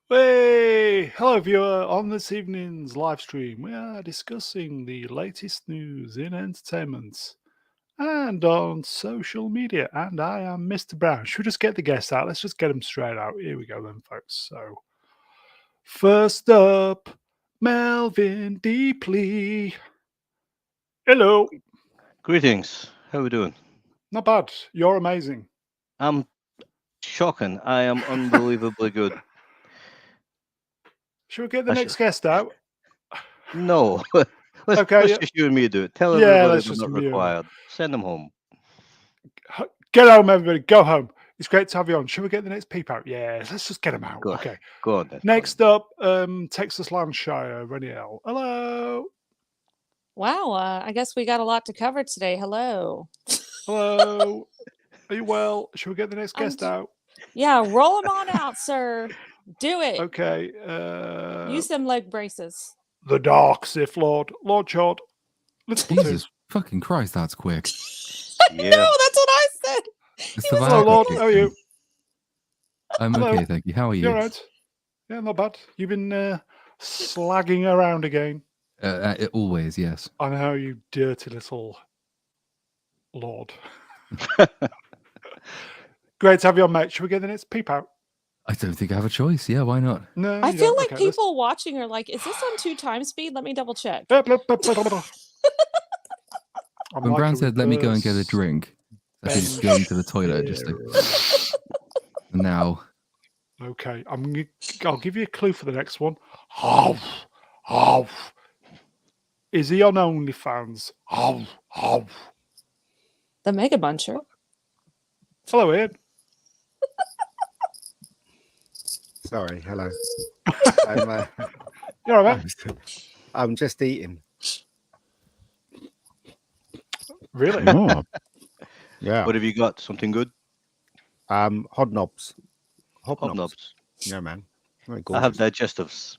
Hey, hello viewer. On this evening's live stream, we are discussing the latest news in entertainment and on social media. And I am Mr. Brown. Should we just get the guests out? Let's just get them straight out. Here we go then, folks. So, first up, Melvin Deeply. Hello. Greetings. How are we doing? Not bad. You're amazing. I'm shocking. I am unbelievably good. Should we get the I next should- guest out? No. let's Okay, just you and me do it. Tell yeah, everybody let's they're just not mute 'em. required. Send them home. Get home, everybody. Go home. It's great to have you on. Should we get the next peep out? Yeah, let's just get him out. Go, Okay. go on then. Next up, Texas Landshire, Reniel. Hello. Wow, I guess we got a lot to cover today. Hello. Hello. Are you well? Should we get the next guest out? Yeah, roll them on out, sir. Do it. Okay. Use them leg braces. The Dark Sith Lord, Lord Chod. Let's put Jesus fucking Christ, that's quick. Yeah. No, that's what I said. It's the Hello, Viagra Lord. kick How are you? in. I'm Hello. okay, thank you. How are you? You all right? Yeah, not bad. You've been slagging around again. Always, yes. I know, you dirty little Lord. Great to have you on, mate. Should we get the next peep out? I don't think I have a choice. Yeah, why not? No, I you feel don't? like Okay, let's- people watching are like, is this on 2 times speed? Let me double check. I'm When like Brown a said, let me go and get a reverse drink, I think bench going to the toilet just to... And now... Okay, I'll give you a clue for the next one. Oh. Is he on OnlyFans? Oh. The Mega Buncher. Hello, Ian. Sorry, hello. You're all right, mate? I'm just eating. Really? Oh. Yeah. What have you got? Something good? Hobnobs. Hobnobs. Yeah, man. Very I have gorgeous. digestives.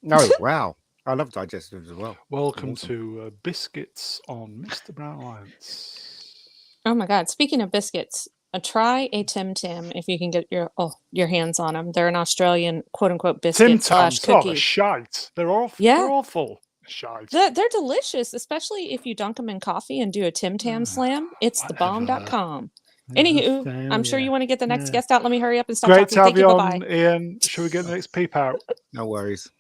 No, wow. I love digestives as well. Welcome Awesome. to Biscuits on Mr. Brown Alliance. Oh my God. Speaking of biscuits, try a Tim Tam if you can get your hands on them. They're an Australian quote unquote Tim biscuit slash Tams, oh, cookie. they're shite. They're awful. Yeah. They're awful. Shite. They're delicious, especially if you dunk them in coffee and do a Tim Tam slam. It's thebomb.com. Anywho, I'm sure you want to get the next guest out. Let me hurry up and stop Great talking. to have Thank you you. on, Bye-bye. Ian. Shall we get the next peep out? No worries.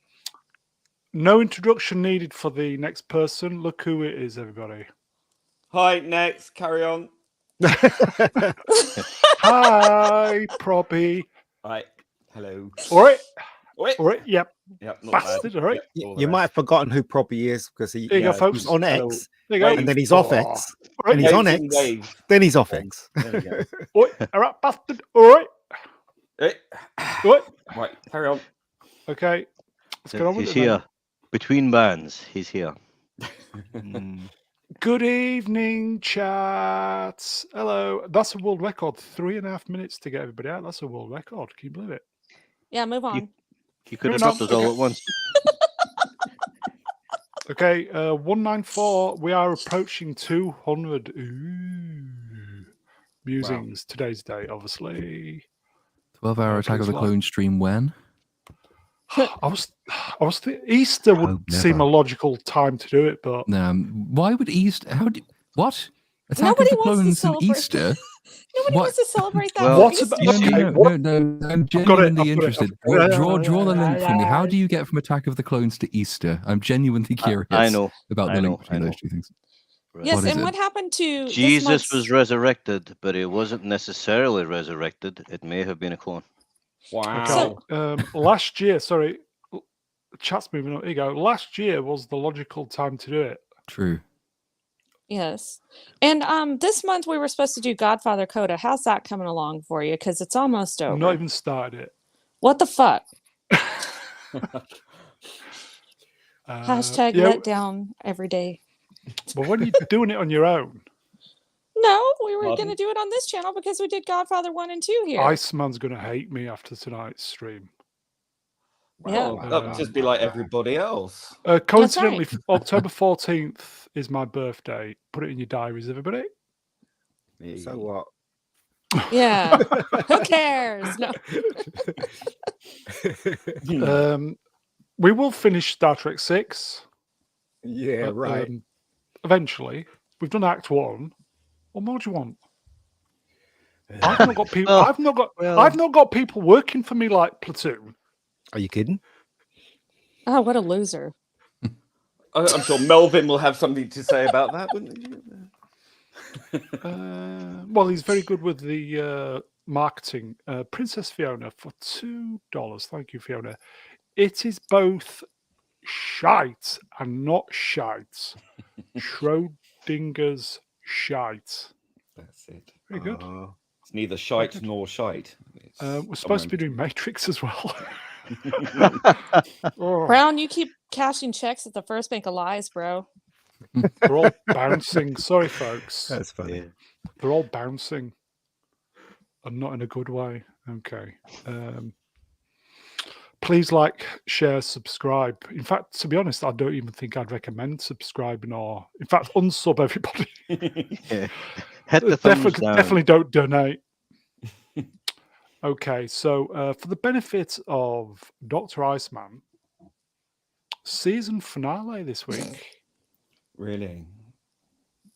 No introduction needed for the next person. Look who it is, everybody. Hi, next. Carry on. Hi, Proppy. Right. Hello. All right. Wait. All right. Yep. Yep, not Bastard. bad. All right. Yep, all the You might best. have forgotten who Proppy is because he, There you go, folks. he's on Hello. X There you go. and then he's off Oh. X All and right. he's on Waving X, wave. then he's off X. There we go. Oi, all right, bastard. All right. Eh. Oi. Right, carry on. Okay. Let's get on with He's it. then. here. Between bands, he's here. Mm. Good evening, chat. Hello. That's a world record. 3.5 minutes to get everybody out. That's a world record. Can you believe it? Yeah, move on. You could have No, dropped us all okay. at once. Okay, 194. We are approaching 200. Ooh. Musings. Today's date, obviously. 12-hour Attack of the please, what? Clone stream when? I was Easter would Hope seem a never. logical time to do it, but Why would Easter... What? Attack Nobody of the wants to Clones and celebrate- Easter? Nobody What? wants to celebrate that. Well, for What Easter. about- No, Okay, no, I'm I've got it, genuinely I've got it, interested. I've got it. Draw the link for me. How do you get from Attack of the Clones to Easter? I'm genuinely curious I know. about I the know, link between I those know. two things. Right. Yes, What is and it? what happened to this Jesus month's- was resurrected, but he wasn't necessarily resurrected. It may have been a clone. Wow. okay. Last year, sorry, chat's moving on. Here you go. Last year was the logical time to do it. True. Yes. And this month we were supposed to do Godfather Coda. How's that coming along for you? Because it's almost over. Not even started it. What the fuck? Hashtag yeah, let down every day. but when you're doing it on your own, No, we were Pardon? going to do it on this channel because we did Godfather 1 and 2 here. Iceman's going to hate me after tonight's stream. Yeah. Well, that would just be like everybody else. Coincidentally, October 14th is my birthday. Put it in your diaries, everybody. So what? Yeah. Who cares? No. We will finish Star Trek 6 Yeah, right. eventually. We've done Act 1. What more do you want? I've not got people. Well, I've not got people working for me like Platoon. Are you kidding? Oh, what a loser. I'm sure Melvin will have something to say about that, wouldn't you? Well, he's very good with the marketing. Princess Fiona for $2. Thank you, Fiona. It is both shite and not shite. Schrodinger's shite. That's it. Very good. It's neither shite nor shite. It's We're supposed to be doing Matrix as well. Oh, Brown, you keep cashing checks at the First Bank of Lies, bro. they're all bouncing. Sorry, folks. That's funny. Yeah. They're all bouncing. And not in a good way. Okay. Please like, share, subscribe. In fact, to be honest, I don't even think I'd recommend subscribing or, in fact, unsub everybody. Yeah. Hit the thumbs down. Definitely don't donate. Okay, so for the benefit of Dr. Iceman, season finale this week. Really?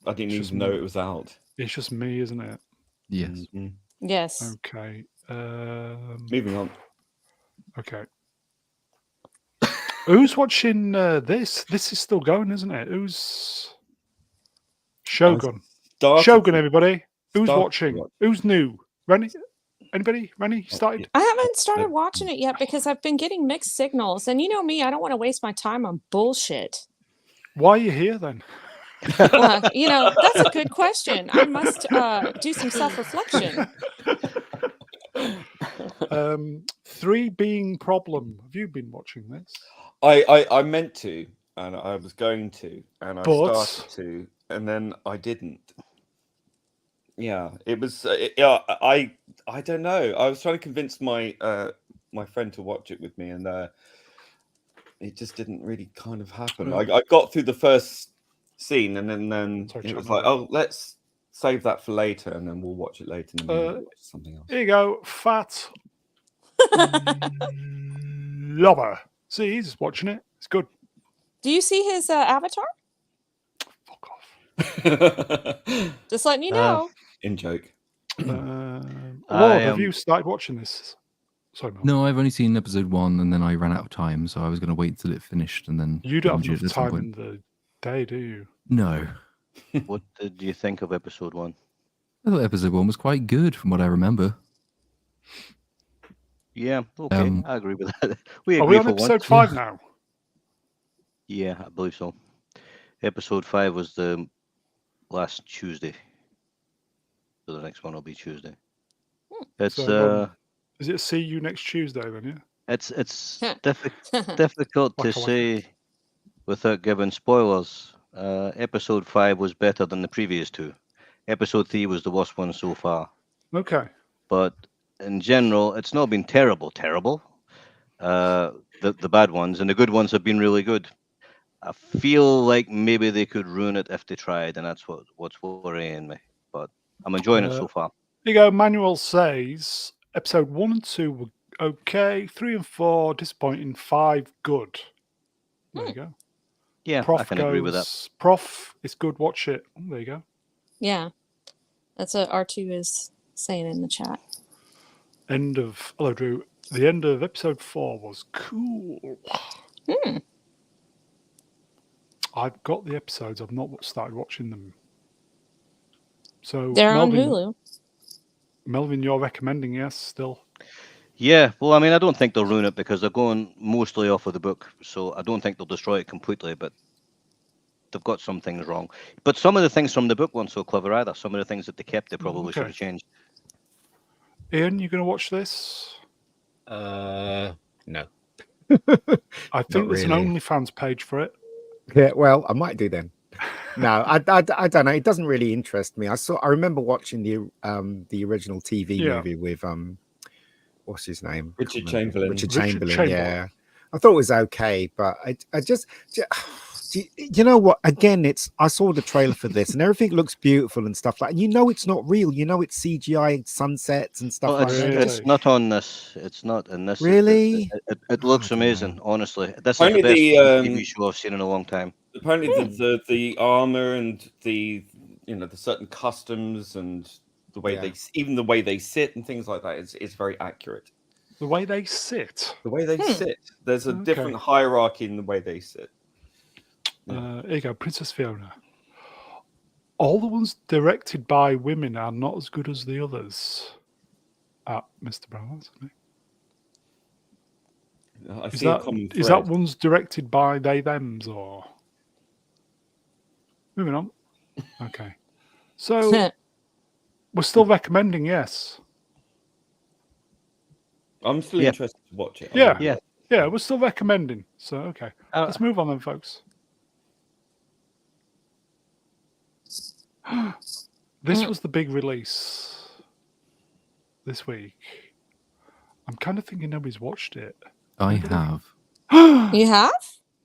I didn't Just even know me. it was out. It's just me, isn't it? Yes. Mhm. Yes. Okay. Moving on. Okay. Who's watching this? This is still going, isn't it? Who's Shogun? Started Shogun, to- everybody. Who's started to watching? watch. Who's new? Rennie? Anybody? Rennie started? I haven't started watching it yet because I've been getting mixed signals. And you know me, I don't want to waste my time on bullshit. Why are you here then? Well, you know, that's a good question. I must do some self-reflection. 3 being problem. Have you been watching this? I meant to, and I was going to, and I But- started to, and then I didn't. Yeah, it was. Yeah, I don't know. I was trying to convince my my friend to watch it with me, and it just didn't really kind of happen. I got through the first scene, and then Sorry, it was Shatner. like, oh, let's save that for later, and then we'll watch it later, and then we'll watch something else. Here you go. Fat lover. See, he's watching it. It's good. Do you see his avatar? Fuck off. Just letting you know. In joke. Lord, I have you started watching this? Sorry, Mel. No, I've only seen episode 1, and then I ran out of time, so I was going to wait till it finished and then. You don't binge have it enough at some time point. in the day, do you? No, What did you think of episode 1? I thought episode 1 was quite good from what I remember. Yeah, okay, I agree with that. We Are agree we on for episode once. 5 now? Yeah, I believe so. Episode 5 was the last Tuesday. So the next one will be Tuesday. It's So, Is it see you next Tuesday then, yeah? it's difficult to Waka waka. say without giving spoilers. Episode 5 was better than the previous 2. Episode 3 was the worst one so far. Okay. But in general, it's not been terrible. The bad ones and the good ones have been really good. I feel like maybe they could ruin it if they tried, and that's what's worrying me. But I'm enjoying it so far. Here you go. Manuel says episode 1 and 2 were okay. 3 and 4 disappointing. 5 good. There you go. Yeah, Prof I can agree with that. Prof, it's good. Watch it. Oh, there you go. Yeah. That's what R2 is saying in the chat. Hello, Drew. The end of episode 4 was cool. I've got the episodes. I've not started watching them. So They're Melvin, on Hulu. Melvin, you're recommending, yes, still? Yeah, well, I mean, I don't think they'll ruin it because they're going mostly off of the book, so I don't think they'll destroy it completely, but they've got some things wrong. But some of the things from the book weren't so clever either. Some of the things that they kept, they probably should have changed. Ian, you going to watch this? No. I think there's really. an OnlyFans page for it. Yeah, well, I might do then. No, I don't know. It doesn't really interest me. I remember watching the original TV movie with what's his name? Richard Chamberlain. Richard Richard Chamberlain. Chamberlain. Yeah, I thought it was okay, but I just You know what? Again, I saw the trailer for this, and everything looks beautiful and stuff like. And you know, it's not real. You know, it's CGI sunsets and stuff Well, like it's that. Really? it's not on this. It's not in this. Really? It Oh, looks I don't amazing. know. Honestly, this is Only the best the TV show I've seen in a long time. apparently the armor and the the certain customs and the way Yeah. even the way they sit and things like that is very accurate. The way they sit. The way they sit, there's a Okay. different hierarchy in the way they sit. Here you go, Princess Fiona. All the ones directed by women are not as good as the others. Mr. Brown, isn't it? I see a common Is that thread. ones directed by they thems or? Moving on. Okay. So we're still recommending, yes. I'm still Yeah. interested to watch it. Yeah. Yeah. Yeah, we're still recommending. So okay. Let's move on then, folks. This was the big release this week. I'm kind of thinking nobody's watched it. I have. You have?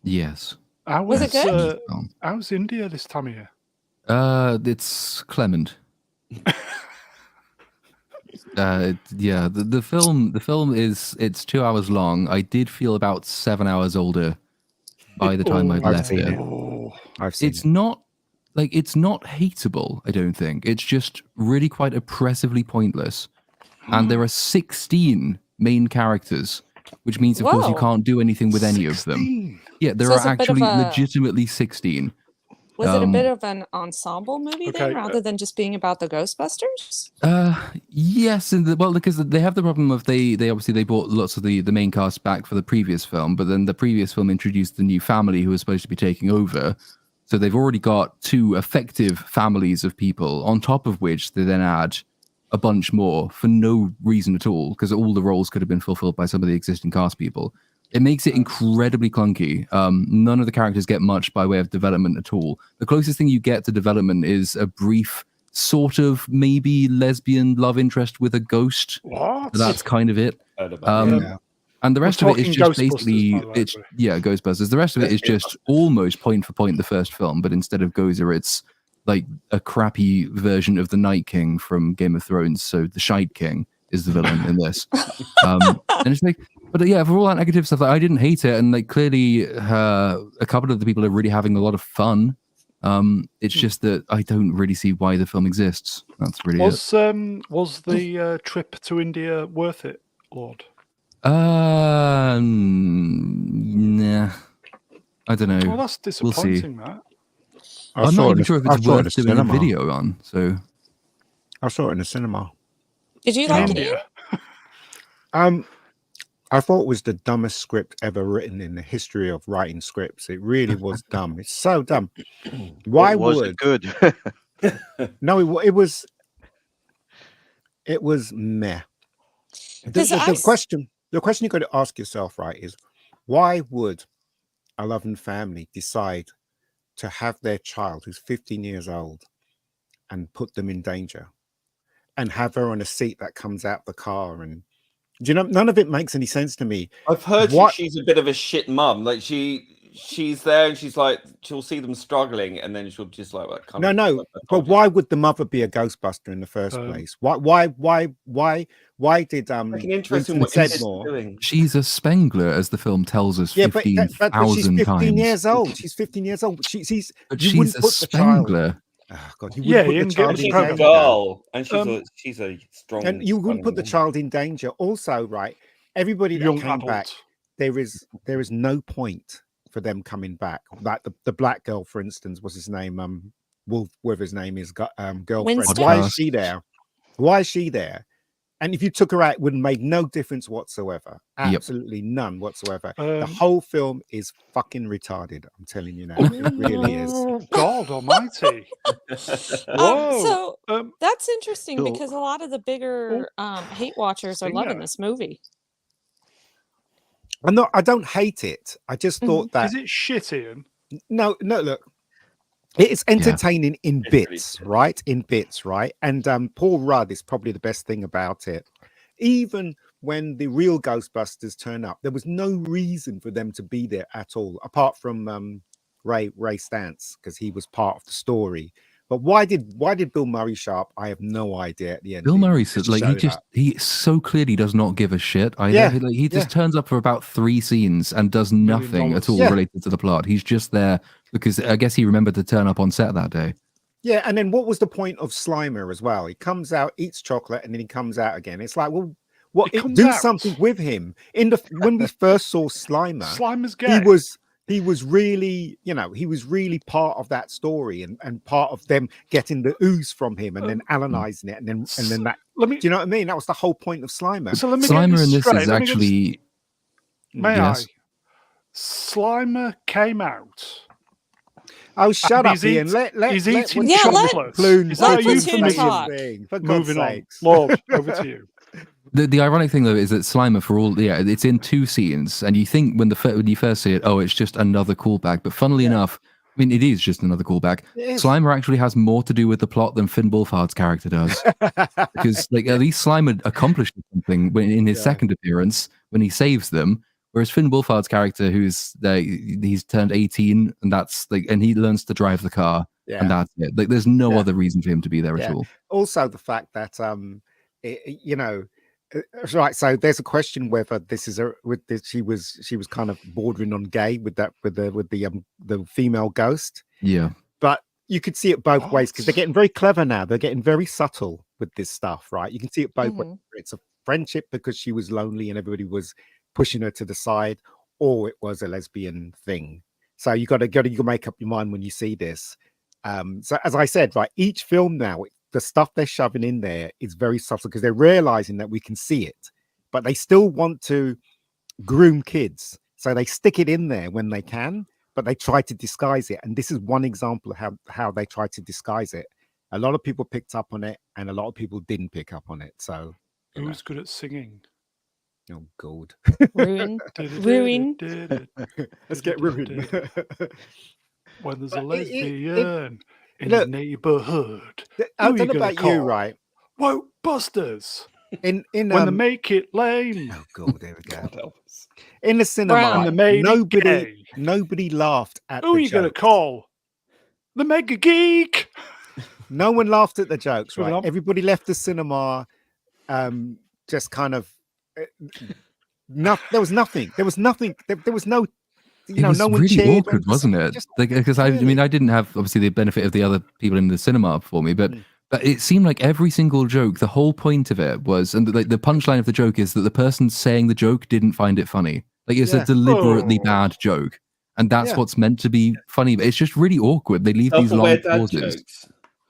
Yes. Was it good? How's India this time of year? It's Clement. Yeah, the film is, it's 2 hours long. I did feel about 7 hours older by the time I'd I've left seen it. it. I've seen It's it. not like, it's not hateable, I don't think. It's just really quite oppressively pointless. And there are 16 main characters, which means, of course, you Whoa. can't do anything with any of them. 16. Yeah, there So are it's a bit of actually a- legitimately 16. Was it a bit of an ensemble movie Okay, then, rather than just being about the Ghostbusters? Yes, and well, because they have the problem of they obviously they brought lots of the main cast back for the previous film, but then the previous film introduced the new family who was supposed to be taking over. So they've already got 2 effective families of people, on top of which they then add a bunch more for no reason at all, because all the roles could have been fulfilled by some of the existing cast people. It makes it incredibly clunky. None of the characters get much by way of development at all. The closest thing you get to development is a brief sort of maybe lesbian love interest with a ghost. What? That's kind of it. Heard about it. Yeah. And the rest of it is talking just Ghostbusters, basically, by the way, it's everybody. Ghostbusters. The rest of it is just almost point for point the first film, but instead of Gozer, it's like a crappy version of the Night King from Game of Thrones. So the Shite King is the villain in this. And it's like, but yeah, for all that negative stuff, like, I didn't hate it, and like clearly, a couple of the people are really having a lot of fun. It's just that I don't really see why the film exists. That's really it. Was the trip to India worth it, Lord? Nah, I don't know. Well, that's We'll see. disappointing. That. I'm not even sure if it's worth doing a video on. So I saw it in the cinema. Did you In like it? India. I thought it was the dumbest script ever written in the history of writing scripts. It really was dumb. It's so dumb. Why was would it good? no? It was meh. The question you got to ask yourself, right, is why would a loving family decide to have their child who's 15 years old and put them in danger and have her on a seat that comes out the car? And do you know, none of it makes any sense to me. I've heard she's a bit of a shit mum. Like she's there and she's like, she'll see them struggling and then she'll just like come. No. But why would the mother be a Ghostbuster in the first place? Why did like an interesting Winston what Sedmore doing. she's a Spengler, as the film tells us, but she's 15,000 15 times. years old. She's 15 years old. But you she's wouldn't a put the child. Spengler. Oh God, you wouldn't put the child She's in a danger. girl and she's a strong. And you wouldn't put the child in danger. Also, right? Everybody that Young came back, adult. there is no point for them coming back. Like the black girl, for instance, what's his name? Wolf, whatever his name is, girlfriend. Winston? Why is she there? Why is she there? And if you took her out, it would have made no difference whatsoever. Absolutely none whatsoever. The whole film is fucking retarded. I'm telling you now. It really is. Oh, God almighty. Whoa. So that's interesting So- because a lot of the bigger hate watchers are loving Stinger. this movie. I don't hate it. I just thought that Is it shit, Ian? no, look. It's entertaining in It's pretty bits, good. right? In bits, right? And Paul Rudd is probably the best thing about it. Even when the real Ghostbusters turn up, there was no reason for them to be there at all, apart from Ray Stantz because he was part of the story. But why did Bill Murray show up? I have no idea at the end. Bill Murray said, like, he so clearly does not give a shit either. Yeah, He just turns up for about 3 scenes and does nothing at all related to the plot. He's just there because I guess he remembered to turn up on set that day. Yeah, and then what was the point of Slimer as well? He comes out, eats chocolate, and then he comes out again. It's like, well, what? Do something with him. When we first saw Slimer's gay. He was really, he was really part of that story and part of them getting the ooze from him and then analyzing it and then that. Do you know what I mean? That was the whole point of Slimer. So let me Slimer in this straight. is actually. I? Slimer came out. Oh, shut up, Ian. He's eating let chocolate. Is that a Platoon talk? euphemism? Moving on. Lord, over to you. The ironic thing though is that Slimer, for all it's in 2 scenes, and you think when you first see it, oh, it's just another callback. But funnily enough, I mean, it is just another callback. Slimer actually has more to do with the plot than Finn Wolfhard's character does, because like at least Slimer accomplished something in his second appearance when he saves them. Whereas Finn Wolfhard's character, he's turned 18, and that's like, and he learns to drive the car, and that's it. Like, there's no other reason for him to be there at all. Also, the fact that right. So there's a question whether this is she was kind of bordering on gay with the female ghost. Yeah, but you could see it both ways because they're getting very clever now. They're getting very subtle with this stuff, right? You can see it both ways. It's a friendship because she was lonely and everybody was pushing her to the side, or it was a lesbian thing. So you got to make up your mind when you see this. So as I said, right, each film now, the stuff they're shoving in there is very subtle because they're realizing that we can see it, but they still want to groom kids. So they stick it in there when they can, but they try to disguise it. And this is one example of how they try to disguise it. A lot of people picked up on it and a lot of people didn't pick up on it. So who's good at singing? Oh God. Ruin. Let's get ruined. When there's a lesbian in the neighborhood. I don't know about you, right? Whoa, Busters. In when they make it lame. Oh God, there we go. In the cinema, nobody laughed at who are you gonna call? The Mega Geek. No one laughed at the jokes, right? Everybody left the cinema just kind of there was nothing. There was nothing. There was no. It was no one really cheered, awkward, wasn't it? Because I mean, I didn't have obviously the benefit of the other people in the cinema for me, but it seemed like every single joke, the whole point of it was, and the punchline of the joke is that the person saying the joke didn't find it funny. Like it's a deliberately bad joke, and that's what's meant to be funny. But it's just really awkward. They leave these long pauses. Jokes.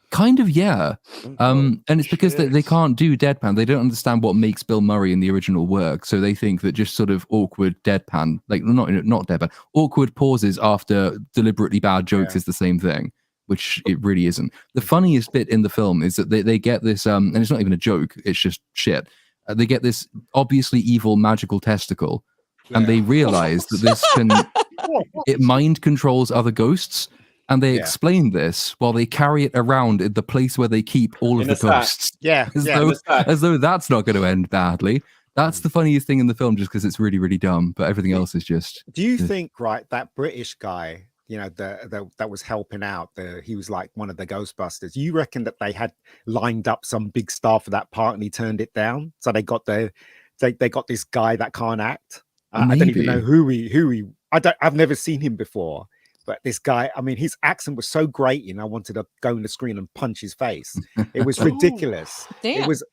Kind of, yeah. And it's because they can't do deadpan. They don't understand what makes Bill Murray in the original work. So they think that just sort of awkward deadpan, like not deadpan, awkward pauses after deliberately bad jokes is the same thing, which it really isn't. The funniest bit in the film is that they get this, and it's not even a joke, it's just shit. They get this obviously evil magical testicle, and they realize that this it mind controls other ghosts. And they explain this while they carry it around in the place where they keep all of the ghosts. As though that's not going to end badly. That's the funniest thing in the film, just because it's really, really dumb. But everything else is just. Do you think, right, that British guy, that was helping out, he was like one of the Ghostbusters. You reckon that they had lined up some big star for that part and he turned it down? So they got they got this guy that can't act. I don't even know who he. I've never seen him before. But this guy, I mean, his accent was so grating. I wanted to go on the screen and punch his face. It was ridiculous. Damn. It was.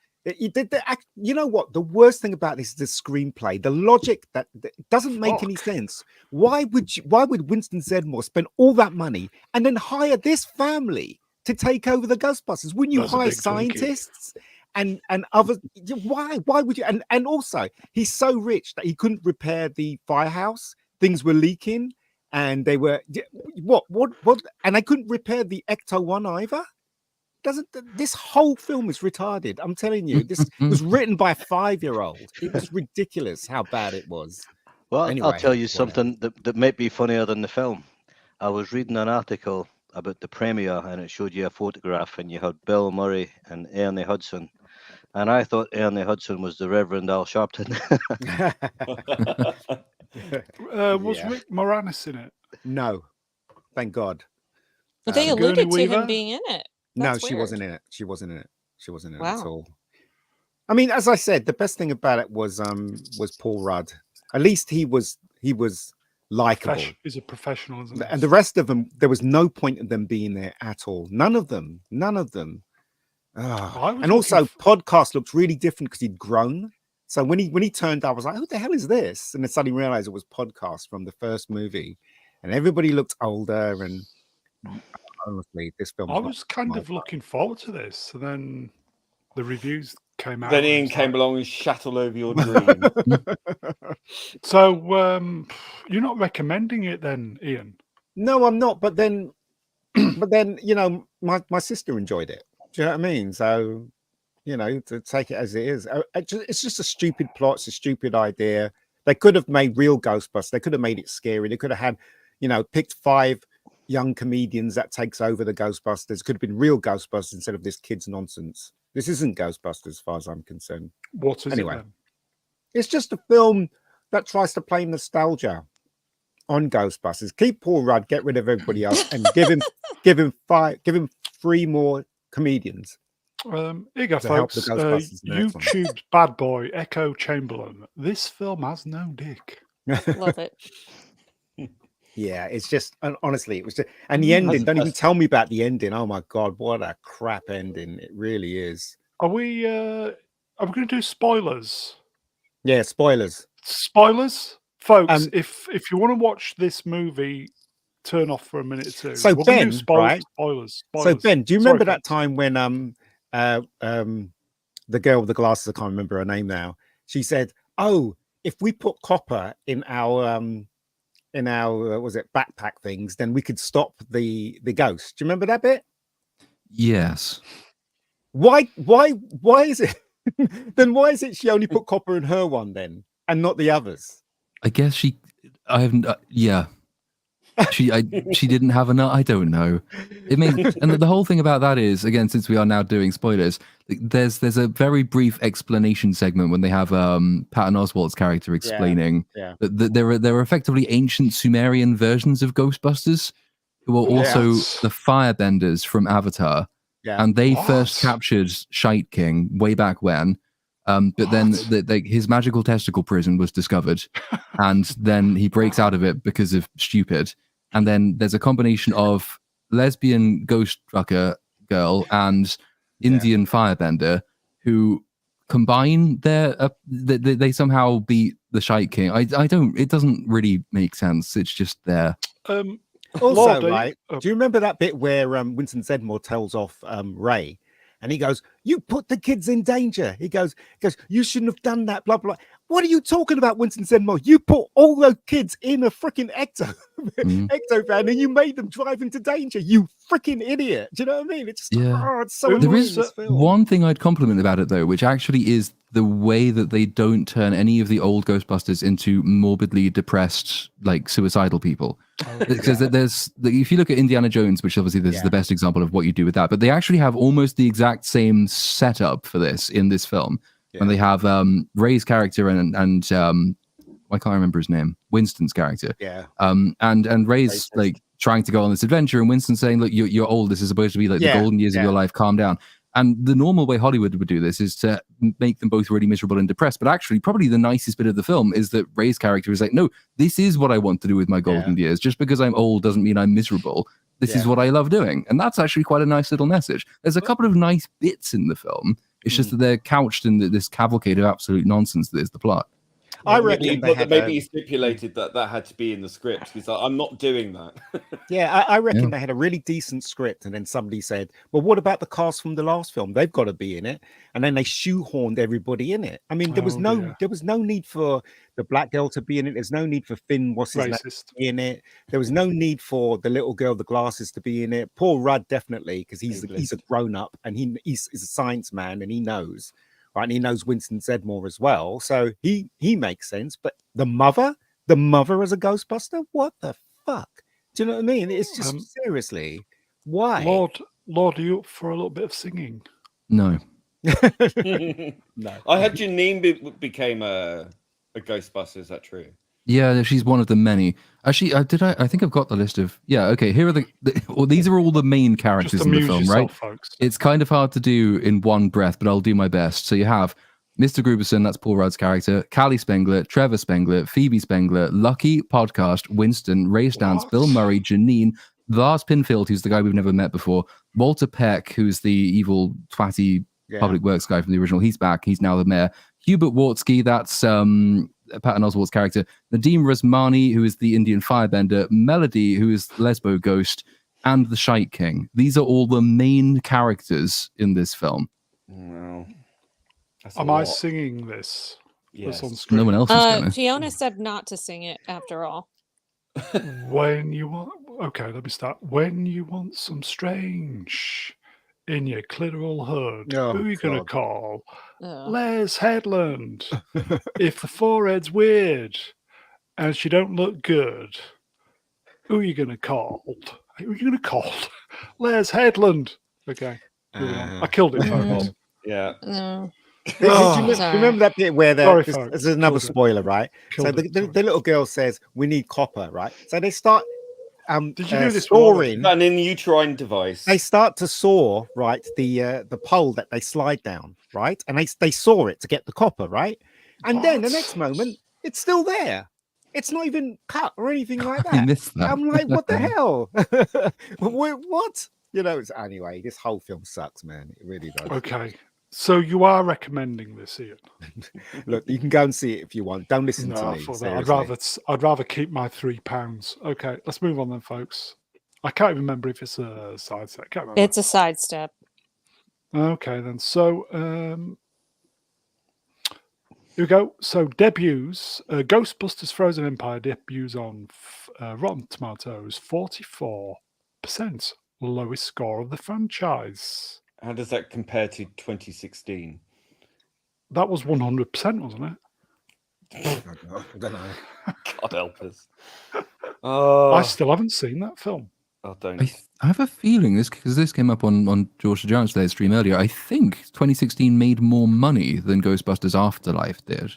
You know what? The worst thing about this is the screenplay. The logic that doesn't make any sense. Why would Winston Zeddemore spend all that money and then hire this family to take over the Ghostbusters? Wouldn't you hire scientists and other? Why would you? And also, he's so rich that he couldn't repair the firehouse. Things were leaking. And they were what? And I couldn't repair the Ecto-1 either. This whole film is retarded? I'm telling you, this was written by a 5-year-old. It was ridiculous how bad it was. Well, anyway, I'll tell you something that might be funnier than the film. I was reading an article about the premiere, and it showed you a photograph, and you had Bill Murray and Ernie Hudson. And I thought Ernie Hudson was the Reverend Al Sharpton. Was Rick Moranis in it? No. Thank God. But they Sigourney alluded to him Weaver? being in it. No, That's she weird. wasn't in it. She wasn't in it. She wasn't in it at Wow. all. I mean, as I said, the best thing about it was Paul Rudd. At least he was likable. He's a professional, isn't he? And the rest of them, there was no point in them being there at all. None of them. And also, Podcast looked really different because he'd grown. So when he turned up, I was like, "Who the hell is this?" And then suddenly realized it was Podcast from the first movie, and everybody looked older. And honestly, this film. I was kind of looking forward to this, and then the reviews came out. Then Ian came along and shat all over your dream. So you're not recommending it then, Ian? No, I'm not. But then, you know, my sister enjoyed it. Do you know what I mean? So, you know, to take it as it is, it's just a stupid plot. It's a stupid idea. They could have made real Ghostbusters. They could have made it scary. They could have had, you know, picked 5 young comedians that takes over the Ghostbusters. Could have been real Ghostbusters instead of this kids nonsense. This isn't Ghostbusters as far as I'm concerned. What is anyway? It then? It's just a film that tries to play nostalgia on Ghostbusters. Keep Paul Rudd, get rid of everybody else, and give him 3 more comedians. Here you go, to help folks. the Ghostbusters in the next one. YouTube's bad boy, Echo Chamberlain. This film has no dick. Love it. Yeah, it's just, honestly, it was just, and the ending, don't even tell me about the ending. Oh my God, what a crap ending. It really is. Are we going to do spoilers? Yeah, spoilers. Spoilers? Folks, if you want to watch this movie, turn off for a minute or two. So We're Ben, do spoilers. So Ben, do you remember that time when the girl with the glasses, I can't remember her name now, she said, "Oh, if we put copper in our was it backpack things, then we could stop the ghost." Do you remember that bit? Yes. Why is it then why is it she only put copper in her one then and not the others? I guess I haven't yeah. She didn't have enough. I don't know. It means, and the whole thing about that is, again, since we are now doing spoilers, there's a very brief explanation segment when they have Patton Oswalt's character explaining that there are effectively ancient Sumerian versions of Ghostbusters who are also the firebenders from Avatar, and they first captured Shite King way back when. But then his magical testicle prison was discovered, and then he breaks out of it because of stupid. And then there's a combination of lesbian ghost trucker girl and Indian firebender who combine they somehow beat the Shite King. It doesn't really make sense. It's just there. Also, right? Do you remember that bit where Winston Zeddemore tells off Ray? And he goes, "You put the kids in danger." He goes, "You shouldn't have done that, blah, blah." What are you talking about, Winston Zeddemore? You put all those kids in a freaking ecto van and you made them drive into danger. You freaking idiot. Do you know what I mean? It's just, it's so There is one thing I'd compliment about it, though, which actually is the way that they don't turn any of the old Ghostbusters into morbidly depressed, like suicidal people. Because if you look at Indiana Jones, which obviously this is the best example of what you do with that, but they actually have almost the exact same setup for this in this film. And they have Ray's character and I can't remember his name, Winston's character. And Ray's like trying to go on this adventure, and Winston's saying, "Look, you're old. This is supposed to be like the golden years of your life. Calm down." And the normal way Hollywood would do this is to make them both really miserable and depressed. But actually, probably the nicest bit of the film is that Ray's character is like, "No, this is what I want to do with my golden years. Just because I'm old doesn't mean I'm miserable. This is what I love doing." And that's actually quite a nice little message. There's a couple of nice bits in the film. It's just that they're couched in this cavalcade of absolute nonsense that is the plot. I reckon maybe he stipulated that had to be in the script. He's like, "I'm not doing that." I reckon they had a really decent script, and then somebody said, "Well, what about the cast from the last film? They've got to be in it." And then they shoehorned everybody in it. I mean, there was no need for the black girl to be in it. There's no need for Finn to be in it. There was no need for the little girl with the glasses to be in it. Paul Rudd definitely, because he's a grown up and he's a science man and he knows. Right, and he knows Winston Zeddemore as well, so he makes sense. But the mother as a Ghostbuster, what the fuck? Do you know what I mean? It's just seriously, why? Lord, are you up for a little bit of singing? No. No. I heard Janine became a Ghostbuster. Is that true? Yeah, she's one of the many. Actually, I think I've got the list of. Yeah, okay. Here are well, these are all the main characters Just in the amuse film, yourself, right? folks. It's kind of hard to do in one breath, but I'll do my best. So you have Mr. Gruberson, that's Paul Rudd's character, Callie Spengler, Trevor Spengler, Phoebe Spengler, Lucky, Podcast, Winston, Ray Stantz, What? Bill Murray, Janine, Lars Pinfield, who's the guy we've never met before, Walter Peck, who's the evil, twatty public works guy from the original. He's back. He's now the mayor. Hubert Wartsky, that's Patton Oswalt's character. Nadeem Rasmani, who is the Indian firebender. Melody, who is Lesbo Ghost. And the Shite King. These are all the main characters in this film. Wow. Am I singing this? Yes. That's on screen? No one else is gonna. Fiona said not to sing it after all. When you want... Okay, let me start. When you want some strange in your clitoral hood, who are you going to call? Les Headland. If the forehead's weird and she don't look good, who are you going to call? Who are you going to call? Les Headland. Okay. I killed it, folks. Yeah. No. Do you remember that bit where there's another spoiler, right? So the little girl says, "We need copper," right? So they start Did you do this sawing an in uterine device? They start to saw, right, the pole that they slide down, right, and they saw it to get the copper, right, and then the next moment it's still there. It's not even cut or anything like that. I missed that. I'm like, what the hell? What? You know. Anyway, this whole film sucks, man. It really does. Okay. So you are recommending this, Ian? Look, you can go and see it if you want. Don't listen to me. I'd rather keep my £3. Okay, let's move on then, folks. I can't even remember if it's a side step. Can't remember. It's a sidestep. Okay, then. So here we go. So debuts. Ghostbusters: Frozen Empire debuts on Rotten Tomatoes, 44%, lowest score of the franchise. How does that compare to 2016? That was 100%, wasn't it? I don't know. God help us. I still haven't seen that film. Oh, don't. I have a feeling because this came up on George the Giant's live stream earlier. I think 2016 made more money than Ghostbusters Afterlife did.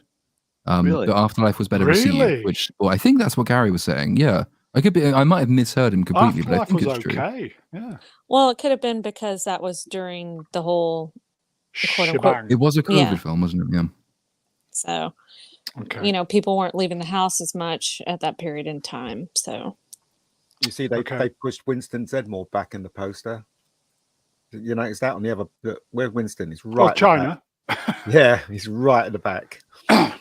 Really? The Afterlife was better received, which I think that's what Gary was saying. Yeah. I might have misheard him completely, but I think it's true. Okay. Yeah. Well, it could have been because that was during the whole quote unquote. It was a COVID film, wasn't it? Yeah. So, people weren't leaving the house as much at that period in time. So, you see, they pushed Winston Zedmore back in the poster. You notice that on the other? Where Winston is right. Oh, China. Yeah, he's right at the back. Okay.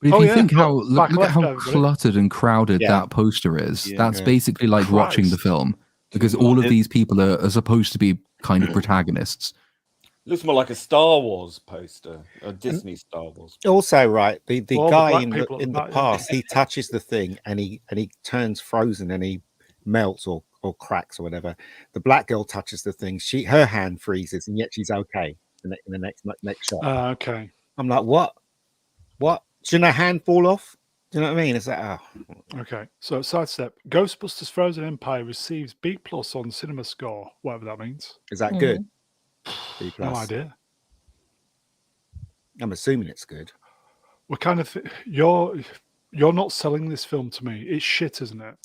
But if you think look at how cluttered and crowded that poster is, that's basically like watching the film, because all of these people are supposed to be kind of protagonists. Looks more like a Star Wars poster, a Disney Star Wars. Also, right, the guy in the past, he touches the thing and he turns frozen and he melts or cracks or whatever. The black girl touches the thing, her hand freezes, and yet she's okay in the next shot. Okay. I'm like, what? Shouldn't her hand fall off? Do you know what I mean? It's like, oh. Okay. So sidestep. Ghostbusters: Frozen Empire receives B+ on Cinema Score, whatever that means. Is that good? B+. No idea. I'm assuming it's good. What kind of you're not selling this film to me? It's shit, isn't it?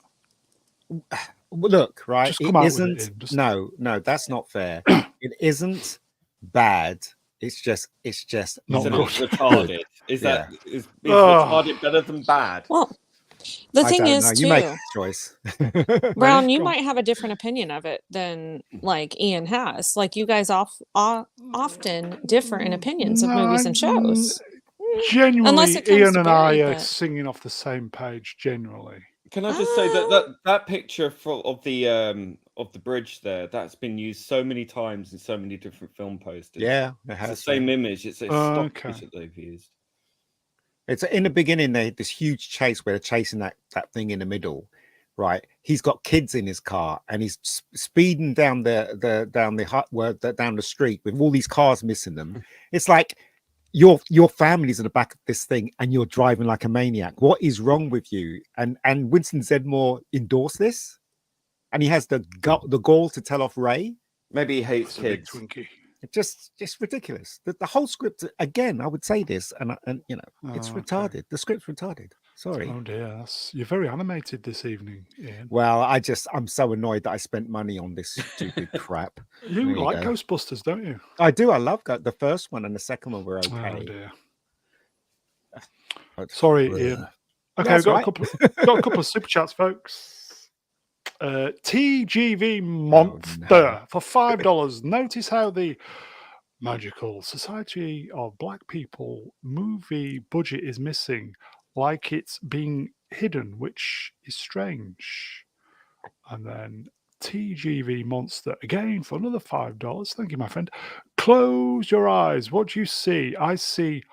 Look, right? Just come out with it, isn't. No, that's not fair. It isn't bad. It's just not good. Retarded. Is retarded better than bad? Well, the thing is, you make a choice. Brown, you might have a different opinion of it than like Ian has. Like you guys often differ in opinions of movies and shows. Genuinely, Ian and I are singing off the same page. Generally, can I just say that picture of the bridge there, that's been used so many times in so many different film posters. Yeah, it's the same image. It's a stock image that they've used. It's in the beginning. This huge chase where they're chasing that thing in the middle, right? He's got kids in his car and he's speeding down the street with all these cars missing them. It's like your family's in the back of this thing and you're driving like a maniac. What is wrong with you? And Winston Zedmore endorsed this, and he has the gall to tell off Ray. Maybe he hates kids. It's just ridiculous. The whole script, again, I would say this, and it's retarded. The script's retarded. Sorry. Oh dear, you're very animated this evening, Ian. Well, I'm so annoyed that I spent money on this stupid crap. You There like go. Ghostbusters, don't you? I do. I love the first one and the second one were okay. Oh dear. But, Sorry, Ian. Okay, That's we've got right. a couple of super chats, folks. TGV Monster for $5. Notice how the Magical Society of Black People movie budget is missing, like it's being hidden, which is strange. And then TGV Monster again for another $5. Thank you, my friend. Close your eyes. What do you see? I see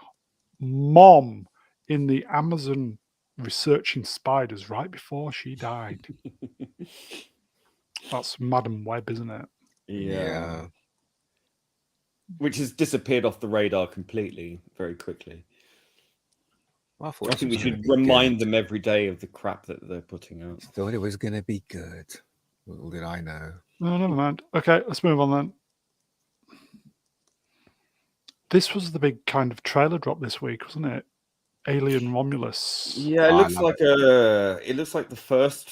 Mom in the Amazon researching spiders right before she died. That's Madam Web, isn't it? Yeah. Which has disappeared off the radar completely very quickly. I think we should remind them every day of the crap that they're putting out. Thought it was going to be good. Little did I know. No, never mind. Okay, let's move on then. This was the big kind of trailer drop this week, wasn't it? Alien Romulus. Yeah, it looks like the first,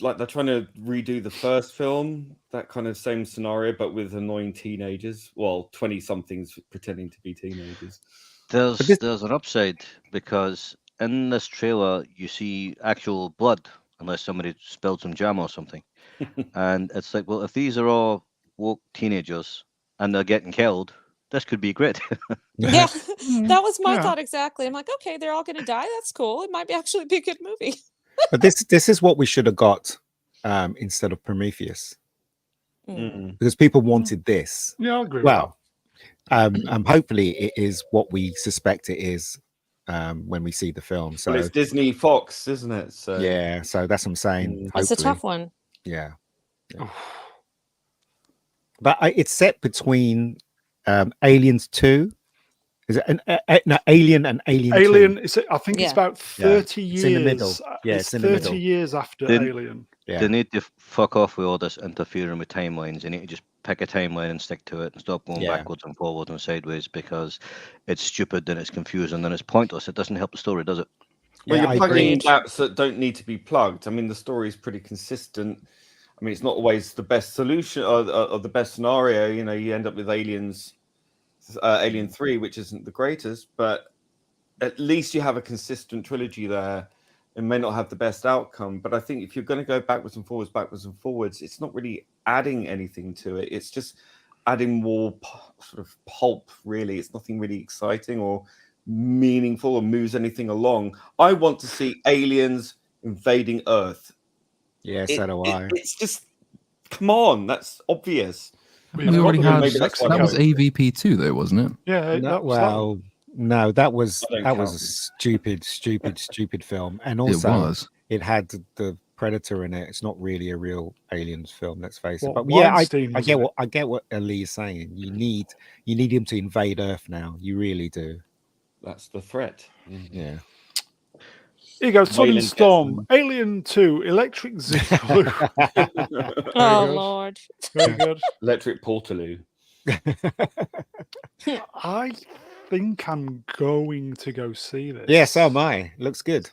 like they're trying to redo the first film, that kind of same scenario, but with annoying teenagers. Well, 20-somethings pretending to be teenagers. There's an upside, because in this trailer you see actual blood, unless somebody spilled some jam or something. And it's like, well, if these are all woke teenagers and they're getting killed, this could be great. Yeah, that was my thought exactly. I'm like, okay, they're all going to die. That's cool. It might actually be a good movie. But this is what we should have got instead of Prometheus, because people wanted this. Yeah, I agree. Well, hopefully it is what we suspect it is when we see the film. So it's Disney Fox, isn't it? So yeah, so that's what I'm saying. It's a tough one. Yeah. But it's set between Aliens 2. Is it no, Alien and Alien 2? Alien, I think it's about 30 years. It's in the middle. Yeah, it's in the middle. 30 years after Alien. Yeah. They need to fuck off with all this interfering with timelines. They need to just pick a timeline and stick to it and stop going backwards and forwards and sideways, because it's stupid and it's confusing and it's pointless. It doesn't help the story, does it? Well, you're plugging in gaps that don't need to be plugged. I mean, the story is pretty consistent. I mean, it's not always the best solution or the best scenario. You know, you end up with Alien 3, which isn't the greatest, but at least you have a consistent trilogy there. It may not have the best outcome, but I think if you're going to go backwards and forwards, it's not really adding anything to it. It's just adding more sort of pulp, really. It's nothing really exciting or meaningful or moves anything along. I want to see aliens invading Earth. Yeah, so do I. It's just, come on, that's obvious. We already had that was AVP2 though, wasn't it? Yeah. No, that was a stupid film, and also it had the Predator in it. It's not really a real aliens film, let's face it. But yeah, I get what Ali is saying. You need him to invade Earth now. You really do. That's the threat. Yeah. Here you go, Sun and Storm, Alien 2, Electric Zoogaloo. Oh, Lord. Very good. Electric Portaloo. I think I'm going to go see this. Yeah, so am I. Looks good.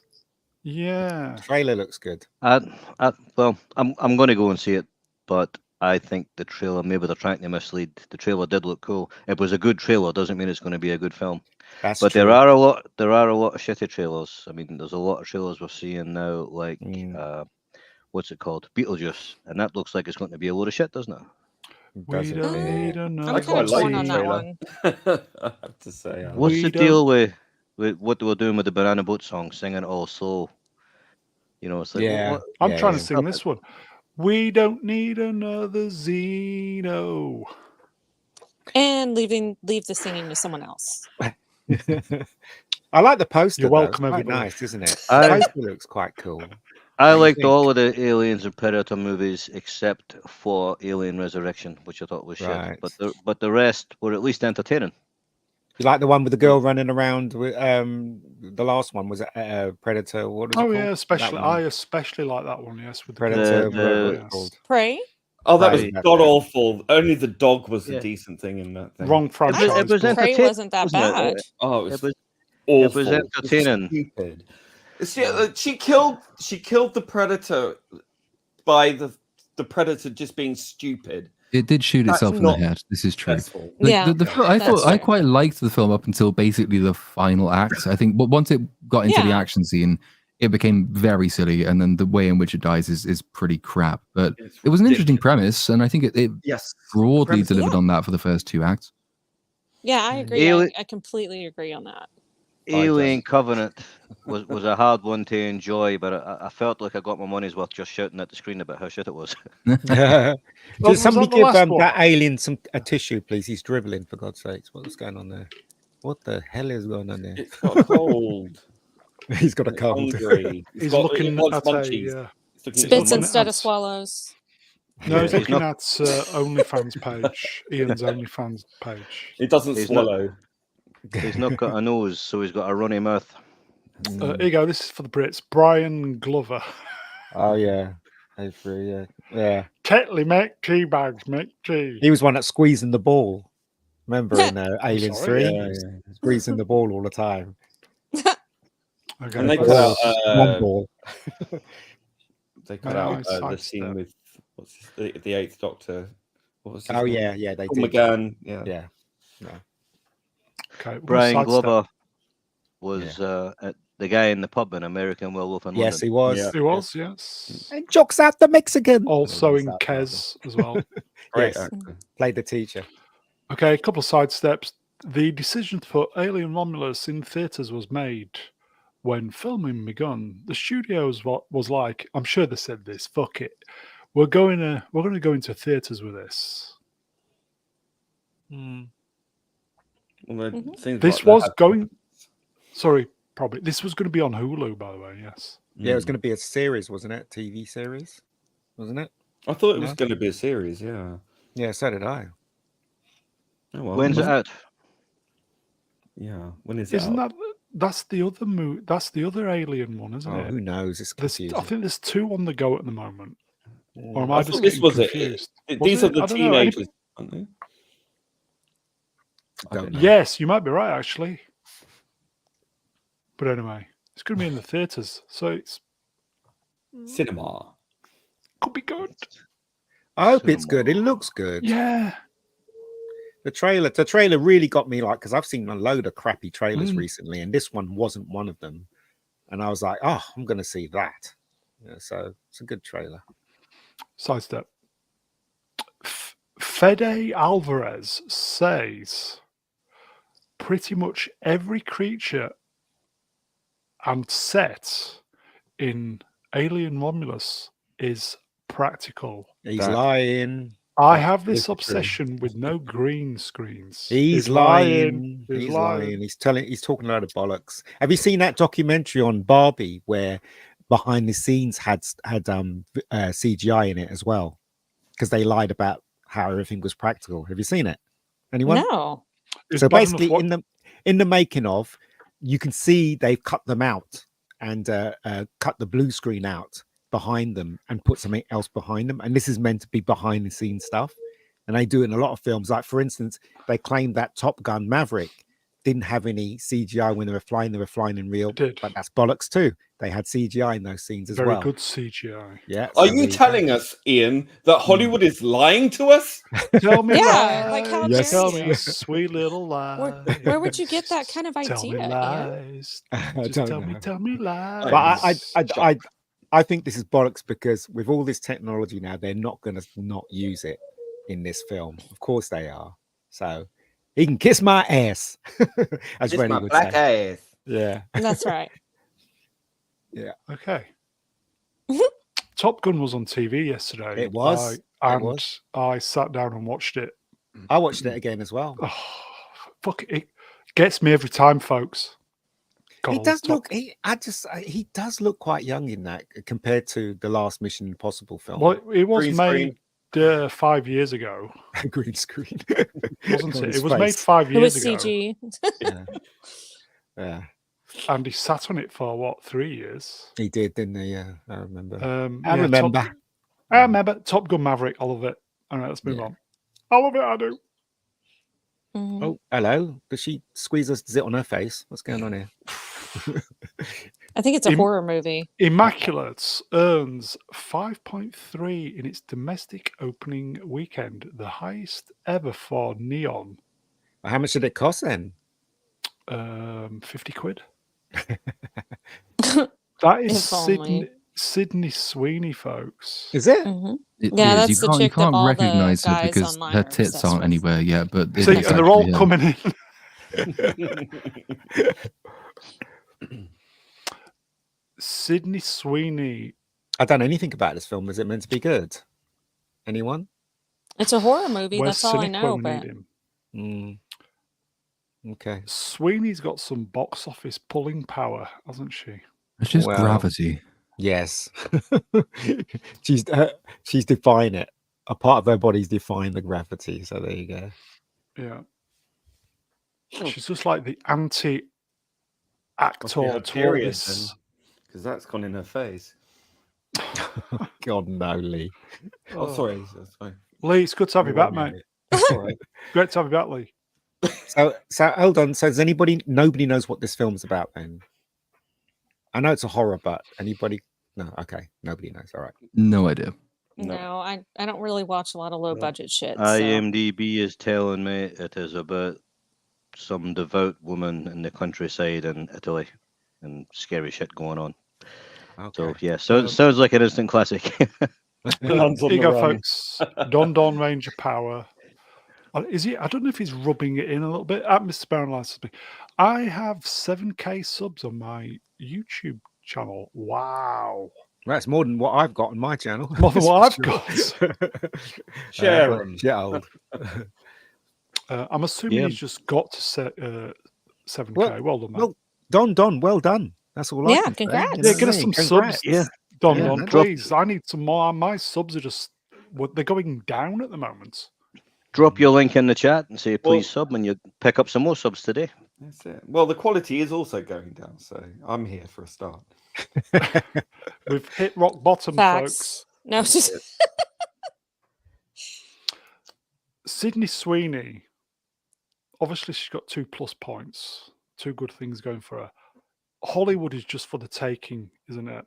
Yeah. The trailer looks good. Well, I'm going to go and see it, but I think the trailer, maybe they're trying to mislead. The trailer did look cool. It was a good trailer, doesn't mean it's going to be a good film. That's but true. there are a lot of shitty trailers. I mean, there's a lot of trailers we're seeing now, like what's it called, Beetlejuice, and that looks like it's going to be a load of shit, doesn't it? We don't need another. I quite like on that one. I have to say. What's the deal with what they were doing with the Banana Boat song, singing it all slow? You know, it's like, I'm trying to sing this one. We don't need another Xeno. And leave the singing to someone else. I like the poster. You're welcome, it's quite everybody. nice, isn't it? The poster looks quite cool. I liked all of the Aliens and Predator movies except for Alien Resurrection, which I thought was shit. But the rest were at least entertaining. You like the one with the girl running around with the last one was Predator? What was it called? especially I especially like that one. Yes, with the Predator. Prey. Oh, that was god awful. Only the dog was the decent thing in that thing. Wrong franchise. It was Prey wasn't that bad. Oh, it was awful. It was entertaining. Stupid. She killed the predator by the predator just being stupid. It did shoot That's itself in the not head. This is true. successful. Yeah, I that's thought I true. quite liked the film up until basically the final act. I think, but once it got into the Yeah. action scene, it became very silly, and then the way in which it dies is pretty crap. But It's it was an interesting ridiculous. premise, and I think it Yes. broadly Premise- delivered Yeah. on that for the first 2 acts. Yeah, I agree. Ali- I completely agree on that. Alien Covenant was a hard one to enjoy, but I felt like I got my money's worth just shouting at the screen about how shit it was. was Somebody that the give last one? that alien a tissue, please. He's dribbling, for God's sakes. What's going on there? What the hell is going on there? It's got a cold. He's got a It's cold. hungry. He's got, looking it wants at munchies. a... It's looking at Spits the instead at- of swallows. No, he's He's looking not- at OnlyFans page. Ian's OnlyFans page. It doesn't He's not- swallow. He's not got a nose, so he's got a runny mouth. Here you go. This is for the Brits. Brian Glover. Oh yeah, yeah. Tetley make tea bags, make tea. He was one that's squeezing the ball. Remember in Aliens sorry, 3? yeah, He was squeezing the ball all the time. Okay, And they let's- cut out One ball. they cut Yeah, out I the sidestep. scene with the Eighth Doctor. What was his Oh name? yeah, they Paul did. McGann. Yeah. Yeah. okay, we'll Brian sidestep. Glover was the guy in the pub in American Werewolf in Yes, he London. was. Yeah. He was, yes. And jokes out the Mexican. Also in Jokes out the Kez as well. Great Yes. actor. Played the teacher. Okay, a couple of side steps. The decision to put Alien Romulus in theatres was made when filming begun. The studios was like, I'm sure they said this, fuck it. We're going to go into theatres with this. Well, things This like was that. going probably this was going to be on Hulu, by the way, yes. Yeah, it was going to be a series, wasn't it? TV series, wasn't it? I thought it was Yeah. going to be a series. Yeah. Yeah, so did I. Oh, well. When's it out? Yeah. When is it? Isn't out? that's the other that's the other Alien one, isn't Oh, it? who knows? It's There's, confusing. I think there's 2 on the go at the moment. Or am I I thought just this getting was it. confused? Was These it? are the I don't know. Anybody- teenagers, aren't they? I Don't know. Yes, you might be right, actually. But anyway, it's going to be in the theatres, so it's Cinema. could be good. I hope it's good. It looks good. Yeah. The trailer really got me, like, because I've seen a load of crappy trailers Mm. recently, and this one wasn't one of them. And I was like, oh, I'm going to see that. Yeah, so it's a good trailer. Sidestep. Fede Alvarez says pretty much every creature and set in Alien Romulus is practical. He's That- lying. I have this It's true. obsession with no green screens. He's lying. He's lying. He's talking a lot of bollocks. Have you seen that documentary on Barbie where behind the scenes had CGI in it as well? Because they lied about how everything was practical. Have you seen it? Anyone? No. It's So bad enough basically, what- in the making of, you can see they've cut them out and cut the blue screen out behind them and put something else behind them. And this is meant to be behind the scenes stuff. And they do it in a lot of films. Like, for instance, they claimed that Top Gun Maverick didn't have any CGI when they were flying in real. It did. But that's bollocks too. They had CGI in those scenes as Very well. good CGI. Yeah. Are so you there telling go. us, Ian, that Hollywood is lying to us? Tell me Yeah, lies. like, how Yes. Tell dare me you? sweet little lies. Where would you get that kind of Tell me idea, Ian? lies. I Just don't tell know. me lies. But I think this is bollocks because with all this technology now, they're not going to not use it in this film. Of course they are. So he can kiss my ass, as It's Rennie my would black say. ass. Yeah. That's right. Okay. Top Gun was on TV yesterday. It was. I, It was. I sat down and watched it. I watched it again as well. Oh, fuck it gets me every time, folks. He God, does Top- look. He does look quite young in that compared to the last Mission Impossible film. Well, it was Green made 5 years ago, Green screen, wasn't On it? his It was made face. 5 It was years ago, CG. Yeah. Yeah, and he sat on it for what 3 years. he did, didn't he? Yeah, I remember. I remember. I remember Top Gun Maverick. I love it. All right, let's move Yeah. on. I love it. I do. Mhm. Oh, hello. Does she squeeze a zit on her face? What's going on here? I think it's a horror movie. Immaculate earns 5.3 in its domestic opening weekend, the highest ever for Neon. How much did it cost then? 50 quid. That is If only. Sydney Sweeney, folks. Is it? Mhm. It Yeah, is. that's the chick that You can't all the recognize her guys because online her are tits obsessed aren't with. anywhere yet. But See, it's and they're all actually her. coming in. Sydney Sweeney. I don't know anything about this film. Is it meant to be good? Anyone? It's a horror movie. Where's That's all I Cynic know. when we But need him? Okay. Sweeney's got some box office pulling power, hasn't she? It's just Well, gravity. Yes. she's defying it. A part of her body's defying the gravity. So there you go. Yeah. She's just like the anti-actor Because tortoise. that's gone in her face. God no, Lee. Oh, sorry. That's fine. Lee, it's good to have you back, mate. All right. Great to have you back, Lee. So hold on. So nobody knows what this film's about then? I know it's a horror, but anybody? No, okay. Nobody knows. All right. No idea. no, I don't really watch a lot of low budget shit. So. IMDb is telling me it is about some devout woman in the countryside in Italy and scary shit going on. Okay. So yeah, so it sounds like an instant classic. Here you go, folks. Don Ranger Power. Is he? I don't know if he's rubbing it in a little bit. Mr. Baron likes to be. I have 7K subs on my YouTube channel. Wow. That's more than what I've got on my channel. More than what I've got. Share 'em. Gerald. I'm assuming Yeah. he's just got to 7K. Well done, man. Well, Don, well done. That's all I Yeah, can say. congrats. Yeah, get us some subs. Yeah. Don, Yeah, Don, man. please. I need some more. My subs are just, they're going down at the moment. Drop your link in the chat and say please sub, and you pick up some more subs today. That's it. Well, the quality is also going down, so I'm here for a start. We've hit rock bottom, Facts. folks. No, it's just Sydney Sweeney. Obviously, she's got 2+ points. 2 good things going for her. Hollywood is just for the taking, isn't it?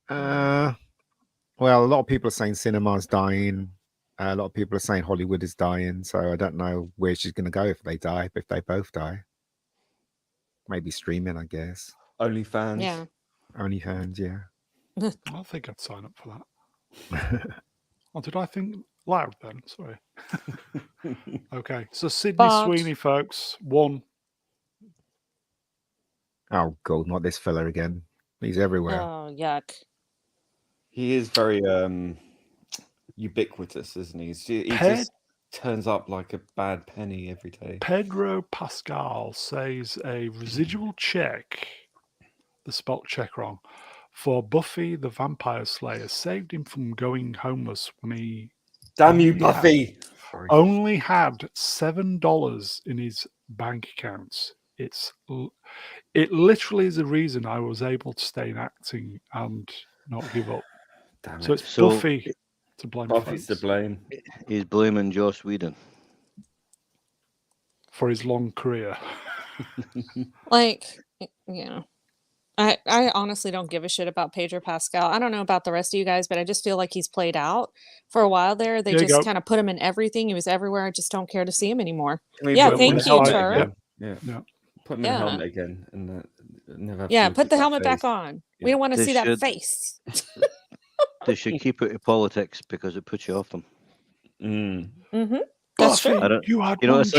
Well, a lot of people are saying cinema's dying. A lot of people are saying Hollywood is dying. So I don't know where she's going to go if they die, if they both die. Maybe streaming, I guess. OnlyFans. yeah. OnlyFans, yeah. I think I'd sign up for that. Or did I think loud then? Sorry. Okay, so Sydney But- Sweeney, folks, 1. Oh, God, not this fella again. He's everywhere. Oh, yuck. He is very ubiquitous, isn't he? He Ped- just turns up like a bad penny every day. Pedro Pascal says a residual check, the spelt check wrong, for Buffy the Vampire Slayer saved him from going homeless when he Damn you, Yeah. Buffy! only had $7 in his bank account. It literally is the reason I was able to stay in acting and not give up. Damn So it. it's So- Buffy to blame. Buffy's to folks, blame. He's blaming Joss Whedon. for his long career. Like, yeah. I honestly don't give a shit about Pedro Pascal. I don't know about the rest of you guys, but I just feel like he's played out for a while there. They There you just go. kind of put him in everything. He was everywhere. I just don't care to see him anymore. Can we Yeah, put him in thank the you, helmet Tur. again? Yeah. Yeah. Put him in Yeah. the helmet again and never. have to Yeah, look put at the that helmet back face. on. We Yeah. don't want to They see that should. face. They should keep it to politics because it puts you off them. Mm. Mm-hmm. That's Buffy, true. I don't- you had You know, one it's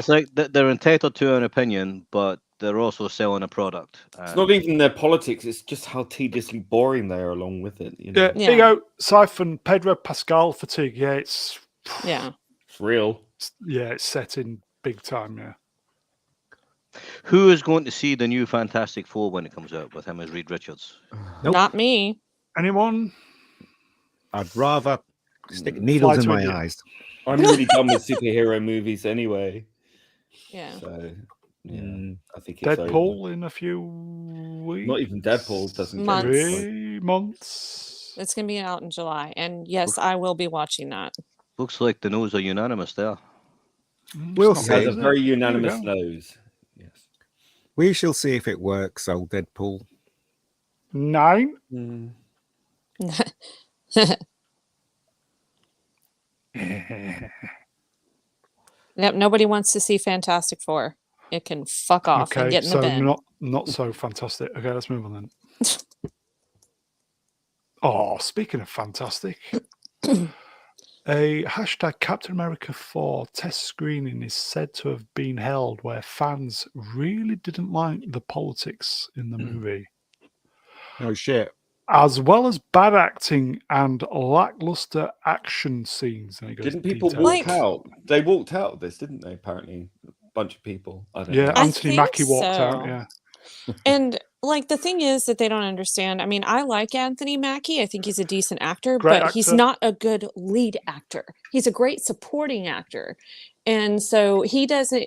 like job. they're entitled to an opinion, but they're also selling a product. It's And not even their politics; it's just how tediously boring they are along with it. You know? Yeah, here you go. Siphon Pedro Pascal fatigue. Yeah, it's Yeah. It's real. it's set in big time. Yeah. Who is going to see the new Fantastic Four when it comes out with him as Reed Richards? Nope. Not me. Anyone? I'd rather stick needles in to my India. eyes. I'm really done with superhero movies anyway. Yeah. So yeah, Mm. I think it's over. Deadpool in a few weeks. Not even Deadpool doesn't. get Months. me excited. 3 months. It's going to be out in July. And yes, I will be watching that. Looks like the no's are unanimous there. We'll It's see. not Has bad, a is it? very Here we unanimous go. nose. Yes. We shall see if it works, old Deadpool. 9. Mm. Yep, nobody wants to see Fantastic Four. It can fuck off and Okay, get in the so bin. not so fantastic. Okay, let's move on then. Oh, speaking of fantastic, a hashtag Captain America 4 test screening is said to have been held where fans really didn't like the politics in the movie, Oh shit! as well as bad acting and lackluster action scenes. And it goes Didn't people detail. walk out? They walked out of this, didn't they? Apparently, a bunch of people. I don't Yeah, know. Anthony think Mackie walked out. so. Yeah, And like the thing is that they don't understand. I mean, I like Anthony Mackie. I think he's a decent actor, Great but he's actor. not a good lead actor. He's a great supporting actor. And so he doesn't,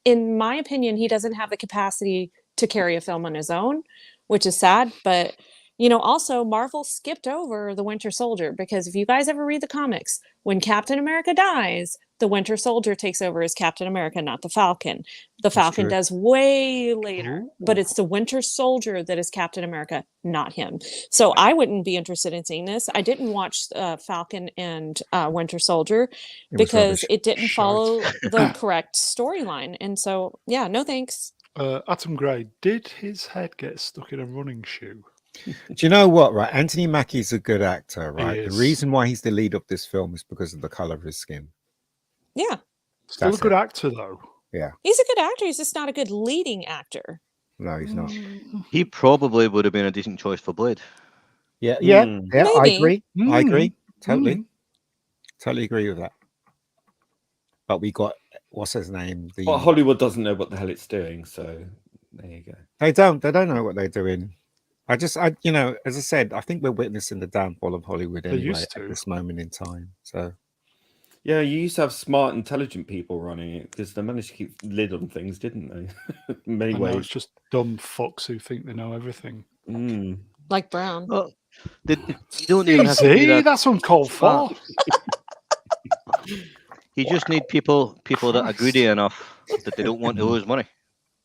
in my opinion, he doesn't have the capacity to carry a film on his own, which is sad. But, you know, also Marvel skipped over the Winter Soldier, because if you guys ever read the comics, when Captain America dies, the Winter Soldier takes over as Captain America, not the Falcon. The Falcon true. does way later, but it's the Winter Soldier that is Captain America, not him. So I wouldn't be interested in seeing this. I didn't watch Falcon and Winter Soldier was because rubbish. it didn't Shite. follow the correct storyline. And so, yeah, no thanks. Atom Gray, did his head get stuck in a running shoe? Do you know what? Right, Anthony Mackie's a good actor, He right? The is. reason why he's the lead of this film is because of the color of his skin. Yeah, Still That's a good it. actor, though. Yeah, he's a good actor. He's just not a good leading actor. no, he's not. He probably would have been a decent choice for Blade. Yeah, Mm. yeah. I Maybe. agree. I agree. Totally, Mm. totally agree with that. But we got what's his name? Well, Hollywood doesn't know what the hell it's doing, so there you go. They don't know what they're doing. You know, as I said, I think we're witnessing the downfall of Hollywood They anyway used at to. this moment in time. So Yeah, you used to have smart, intelligent people running it because they managed to keep lid on things, didn't they? In many I know, ways. it's just dumb fucks who think they know everything. Mm. Like Brown. Well, you don't even have to be Easy, that that's uncalled for. smart. You just need people that are greedy enough that they don't want to lose money.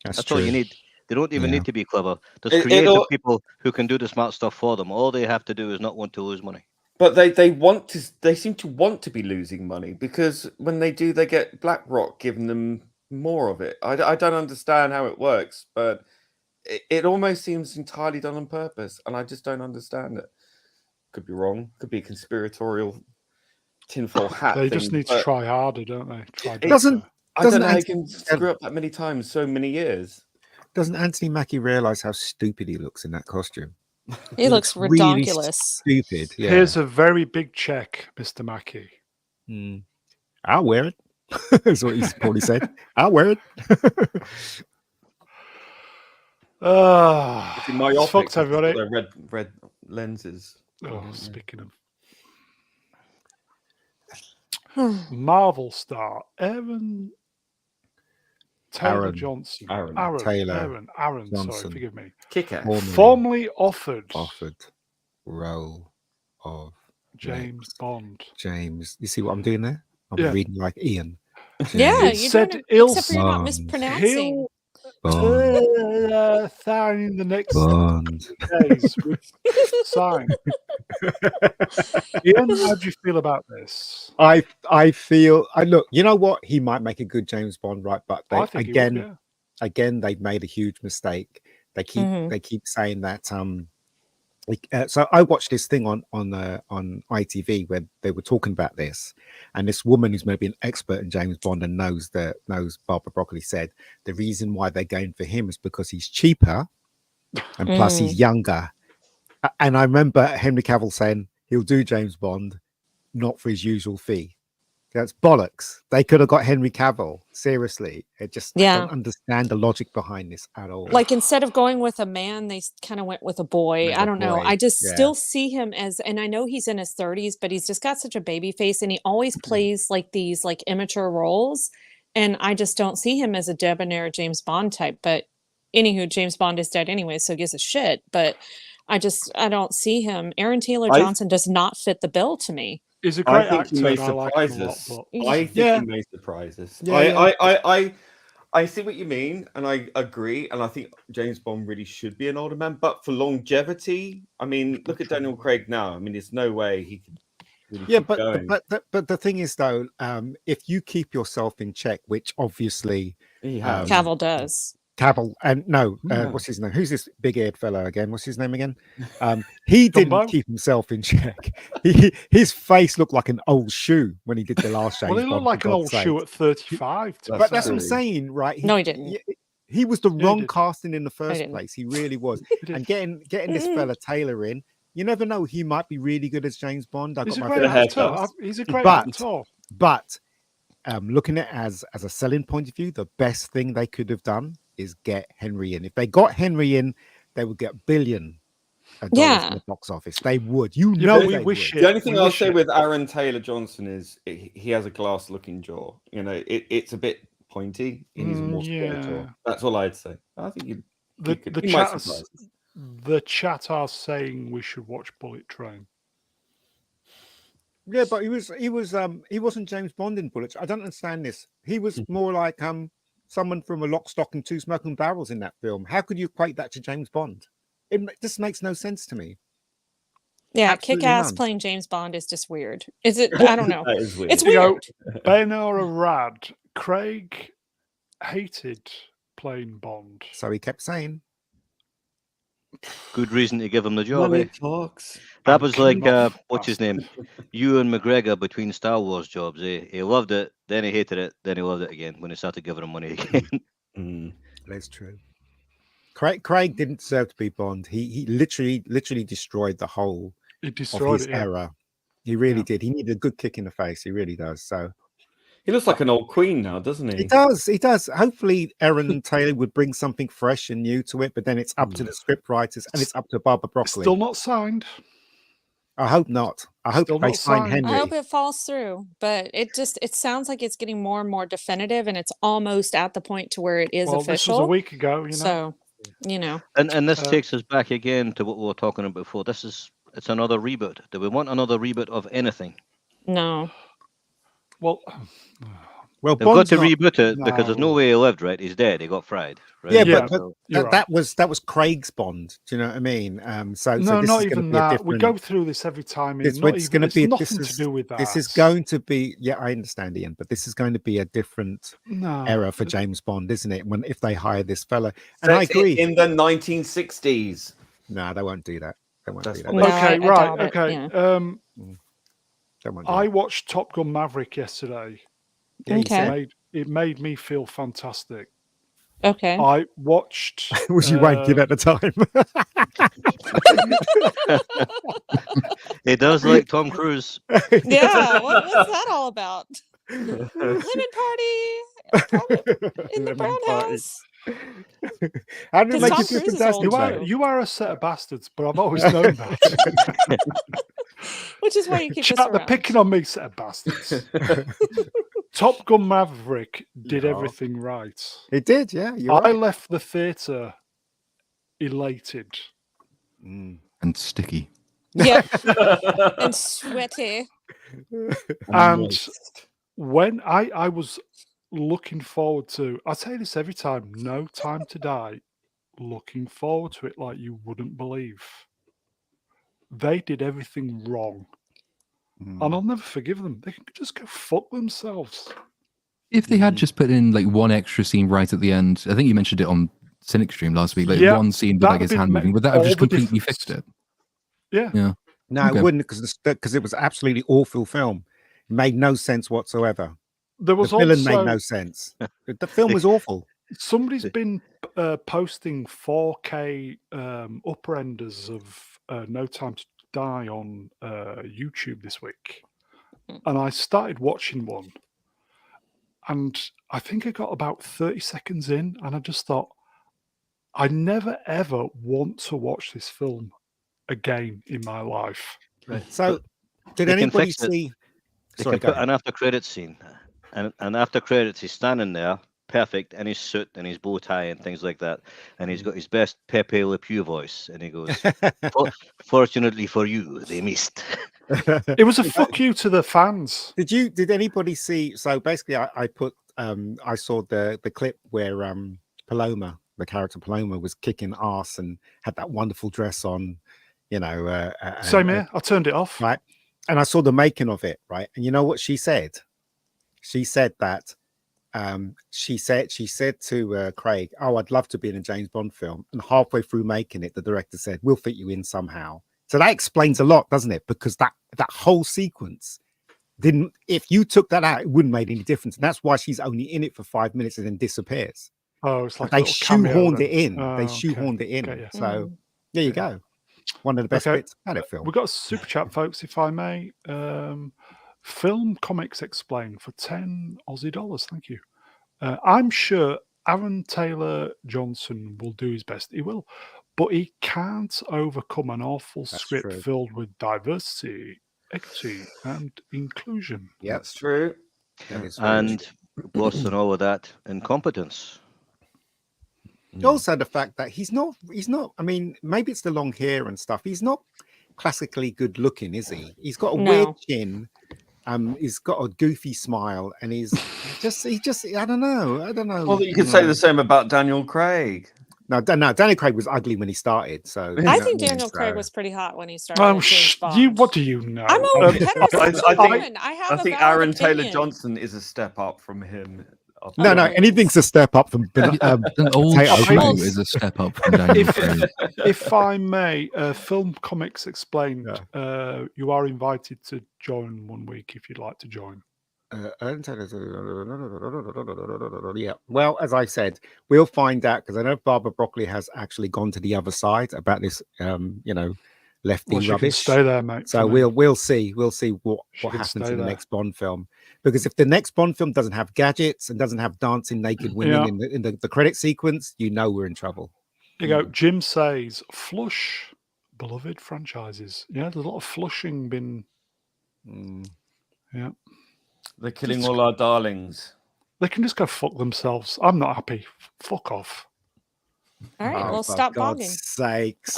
That's all you need. They don't even need to be clever. There's creative people who can do the smart stuff for them. All they have to do is not want to lose money. But they seem to want to be losing money because when they do, they get BlackRock giving them more of it. I don't understand how it works, but it almost seems entirely done on purpose, and I just don't understand it. Could be wrong. Could be a conspiratorial tinfoil hat. They just need to try harder, don't they? Try better. I don't know how you can screw up that many times, so many years. Doesn't Anthony Mackie realize how stupid he looks in that costume? He looks really redonkulous. Stupid. Yeah. Here's a very big check, Mr. Mackie. I'll wear it. That's what he's probably said. I'll wear it. It's in my it's optics, fucked, everybody. they're red lenses. Oh, speaking of Marvel star Aaron Taylor Johnson. Aaron Sorry, Johnson. forgive me. Kicker. Formally offered role of James Bond. James. You see what I'm doing there? I'm Yeah. reading like Ian. Yeah, It you said said he'll except for you're not Bond. mispronouncing. Bond. Sign in the next Bond. days. Sign. Ian, how do you feel about this? I feel look, you know what? He might make a good James Bond, right? But I think he would, again, they've made a huge mistake. They keep saying that so I watched this thing on ITV where they were talking about this, and this woman who's maybe an expert in James Bond and knows Barbara Broccoli said the reason why they're going for him is because he's cheaper and plus he's younger. And I remember Henry Cavill saying he'll do James Bond, not for his usual fee. That's bollocks. They could have got Henry Cavill. Seriously. I don't understand the logic behind this at all. Like instead of going with a man, they kind of went with a boy. I don't know. I just still see him as, and I know he's in his 30s, but he's just got such a baby face and he always plays like these like immature roles. And I just don't see him as a debonair James Bond type. But anywho, James Bond is dead anyway, so he gives a shit. But I don't see him. Aaron Taylor Johnson does not fit the bill to me. He's a great I think actor. he may and I like surprise him a lot, us. but... I think he may surprise us. Yeah, I see what you mean, and I agree. And I think James Bond really should be an older man. But for longevity, I mean, look at Daniel Craig now. I mean, there's no way he could really keep going. But the thing is, though, if you keep yourself in check, which obviously Cavill does. Cavill and what's his name? Who's this big-eared fellow again? What's his name again? He didn't keep himself in check. His face looked like an old shoe when he did the last James Well, he looked like an old shoe at 35. But that's what I'm saying, right? No, he didn't. He was the wrong casting in the first place. He really was. And getting this fella Taylor in, you never know. He might be really good as James Bond. He's a great actor. He's a great actor. But looking at it as a selling point of view, the best thing they could have done is get Henry in. If they got Henry in, they would get $1 billion in the box office. They would. You know, we wish the only thing I'll say with Aaron Taylor Johnson is he has a glass-looking jaw. You know, it's a bit pointy. He needs a more square jaw. That's all I'd say. I think the chat are saying we should watch Bullet Train. Yeah, but he wasn't James Bond in Bullet. I don't understand this. He was more like someone from a Lock, Stock and Two Smoking Barrels in that film. How could you equate that to James Bond? It just makes no sense to me. Yeah, Kick-Ass playing James Bond is just weird. Is it? I don't know. That is weird. It's weird. Benora Rad. Craig hated playing Bond. So he kept saying. Good reason to give him the job. Money talks. That was like, what's his name? Ewan McGregor between Star Wars jobs. He loved it, then he hated it, then he loved it again when they started giving him money again. That's true. Craig didn't deserve to be Bond. He literally destroyed the whole of his era. He really did. He needed a good kick in the face. He really does. So he looks like an old queen now, doesn't he? He does. He does. Hopefully, Aaron Taylor would bring something fresh and new to it, but then it's up to the script writers and it's up to Barbara Broccoli. Still not signed. I hope not. I hope they sign Henry. I hope it falls through, but it sounds like it's getting more and more definitive, and it's almost at the point to where it is official. This was a week ago, you know. So, you know. And this takes us back again to what we were talking about before. It's another reboot. Do we want another reboot of anything? No. Well, they've got to reboot it because there's no way he lived. Right, he's dead. He got fried. Right? Yeah, but that was Craig's Bond. Do you know what I mean? So no, this not is even that. We go through this every time. It's going to be nothing to do with that. This is going to be. Yeah, I understand, Ian, but this is going to be a different era for James Bond, isn't it? If they hire this fella, and I agree. In the 1960s. No, they won't do that. They won't do that. Okay, right. Okay. Yeah. I watched Top Gun Maverick yesterday. Okay. It made me feel fantastic. Okay. I watched. Was you wanking at the time? He does like Tom Cruise. Yeah. What's that all about? Lemon party in the brown house. How did it make you feel fantastic? You are a set of bastards, but I've always known that. Which is why you keep us around. They're picking on me, set of bastards. Top Gun Maverick did everything right. It did, yeah. I left the theatre elated. And sticky. Yeah. And sweaty. And when I was looking forward to, I say this every time, No Time to Die, looking forward to it like you wouldn't believe. They did everything wrong. And I'll never forgive them. They can just go fuck themselves. If they had just put in like one extra scene right at the end, I think you mentioned it on Cynic Stream last week, like one scene with like his hand moving, would that have just completely fixed it? Yeah. No, it wouldn't, because it was an absolutely awful film. It made no sense whatsoever. The villain made no sense. The film was awful. Somebody's been posting 4K upper enders of No Time to Die on YouTube this week, and I started watching one, and I think I got about 30 seconds in, and I just thought, I never ever want to watch this film again in my life. Right. So, did anybody see? They can put an after credits scene, and after credits, he's standing there, perfect, in his suit and his bow tie and things like that, and he's got his best Pepe Le Pew voice, and he goes, "Fortunately for you, they missed." It was a fuck you to the fans. Did anybody see? So basically, I put I saw the clip where Paloma, the character Paloma, was kicking ass and had that wonderful dress on, you know. Same here. I turned it off. Right. And I saw the making of it, right? And you know what she said? She said that she said to Craig, "Oh, I'd love to be in a James Bond film." And halfway through making it, the director said, "We'll fit you in somehow." So that explains a lot, doesn't it? Because that whole sequence didn't. If you took that out, it wouldn't make any difference. And that's why she's only in it for 5 minutes and then disappears. Oh, it's like they shoehorned it in. They shoehorned it in. Okay, yeah. So there you go. One of the best bits about it, film. We've got a super chat, folks, if I may. Film Comics Explained for 10 Aussie dollars. Thank you. I'm sure Aaron Taylor Johnson will do his best. He will. But he can't overcome an awful script filled with diversity, equity, and inclusion. Yeah, that's true. And worse than all of that, incompetence. Also, the fact that he's not. I mean, maybe it's the long hair and stuff. He's not classically good looking, is he? He's got a weird chin. He's got a goofy smile, and he just. I don't know. Well, you could say the same about Daniel Craig. No, Daniel Craig was ugly when he started. So I think Daniel Craig was pretty hot when he started. James Bond. What do you know? I'm a heterosexual woman. I think Aaron Taylor Johnson is a step up from him. No, anything's a step up from an old shoe is a step up from Daniel Craig. If I may, Film Comics Explained, you are invited to join one week if you'd like to join. Yeah. Well, as I said, we'll find out because I know Barbara Broccoli has actually gone to the other side about this, lefty rubbish. Stay there, mate. So we'll see what happens in the next Bond film. Because if the next Bond film doesn't have gadgets and doesn't have dancing naked women in the credit sequence, we're in trouble. There you go. Jim says, flush beloved franchises. Yeah, there's a lot of flushing been. Yeah. They're killing all our darlings. They can just go fuck themselves. I'm not happy. Fuck off. All right, well, stop bogging. For God's sakes.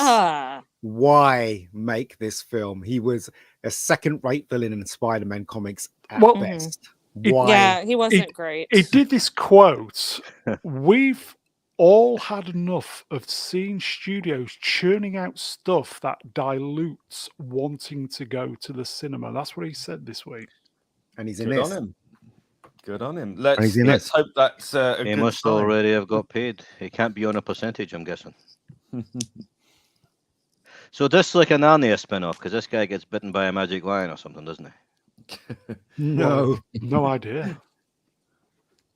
Why make this film? He was a second-rate villain in Spider-Man comics at best. Why? Yeah, he wasn't great. He did this quote. We've all had enough of seeing studios churning out stuff that dilutes wanting to go to the cinema. That's what he said this week. And he's in this. Good on him. Let's hope that's a he good must sign. already have got paid. He can't be on a percentage, I'm guessing. So this is like a Narnia spin-off because this guy gets bitten by a magic lion or something, doesn't he? No idea.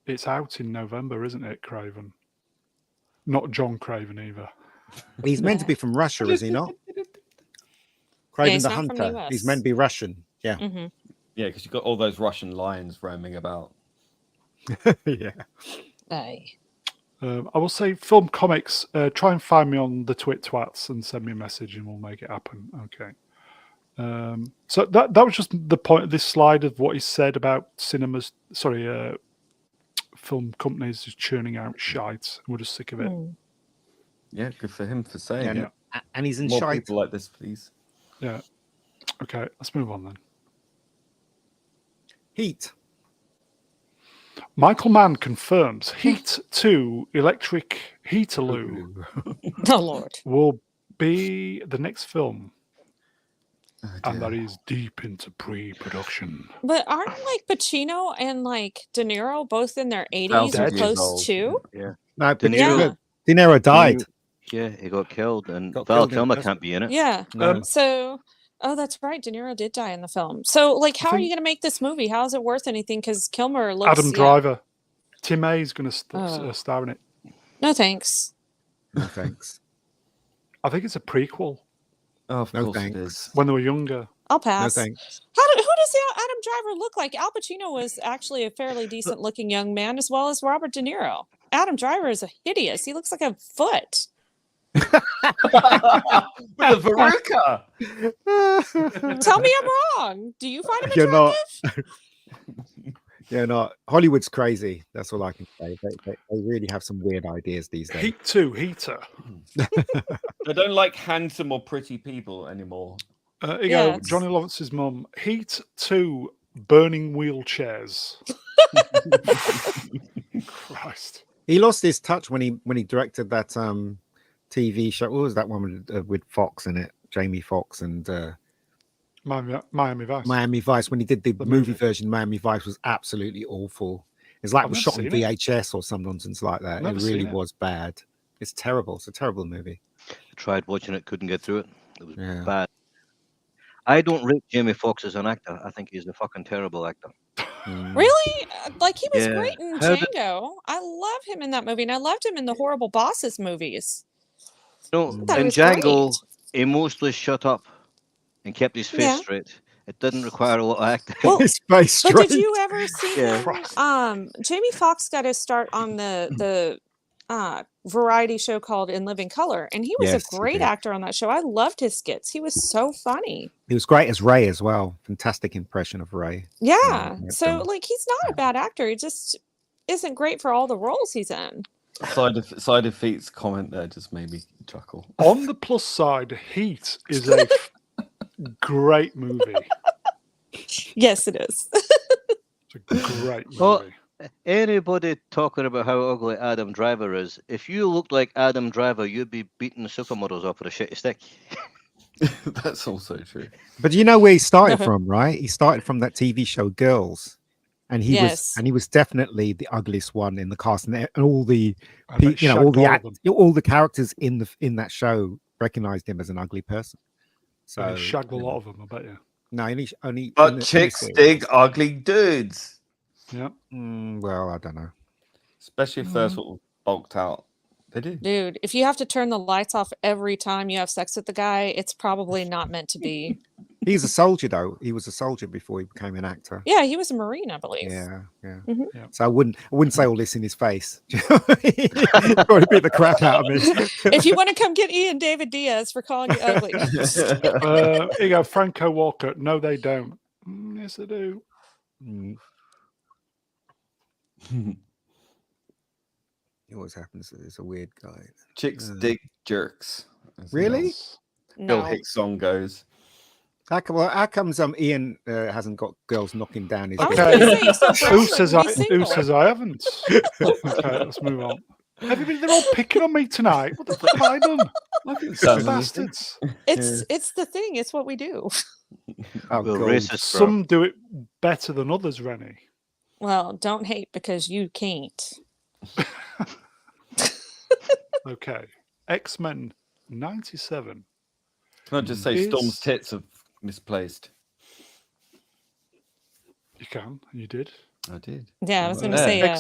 It's out in November, isn't it, Craven? Not John Craven either. He's meant to be from Russia, is he not? Craven the Hunter. He's meant to be Russian. Yeah. Mm-hmm. Yeah, because you've got all those Russian lions roaming about. Yeah. Aye. I will say, Film Comics, try and find me on the twats and send me a message and we'll make it happen. Okay. So that was just the point of this slide of what he said about cinemas, film companies just churning out shite. We're just sick of it. Yeah, good for him for saying it. And he's in More shite. people like this, please. Yeah. Okay, let's move on then. Heat. Michael Mann confirms Heat 2 Electric Heaterloo Oh, Lord. will be the next film. And that is deep into pre-production. But aren't Pacino and De Niro both in their 80s or close to? Yeah. No, De Niro died. Yeah, he got killed, and Val Kilmer can't be in it. Yeah. That's right. De Niro did die in the film. So, how are you going to make this movie? How is it worth anything? Because Kilmer looks... Adam Driver. Tim A is going to star in it. No, thanks. No, thanks. I think it's a prequel. Oh, of course thanks. it is. When they were younger. I'll pass. No, thanks. Who does Adam Driver look like? Al Pacino was actually a fairly decent-looking young man, as well as Robert De Niro. Adam Driver is hideous. He looks like a foot. With a verruca. Tell me I'm wrong. Do you find him attractive? You're not. Hollywood's crazy. That's all I can say. They really have some weird ideas these days. Heat 2, Heater. They don't like handsome or pretty people anymore. Here you go, Johnny Lawrence's mum. Heat 2 burning wheelchairs. Christ. He lost his touch when he directed that TV show. What was that one with Fox in it? Jamie Foxx and Miami Vice. Miami Vice. When he did the movie version, Miami Vice was absolutely awful. It's like it was shot on VHS or some nonsense like that. It really was bad. It's terrible. It's a terrible movie. I tried watching it, couldn't get through it. It was bad. I don't rate Jamie Foxx as an actor. I think he's a fucking terrible actor. Really? Like, he was great in Django. I love him in that movie, and I loved him in the Horrible Bosses movies. No, in Django, he mostly shut up and kept his face straight. It didn't require a lot of acting. Well, but did you ever see him? Jamie Foxx got his start on the variety show called In Living Color, and he was a great actor on that show. I loved his skits. He was so funny. He was great as Ray as well. Fantastic impression of Ray. Yeah. So, like, he's not a bad actor. He just isn't great for all the roles he's in. Side of Feet's comment there just made me chuckle. On the plus side, Heat is a great movie. Yes, it is. It's a great movie. Well, anybody talking about how ugly Adam Driver is, if you looked like Adam Driver, you'd be beating the supermodels off with a shitty stick. That's also true. But you know where he started from, right? He started from that TV show Girls, and he was definitely the ugliest one in the cast, and all the all the characters in that show recognized him as an ugly person. So he shagged a lot of them, I bet you. No, only. But chicks dig ugly dudes. Yeah. Well, I don't know. Especially if they're sort of bulked out. They do. Dude, if you have to turn the lights off every time you have sex with the guy, it's probably not meant to be. He's a soldier, though. He was a soldier before he became an actor. Yeah, he was a Marine, I believe. Yeah. Mm-hmm. So I wouldn't say all this in his face. Probably beat the crap out of me. If you want to come get Ian David Diaz for calling you ugly. Here you go, Franco Walker. No, they don't. Yes, they do. It always happens. It's a weird guy. Chicks dig jerks. Really? Bill Hicks song goes. How comes Ian hasn't got girls knocking down his? Okay. Who says I haven't? Okay, let's move on. Everybody, they're all picking on me tonight. What the fuck have I done? Bastards. It's the thing. It's what we do. Some do it better than others, Rennie. Well, don't hate because you can't. Okay. X-Men 97. Can I just say Storm's tits are misplaced? You can. You did. I did. Yeah, I was going to say...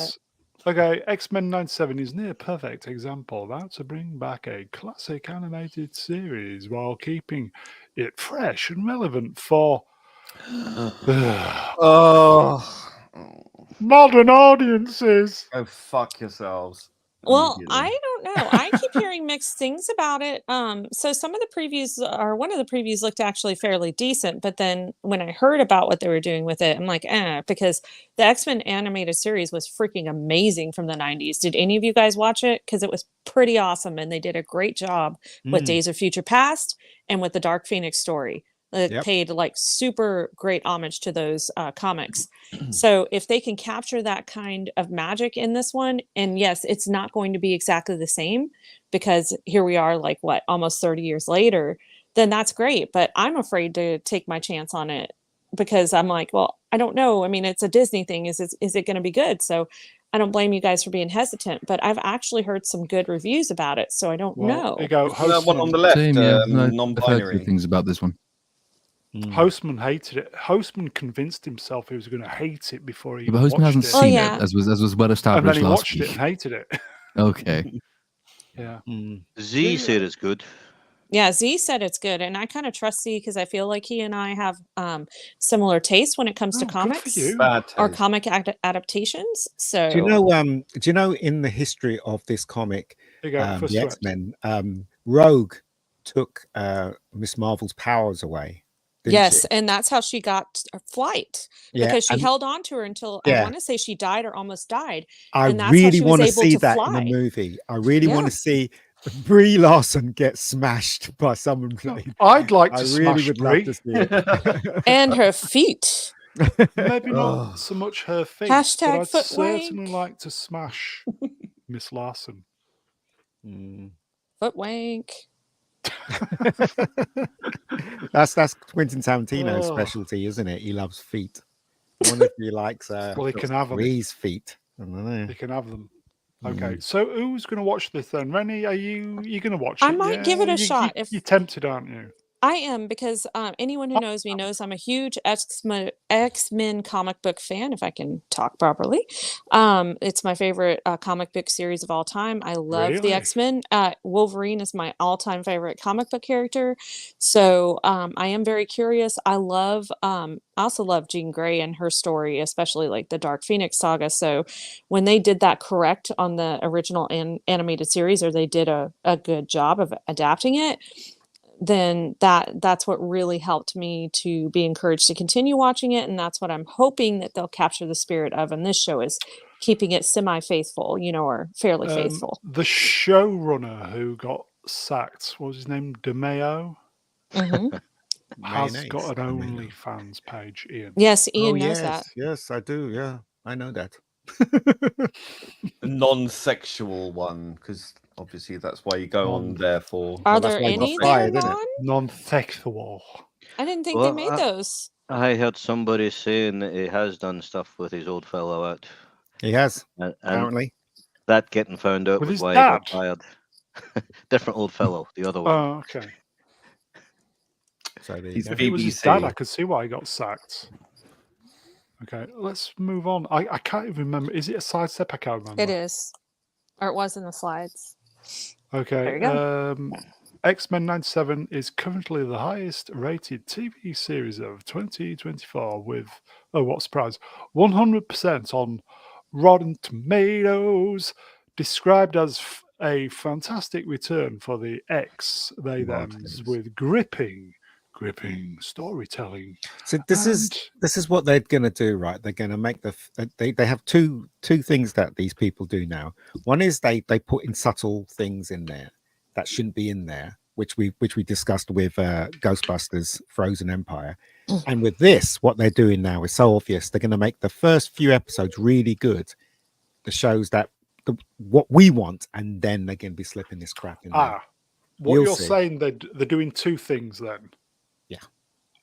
Okay, X-Men 97 is near perfect example of how to bring back a classic animated series while keeping it fresh and relevant for modern audiences. Oh, fuck yourselves. Well, I don't know. I keep hearing mixed things about it. So some of the previews, or one of the previews, looked actually fairly decent. But then when I heard about what they were doing with it, I'm like, because the X-Men animated series was freaking amazing from the 90s. Did any of you guys watch it? Because it was pretty awesome, and they did a great job with Days of Future Past and with the Dark Phoenix story. It paid like super great homage to those comics. So if they can capture that kind of magic in this one, and yes, it's not going to be exactly the same because here we are like almost 30 years later, then that's great. But I'm afraid to take my chance on it because I'm like, well, I don't know. I mean, it's a Disney thing. Is it going to be good? So I don't blame you guys for being hesitant, but I've actually heard some good reviews about it. So I don't know. There you go. That one on the left, non-binary. I've heard good things about this one. Hostman hated it. Hostman convinced himself he was going to hate it before he. But Hostman hasn't seen it, as was well established and then he last watched week. it and hated it. Okay. Yeah. Z said it's good. Yeah, Z said it's good, and I kind of trust Z because I feel like he and I have similar tastes when it comes to comics or comic adaptations. So, do you know in the history of this comic, the X-Men, Rogue took Miss Marvel's powers away. Yes, and that's how she got flight because she held on to her until I want to say she died or almost died. I really want to see that in the movie. I really want to see Brie Larson get smashed by someone. I'd like to I smash really would Brie. love to see it. And her feet. Maybe not so much her feet, Hashtag but I'd foot certainly wank. like to smash Miss Larson. Foot wank. That's Quentin Tarantino's specialty, isn't it? He loves feet. I wonder if he likes well, he can have them. Ree's feet. I don't know. He can have them. Okay, so who's going to watch this then? Rennie, are you going to watch it? I might give it a shot. You're tempted, aren't you? I am, because anyone who knows me knows I'm a huge X-Men comic book fan, if I can talk properly. It's my favorite comic book series of all time. I love the X-Men. Wolverine is my all-time favorite comic book character. So I am very curious. I also love Jean Grey and her story, especially like the Dark Phoenix saga. So when they did that correct on the original animated series, or they did a good job of adapting it, then that's what really helped me to be encouraged to continue watching it. And that's what I'm hoping that they'll capture the spirit of. And this show is keeping it semi-faithful, or fairly faithful. The showrunner who got sacked, what was his name? DeMeo? Has got an OnlyFans page, Ian. Yes, Ian knows that. Yes, I do. Yeah, I know that. A non-sexual one, because obviously that's why you go on there for. Are there any that are non-sexual? I didn't think they made those. I heard somebody saying that he has done stuff with his old fellow out. He has, and apparently. That getting found out with was his why dad? he got fired. Different old fellow, the other one. Oh, okay. So if it was his dad, I could see why he got sacked. Okay, let's move on. I can't even remember. Is it a sidestep? I can't remember. It is. Or it was in the slides. Okay. There you go. X-Men 97 is currently the highest rated TV series of 2024 with, oh, what surprise, 100% on Rotten Tomatoes, described as a fantastic return for the X-they-thems with gripping storytelling. So this is what they're going to do, right? They're going to make they have two things that these people do now. One is they put in subtle things in there that shouldn't be in there, which we discussed with Ghostbusters Frozen Empire. And with this, what they're doing now is so obvious. They're going to make the first few episodes really good, the shows that what we want, and then they're going to be slipping this crap in there. What you're saying, they're doing two things then. Yeah.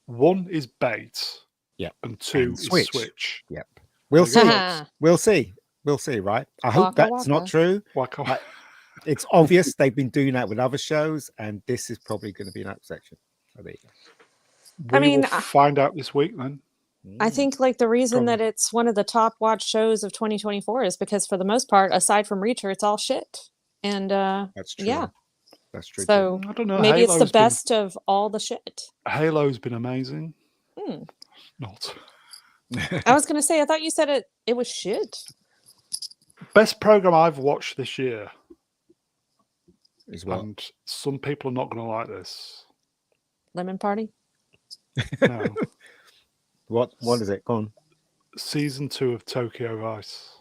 One is bait. Yeah. And two is switch. Yep. We'll see. We'll see. We'll see, right? I hope that's not true. But it's obvious they've been doing that with other shows, and this is probably going to be an up section. So there you go. We will find out this week then. I think like the reason that it's one of the top watched shows of 2024 is because for the most part, aside from Reacher, it's all shit. And that's true. Yeah. That's true. So I don't know. Maybe Halo's it's the best of all the shit. Halo's been amazing. Not. I was going to say, I thought you said it was shit. Best program I've watched this year. Is what? And some people are not going to like this. Lemon Party? No. What is it? Go on. Season 2 of Tokyo Vice.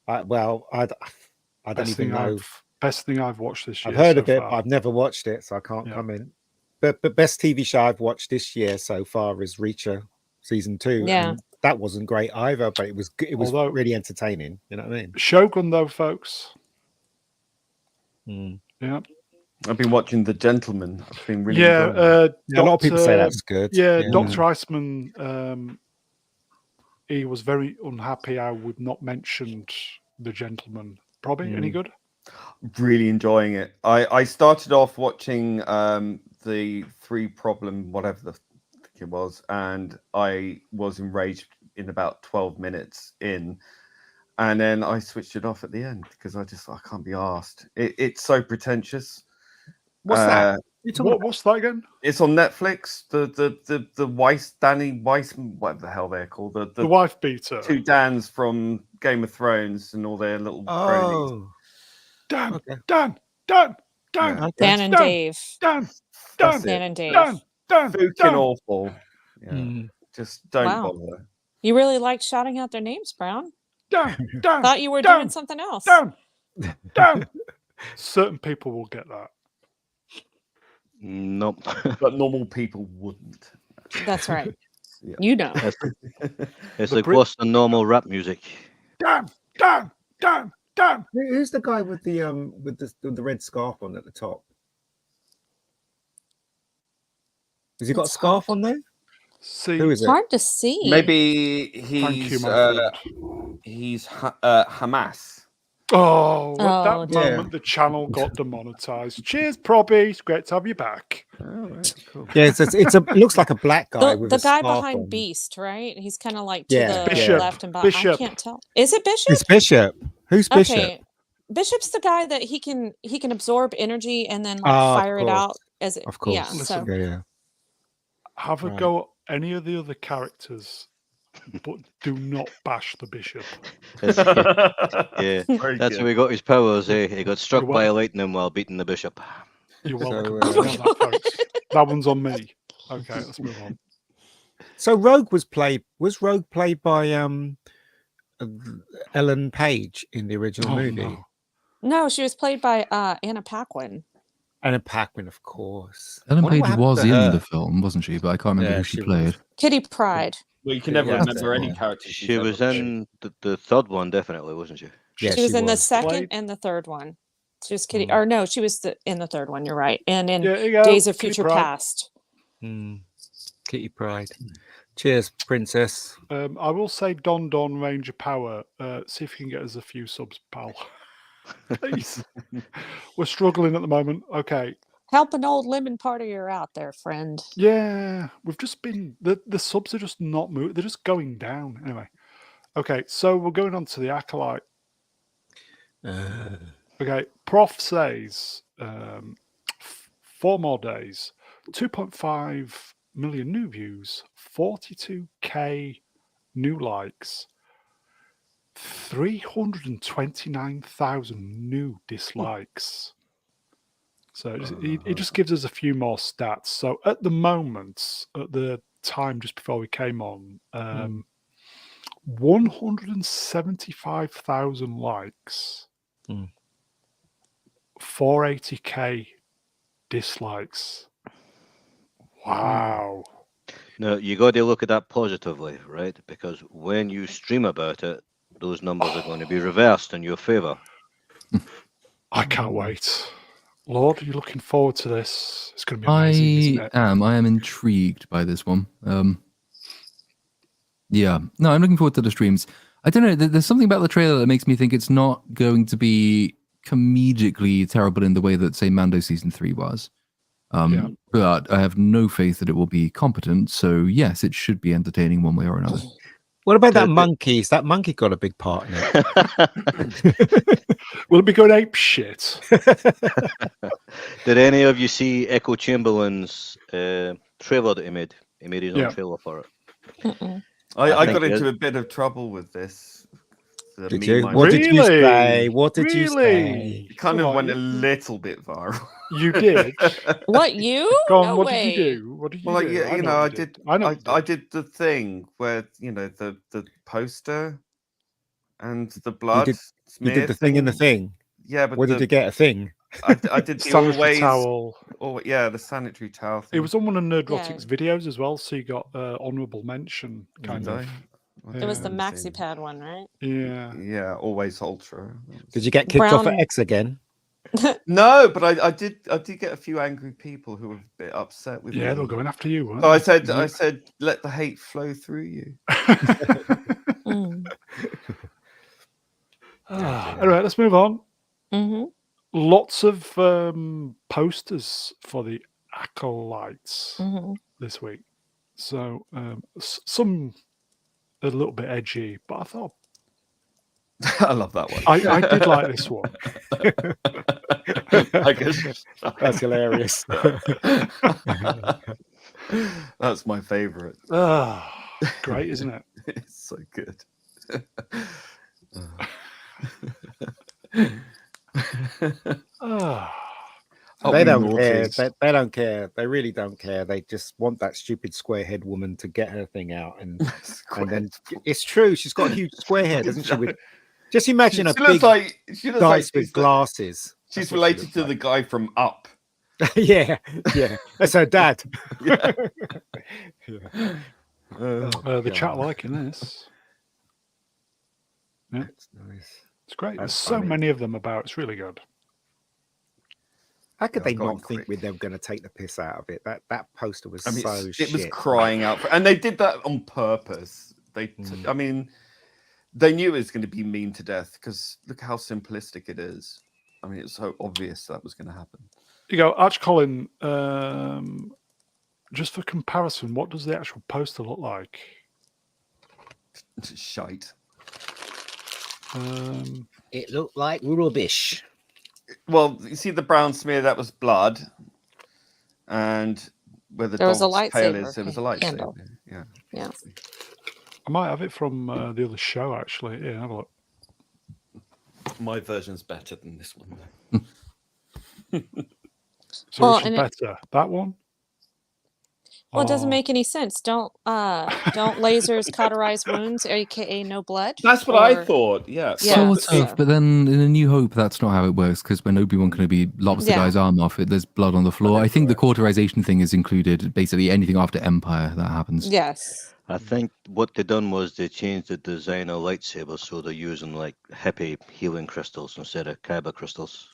I don't even know. Best thing I've watched this year. I've heard of it, but I've never watched it, so I can't comment. But best TV show I've watched this year so far is Reacher season 2. Yeah, and that wasn't great either, but it was really entertaining. You know what I mean? Shogun though, folks. Yeah, I've been watching The Gentleman. I've been really a lot of people say that's good. Yeah, Dr. Iceman. He was very unhappy how we've not mentioned The Gentleman. Probably any good? Really enjoying it. I started off watching the 3 Problem, whatever the fuck it was, and I was enraged in about 12 minutes in, and then I switched it off at the end because I can't be arsed. It's so pretentious. What's that? What's that again? It's on Netflix. The Danny Weiss, whatever the hell they're called. The wife beater. 2 Dans from Game of Thrones and all their little cronies. Dan and Dan Dave. Dan and Dave. Fucking awful. Yeah. Just don't bother. You really liked shouting out their names, Brown. Dan. Thought you were doing something else. Dan. Certain people will get that. Nope. But normal people wouldn't. That's right. Yeah. You know. It's like worse than normal rap music. Dan. Who's the guy with the red scarf on at the top? Has he got a scarf on there? See, Who is it? Hard to see. Maybe thank you, he's my friend. he's Hamas. Oh, at Oh, that dear. moment, the channel got demonetized. Cheers, Probby. It's great to have you back. Oh, right, cool. Yeah, it looks like a black guy with The a guy scarf behind on. Beast, right? He's kind of like to Yeah, the Bishop. left and behind. Bishop. I can't tell. Is it Bishop? It's Bishop. Who's Bishop? Okay. Bishop's the guy that he can absorb energy and then like Ah, of fire it course. out as it. Of course. Yeah. Listen, So Yeah. Have a Right. go at any of the other characters, but do not bash the bishop. Yeah, Very that's good. how he got his powers. He got struck You're by welcome. lightning while beating the bishop. You're So, welcome. Oh my Yeah, that, folks. That one's on me. Okay, let's move on. So Rogue was played by Ellen Page in the original Oh, movie. no. no, she was played by Anna Paquin. Anna Paquin, of course. Ellen Wonder what Page happened was to in her. the film, wasn't she? But I can't remember Yeah, who she she played. was. Kitty Pryde. Well, you can never Yeah, remember that's any it. character. She was in the third one, definitely, wasn't she? Yeah, she was in the was. second Played- and the third one. She was Kitty, or no, she was in the third one. You're right. And in Yeah, here you go. Days of Kitty Future Pryde. Past. Kitty Pryde. Cheers, Princess. I will say Don Ranger Power. See if you can get us a few subs, pal. Please. We're struggling at the moment. Okay. Help an old lemon partier out there, friend. Yeah, we've just been the subs are just not moving. They're just going down. Anyway. Okay, so we're going on to the Acolyte. Okay, Prof says 4 more days, 2.5 million new views, 42k new likes, 329,000 new dislikes. So it just gives us a few more stats. So at the moment, at the time just before we came on, 175,000 likes, 480k dislikes. Wow. No, you got to look at that positively, right? Because when you stream about it, those numbers are going to be reversed in your favor. I can't wait. Lord, are you looking forward to this? It's going to be amazing, isn't it? I am intrigued by this one. Yeah, no, I'm looking forward to the streams. I don't know. There's something about the trailer that makes me think it's not going to be comedically terrible in the way that, say, Mando season 3 was. But I have no faith that it will be competent. So yes, it should be entertaining one way or another. What about that monkey? Is that monkey got a big part in it? Will it be going ape shit? Did any of you see Echo Chamberlain's trailer that he made? He made his own trailer for it. I got into a bit of trouble with this. Did you? What did you say? What did you say? It kind of went a little bit viral. You did? What, you? Go on, No what way. did you do? What did you Well, do? like, you know, I did. I did the thing where, you know, the poster and the blood. You did the thing in the thing. Yeah, but what did you get? A thing? I did the sanitary towel. Oh yeah, the sanitary towel thing. It was on one of Nerdrotic's videos as well, so you got honourable mention kind of. It was the maxi pad one, right? Yeah. Yeah, always ultra. Did you get kicked off at X again? No, but I did get a few angry people who were a bit upset with me. Yeah, they were going after you, weren't So they? I said, let the hate flow through you. All right, let's move on. Lots of posters for the Acolytes this week. So some a little bit edgy, but I thought I love that one. I did like this one. I guess that's hilarious. That's my favorite. Great, isn't it? It's so good. They don't care. They don't care. They really don't care. They just want that stupid square-head woman to get her thing out, and then it's true. She's got a huge square head, doesn't she? Just imagine a big dice with glasses. She's related to the guy from Up. yeah, that's her dad. The chat liking this. Yeah, That's nice. it's great. That's There's so funny. many of them about. It's really good. How could Yeah, I they got not it think quick. they were going to take the piss out of it? That poster was I mean, so it was shit. crying out for, and they did that on purpose. I mean, they knew it was going to be mean to death because look how simplistic it is. I mean, it's so obvious that was going to happen. You go, Arch Colin. Just for comparison, what does the actual poster look like? It's shite. It looked like rubbish. Well, you see the brown smear, that was blood, and where the There was a dog's tail lightsaber is, there was a handle. lightsaber. Yeah. I might have it from the other show, actually. Yeah, have a look. My version's better than this one. So Well, which is and better? That one? Well, it doesn't Oh. make any sense. Don't lasers cauterize wounds, aka no blood? That's what I thought. Yeah. Yeah, Sort of, but then in A New Hope, that's not how it works, because when Obi-Wan Kenobi lops the guy's arm off, there's blood on the floor. I think the cauterization thing is included, basically anything after Empire that happens. Yes. I think what they done was they changed the design of lightsabers, so they're using like hippie healing crystals instead of kyber crystals.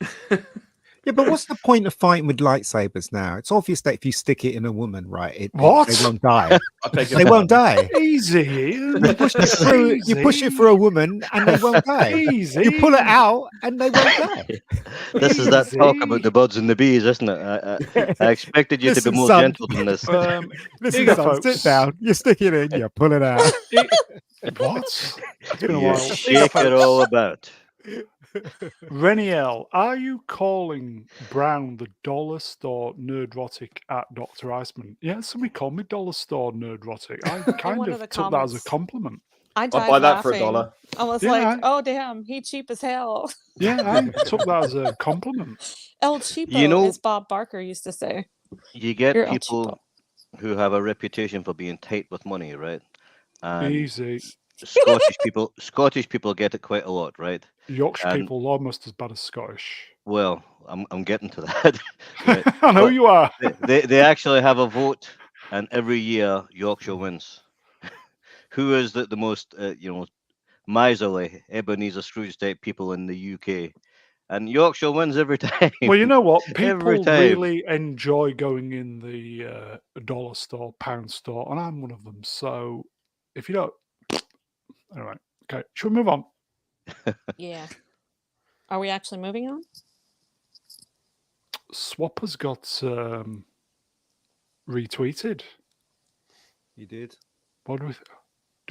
Yeah, but what's the point of fighting with lightsabers now? It's obvious that if you stick it in a woman, right, they won't die. They won't die. Easy. You push it through. You push it through a woman, and they won't die. Easy. You pull it out, and they won't die. This is that talk about the birds and the bees, isn't it? I expected you to be more gentle than this. Listen, son, sit down. You stick it in, you pull it out. What? It's been a You while. shake it all about. Reniel, are you calling Brown the dollar store nerdrotic at Dr. Iceman? Yeah, somebody called me dollar store nerdrotic. I kind one of of the took that as a comments. compliment. I died I'll buy that for laughing. $1. I was Yeah, like, oh, damn, he cheap as hell. Yeah, I took that as a compliment. El Cheapo, You know- as Bob Barker used to say. You get You're El people who have a reputation for being tight with money, right? And Easy. Scottish people get it quite a lot, right? Yorkshire And- people are almost as bad as Scottish. Well, I'm getting to that. Right. I know But you are. They actually have a vote, and every year Yorkshire wins. Who is the most miserly Ebenezer Scrooge type people in the UK? And Yorkshire wins every time. Well, you know what? Every People time. really enjoy going in the dollar store, pound store, and I'm one of them. So if you don't, all right, okay, should we move on? Yeah. Are we actually moving on? Swapper's got retweeted. You did. What do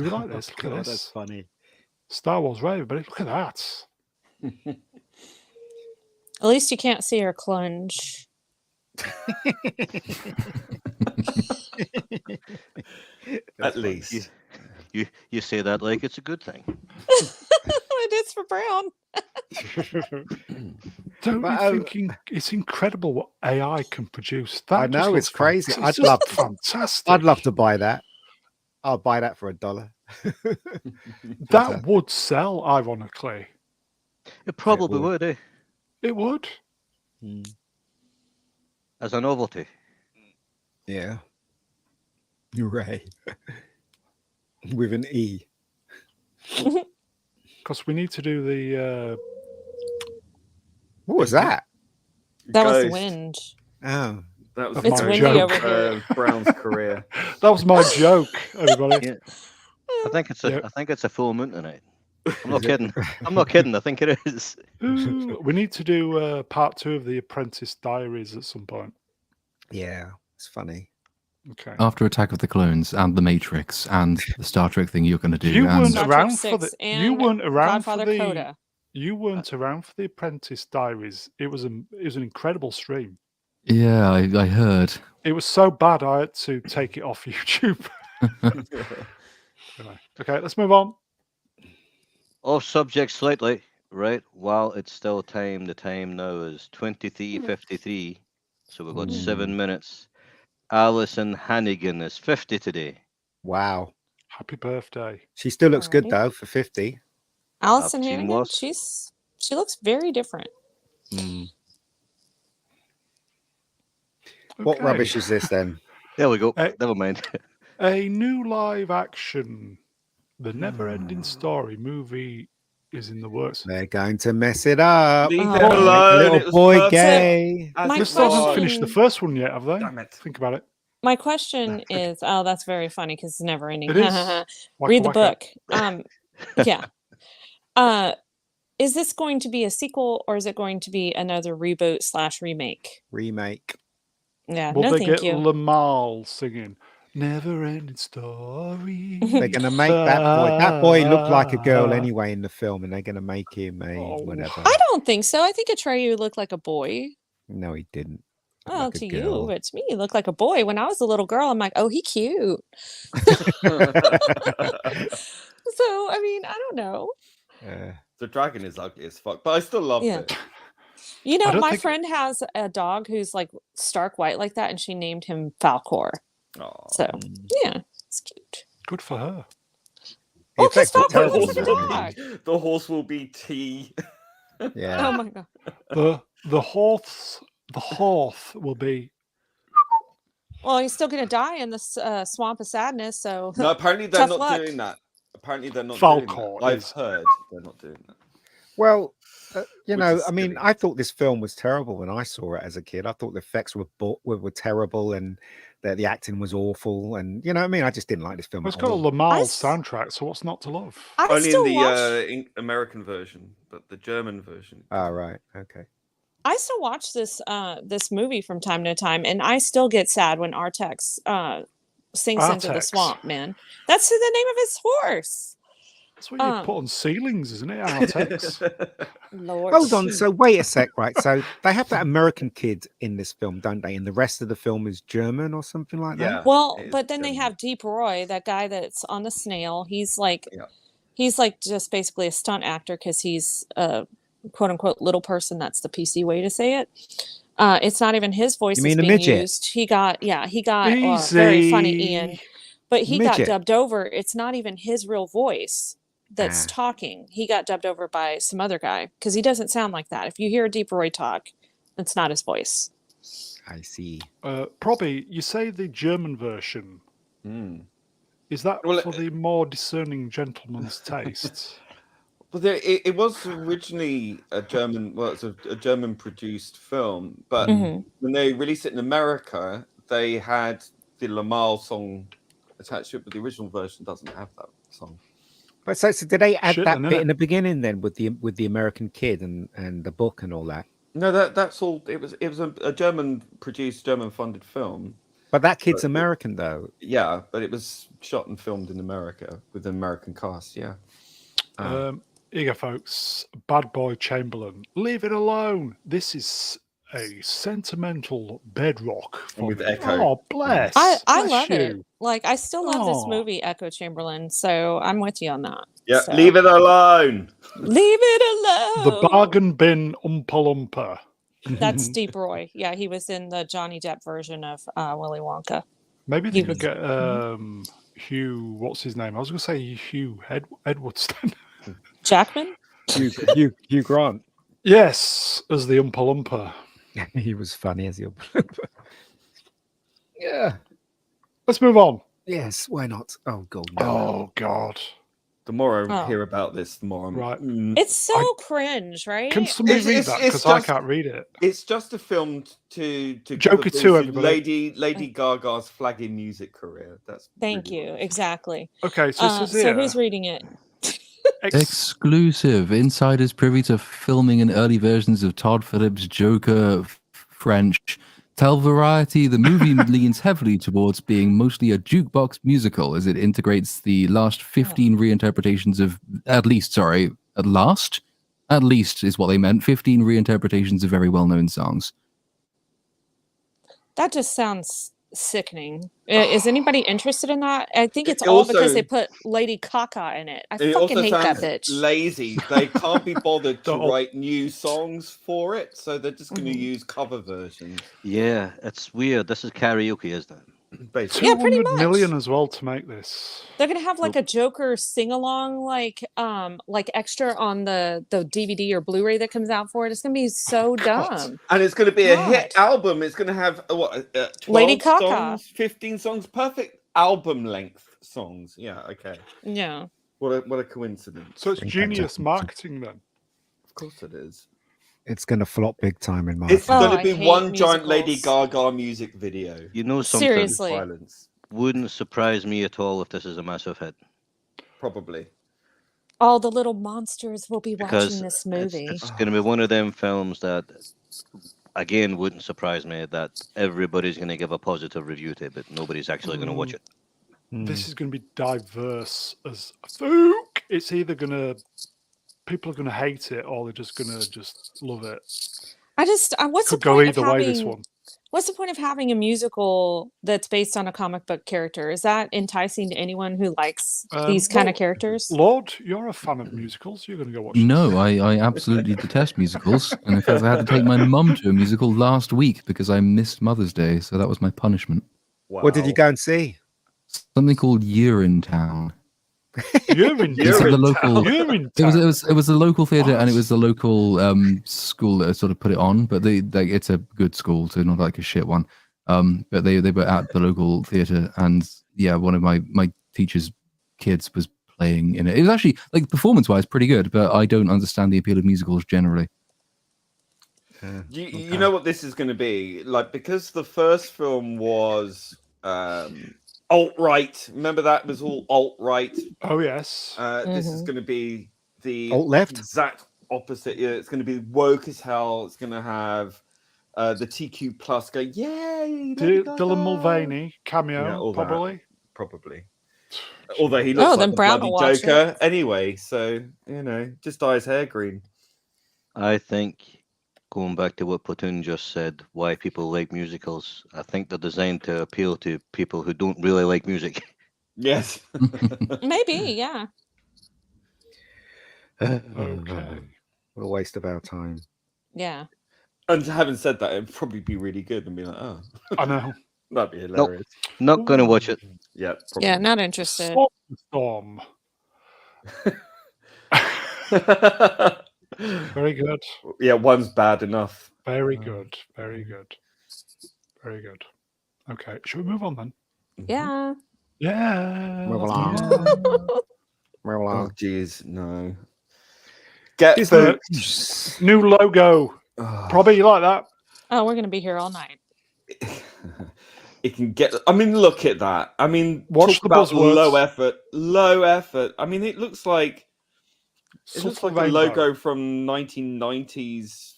we like this? Look at God, this. that's funny. Star Wars Ray, everybody. Look at that. At least you can't see her clunge. At least. You say that like it's a good thing. It is for Brown. Don't But, you think it's incredible what AI can produce? That I just know, looks it's crazy. It's I'd just love- fantastic. I'd love to buy that. I'll buy that for $1. That would sell, ironically. It probably would. would, eh? It would. As a novelty. Yeah. You're right. With an E. Because we need to do the. What was that? That was the Ghost. wind. Oh. That was It's my windy joke, over here. Brown's career. That was my joke, everybody. Yeah. I think it's a Yeah. I think it's a full moon tonight. I'm not kidding. I'm not kidding. I think it is. Ooh, we need to do part 2 of the Apprentice Diaries at some point. Yeah. It's funny. Okay. After Attack of the Clones and The Matrix and the Star Trek thing you're going to do. You and weren't Star around Trek for the. 6 You and weren't around Godfather for the. Coda. You weren't around for the Apprentice Diaries. It was an incredible stream. Yeah, I heard. It was so bad I had to take it off YouTube. Anyway, okay, let's move on. Off subject slightly, right? While it's still time, the time now is 23:53. So we've got 7 minutes. Alison Hannigan is 50 today. Wow. Happy birthday. She still looks good Alrighty. though for 50. Allison I've seen Hannigan, worse. she looks very different. What Okay. rubbish is this then? There we go. Hey. Never mind. A new live action, The Never-Ending Story movie is in the works. They're going to mess it up. Leave Oh. it Make a alone. little It was boy perfect gay. as My They it still haven't was. finished the question- first one yet, have they? Damn it. Think about it. My question is, oh, that's very funny because it's never ending. It is. Read the Waka book. Yeah. Is this going to be a sequel or is it going to be another reboot / remake? Remake. Yeah, Will no, they thank get you. Lamal singing Never-Ending Story? They're going to make that boy. That boy looked like a girl anyway in the film, and they're going to make him a whatever. I don't think so. I think Atreyu looked like a boy. No, he didn't. Well, Like a to girl. you, but to me, he looked like a boy. When I was a little girl, I'm like, oh, he cute. So, I mean, I don't know. The dragon is ugly as fuck, but I still loved it. You I know, don't my think- friend has a dog who's like stark white like that, and she named him Falcor. Aw. So, yeah, it's cute. Good for her. The Oh, just effects were stop terrible looking in for that the movie. dog. The horse will be tea. Yeah. Oh my god. The horse will be. Well, he's still gonna die in this swamp of sadness. So No, apparently they're Tough not luck. doing that. Apparently they're not Falcor doing that. I've is- heard they're not doing that. Well, you Which know, is I mean, silly. I thought this film was terrible when I saw it as a kid. I thought the effects were terrible, and that the acting was awful, and you know what I mean. I just didn't like this film. It's at got a all. Lamal I s- soundtrack, so what's not to love? I Only still in watch. the American version, but the German version. Oh, right. Okay. I still watch this this movie from time to time, and I still get sad when Artex sinks into the Artex? swamp. Man, that's the name of his horse. That's what you put on ceilings, isn't it? Artex. Lord. Hold on. So wait a sec, right? So they have that American kid in this film, don't they? And the rest of the film is German or something like that. Yeah. Well, it is but then they German. have Deep Roy, that guy that's on the snail. He's like, Yeah. he's like just basically a stunt actor because he's a quote unquote little person. That's the PC way to say it. It's not even his voice You that's mean a being midget? used. He got very funny Ian, Easy. but he got Midget. dubbed over. It's not even his real voice that's Ah. talking. He got dubbed over by some other guy because he doesn't sound like that. If you hear Deep Roy talk, it's not his voice. I see. Probably, you say the German version. Mm. Is that Well, for the more discerning gentleman's taste? Well, it was originally a German. Well, it's a German-produced film, but Mhm. when they released it in America, they had the Lamal song attached to it, but the original version doesn't have that song. But so did they add Shit that then, bit innit? in the beginning then with the American kid and the book and all that? No, that's all. It was a German-produced, German-funded film. But that kid's But- American though. Yeah, but it was shot and filmed in America with an American cast. Yeah. Here you go, folks. Bad Boy Chamberlain. Leave it alone. This is a sentimental bedrock for With me. Echo. Oh, bless. I Bless love it. you. Like I still love this Aw. movie, Echo Chamberlain. So I'm with you on that. Yeah. So- Leave it alone. Leave it alone. The bargain bin Oompa Loompa. That's Deep Roy. Yeah, he was in the Johnny Depp version of Willy Wonka. Maybe He they could was- get Hugh. What's his name? I was going to say Hugh Edwardston. Jackman? Hugh Grant. Yes, as the Oompa Loompa. He was funny as he. Yeah. Let's move on. Yes. Why not? Oh God. No. Oh God. The more I Oh. hear about this, the more I'm Right. It's so cringe, right? Can somebody read that? it's Because I just- can't read it. It's just a film to Joker give a 2, boost to everybody. Lady Gaga's flagging music career. That's Thank really you. what it is. Exactly. Okay, so it says So here, who's reading it? Exclusive. Insiders privy to filming and early versions of Todd Phillips' Joker French. Tell Variety the movie leans heavily towards being mostly a jukebox musical as it integrates the last 15 reinterpretations of, at least is what they meant, 15 reinterpretations of very well-known songs. That just sounds sickening. Is anybody interested in that? I think it's It all because also- they put Lady Gaga in it. I It fucking also hate that sounds bitch. lazy. They can't be bothered to Don't. write new songs for it, so they're just going to Mhm. use cover versions. Yeah, it's weird. This is karaoke, isn't it? Basically. Yeah, pretty 200 million much. as well to make this. They're gonna have like a Joker sing along, like extra on the DVD or Blu-ray that comes out for it. It's gonna be so dumb. And it's going to be a hit God. album. It's going to have 12 Lady Gaga. songs, 15 songs. Perfect album length songs. Yeah, okay. Yeah. What a coincidence. So it's genius marketing then. Of course it is. It's going to flop big time in my It's opinion. going to be I one hate giant Lady musicals. Gaga music video. You know something? Seriously. Violence. Wouldn't surprise me at all if this is a massive hit. Probably. All the little monsters will be Because watching this movie. it's going to be one of them films that, again, wouldn't surprise me that everybody's going to give a positive review to it, but nobody's actually going to watch it. This is going to be diverse as fuck. It's either going to, people are going to hate it or they're just going to just love it. What's Could the go point of either way, this having? one. What's the point of having a musical that's based on a comic book character? Is that enticing to anyone who likes these kind of characters? Lord, you're a fan of musicals. You're going to go watch No, this. I absolutely detest musicals. And in fact, I had to take my mum to a musical last week because I missed Mother's Day. So that was my punishment. Wow. What did you go and see? Something called Urinetown. Urine It's at the local. Urine It was a local theatre, and it was the local school that sort of put it on. But it's a good school, so not like a shit one. But they were at the local theatre, and yeah, one of my teacher's kids was playing in it. It was actually, like, performance wise pretty good, but I don't understand the appeal of musicals generally. You know what this is going to be like, because the first film was alt-right. Remember that was all alt-right. Oh yes. This is going to be the alt-left, exact opposite. Yeah, it's going to be woke as hell. It's going to have the TQ plus going, yay! Dylan Mulvaney cameo, Yeah, all that. probably. Although he looks like then the Brown bloody will watch Joker anyway, so just dye his hair green. I think, going back to what Platoon just said, why people like musicals, I think they're designed to appeal to people who don't really like music. Yes. Maybe, yeah. Okay. What a waste of our time. Yeah. And having said that, it'd probably be really good and be like, oh, I know. that'd be hilarious. Not going to watch it. Yeah. Probably. Yeah, not interested. Storm. Very good. Yeah, one's bad enough. Very good. Very good. Very good. Okay, should we move on then? Yeah. Yeah. Move let's along. move on. Move Oh, along. jeez, no. Get Is the food. new logo. Probably you like that. Oh, we're gonna be here all night. It can get. I mean, look at that. I mean, Watch talk the about buzzwords. low effort. I mean, it looks like Subtle a rainbow. logo from 1990s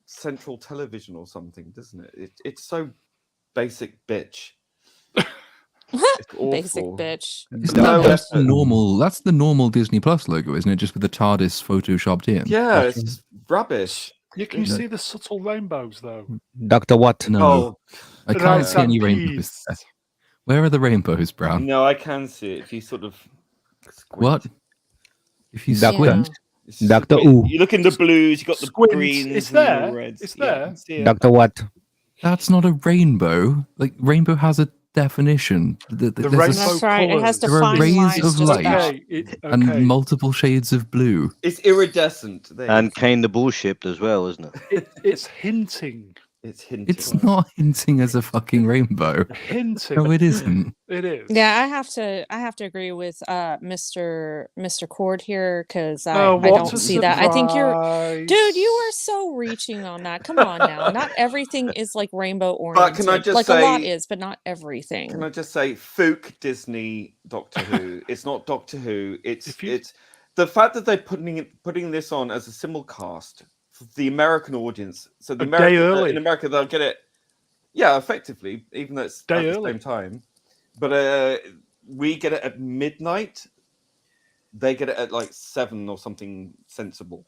Central Television or something, doesn't it? It's so basic, bitch. It's awful. Basic bitch. That's the normal Disney Plus logo, isn't it? Just with the TARDIS photoshopped in. Yeah, it's just rubbish. Can you see the subtle rainbows though? Dr. What? No, Oh, I No, can't it's see any that rainbows. piece. there. Where are the rainbows, Brown? no, I can see it if you sort of squint. What? If you Doctor. squint, It's Dr. squint. Ooh. You look in the blues, you got the Squint. greens, It's and the there. reds. It's Yeah, there. I can see it. Dr. What? that's not a rainbow. Like, rainbow has a definition. There's rainbow That's right. It has to There are find rays lines of to light. stop. and multiple shades of blue. It's iridescent. There you And go. kind of bull-shaped as well, isn't it? It's hinting. It's hinting. It's not hinting as a fucking rainbow. Hinting. No, it isn't. It is. Yeah, I have to agree with Mr. Cord here, because I Oh, what don't a see that. I think you're surprise. dude, you are so reaching on that. Come on now. Not everything is like rainbow But can I oriented. just Like say- a lot is, but not everything. Can I just say, Fook Disney Doctor Who? It's not Doctor Who. It's the fact that they're putting this on as a simulcast for the American audience. So the A day early. in America they'll get it. Yeah, effectively, even though it's Day at the early. same time. But we get it at midnight. They get it at like 7 or something sensible.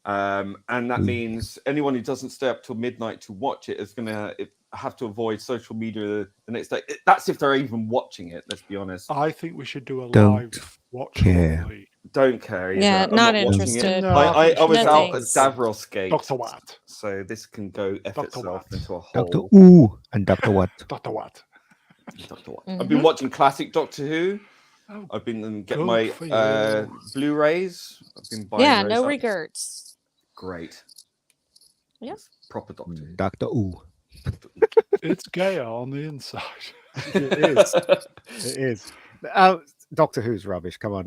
And that means anyone who doesn't stay up till midnight to watch it is going to have to avoid social media the next day. That's if they're even watching it, let's be honest. I think we should do a Don't live watch. care. only. Don't care either. Yeah, I'm not watching it. interested. No, I was No out thanks. at Davros Gate. Dr. Watt. So this can go F Dr. itself Watt. into a hole. Dr. Ooh and Dr. What? Dr. Watt. Dr. Watt. Mhm. I've been watching classic Doctor Who. Oh, I've been getting good my for you. Blu-rays. I've been buying Yeah, those no up. regrets. Great. Yep. It's proper Doctor Who. Dr. Ooh. It's gayer on the inside. It is. It is. Doctor Who's rubbish. Come on.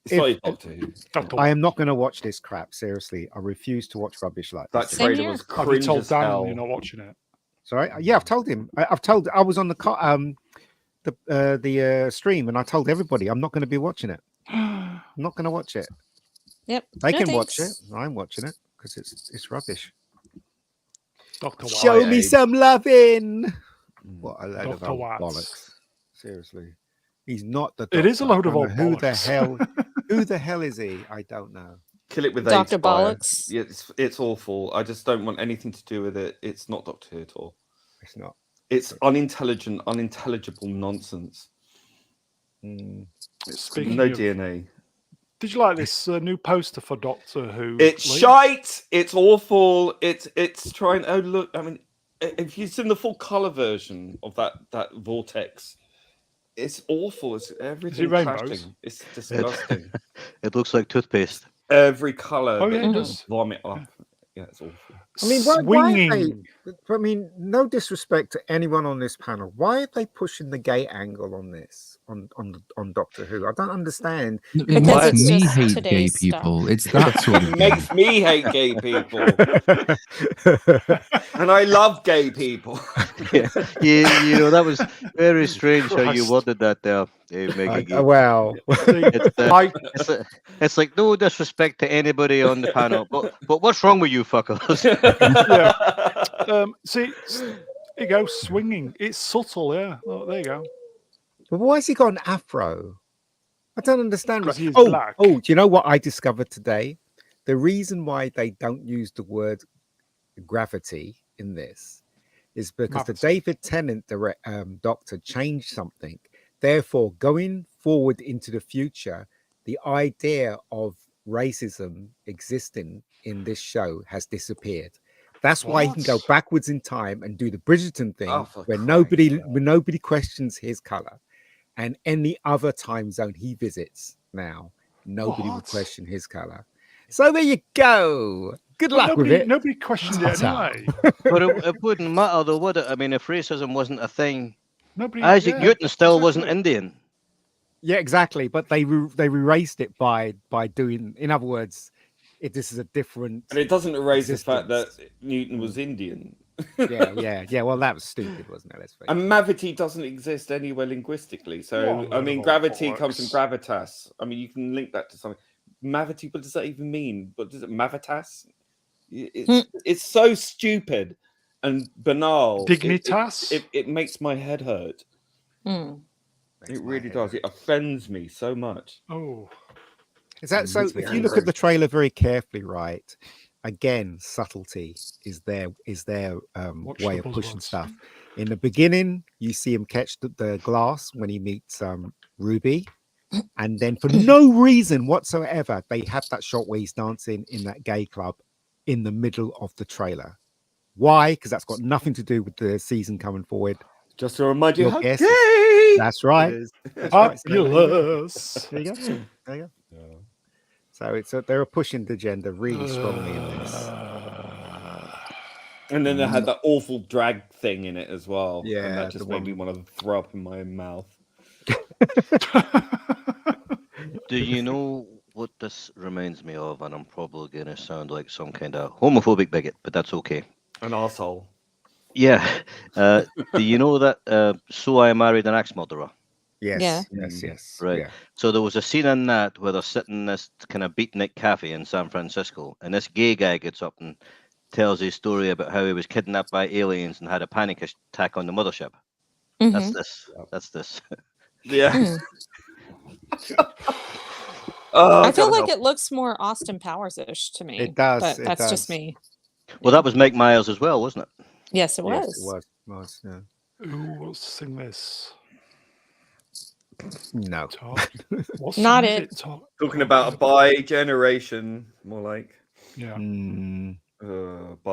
It's not Doctor Who. I am not going to watch this crap. Seriously, I refuse to watch rubbish like That this. trailer was Have you cringe told as Dan hell. you're not watching it? Sorry. Yeah, I've told him. I was on the stream, and I told everybody I'm not going to be watching it. I'm not going to watch it. Yep. They No can watch thanks. it. I'm watching it because it's rubbish. Dr. Show White. me some loving. What a load of Dr. old Watts. bollocks. Seriously, he's not the. It is a load of doctor. old Who the bollocks. hell? Who the hell is he? I don't know. Kill it with Dr. AIDS fire. Bollocks. Yeah, it's awful. I just don't want anything to do with it. It's not Doctor Who at all. It's not. It's unintelligible nonsense. Speaking No of, DNA. did you like this new poster for Doctor Who? It's Lee? shite. It's awful. It's trying. Oh look, I mean, if you've seen the full color version of that vortex, it's awful. It's everything rainbows? clashing. It's disgusting. It looks like toothpaste. Every color. Oh, yeah, that it they does. vomit up. Yeah, it's awful. I mean, why Swinging. I mean, no disrespect to anyone on this panel. Why are they pushing the gay angle on this on Doctor Who? I don't understand. It Because makes it's me just hate gay today's people. It's that sort of It thing. makes me hate gay people, and I love gay people. Yeah, you know, that was very strange how you Christ. worded that there, Maggie. Well, It's like no disrespect to anybody on the panel, but what's wrong with you fuckers? See, here you go, swinging. It's subtle, yeah. Oh, there you go. but why has he got an afro? I don't understand. 'Cause he's Oh, black. do you know what I discovered today? The reason why they don't use the word gravity in this is because the Gravity. David Tennant doctor changed something. Therefore, going forward into the future, the idea of racism existing in this show has disappeared. That's why he can go What? backwards in time and do the Bridgerton thing, Oh, for where crying nobody questions his color, and any other time zone he visits now, nobody will What? question his color. So there you go. Good But luck with it. nobody questioned it Ta-ta. anyway. But it wouldn't matter though, would it? I mean, if racism wasn't a thing, Nobody. Isaac yeah, Newton still wasn't exactly. Indian. Yeah, exactly. But they erased it by doing. In other words, this is a different. And it doesn't erase the fact that existence. Newton was Indian. Yeah. Well, that was stupid, wasn't it? Let's face it. And mavity doesn't exist anywhere linguistically. So, What a I load mean, of gravity bollocks. comes from gravitas. I mean, you can link that to something. Mavity, what does that even mean? What does it, mavitas? It's so stupid and banal. Dignitas? It makes my head hurt. Hmm. It really does. It offends me so much. Oh, Is that so? makes me If you look angry. at the trailer very carefully, right? Again, subtlety is their Watch way the of pushing buzzwords. stuff. In the beginning, you see him catch the glass when he meets Ruby, and then for no reason whatsoever, they have that shot where he's dancing in that gay club in the middle of the trailer. Why? Because that's got nothing to do with the season coming forward. Just to remind you Your how guess gay is- That's right. it is. That's right. So fabulous. there you go. There you go. So they're pushing the agenda really strongly in this. And then they had that awful drag thing in it as well. Yeah, and that just the made me one- want to throw up in my own mouth. Do you know what this reminds me of? And I'm probably going to sound like some kind of homophobic bigot, but that's okay. An arsehole. Yeah. Do you know that So I Married an Axe Murderer? Yes, Yeah. yes. Right. Yeah. So there was a scene in that where they're sitting in this kind of beatnik cafe in San Francisco, and this gay guy gets up and tells his story about how he was kidnapped by aliens and had a panic attack on the mothership. That's Mhm. this. That's this. Yeah. Hmm. Oh, I feel God like help. it looks more Austin Powers-ish to me. It does, But it that's just does. me. Well, that was Mike Myers as well, wasn't it? Yes, it Yes, was. it was. Yeah. Who wants to sing this? No. Talk. What Not song is it. Talk. Talking about a bi generation, more like. Yeah. Bi.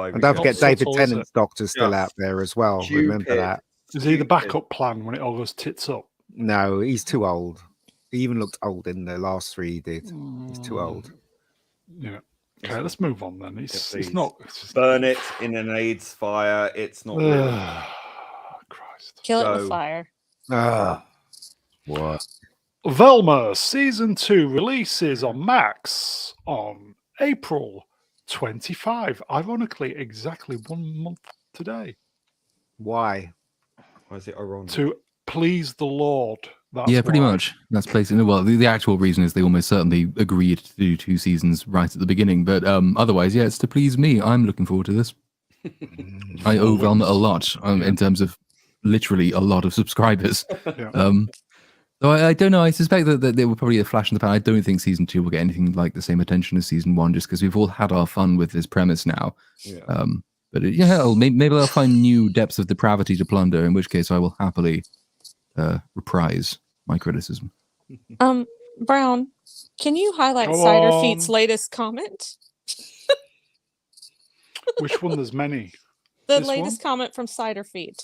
And don't forget Not David subtle, is Tennant's doctor's still out there as well. Remember Stupid. that? Is he the backup plan when it all goes tits up? No, he's too old. He even looked old in the last three he did. He's too old. Yeah. Okay, let's move on then. It's please. not. It's just, Burn it in an AIDS fire. It's not real. Christ. Christ. Kill it with Go. fire. What? Velma Season 2 releases on Max on April 25. Ironically, exactly 1 month today. Why? Why is it ironic? To please the Lord. That's yeah, pretty why. much. That's basically, well, the actual reason is they almost certainly agreed to do 2 seasons right at the beginning. But otherwise, yeah, it's to please me. I'm looking forward to this. I owe Velma a lot in terms of literally a lot of subscribers. Yeah. So I don't know. I suspect that they were probably a flash in the pan. I don't think season 2 will get anything like the same attention as season 1, just because we've all had our fun with this premise now. Yeah. But maybe they'll find new depths of depravity to plunder, in which case I will happily reprise my criticism. Brown, can you highlight Go Cider on. Feet's latest comment? Which one? There's many. The This latest comment from Cider Feet.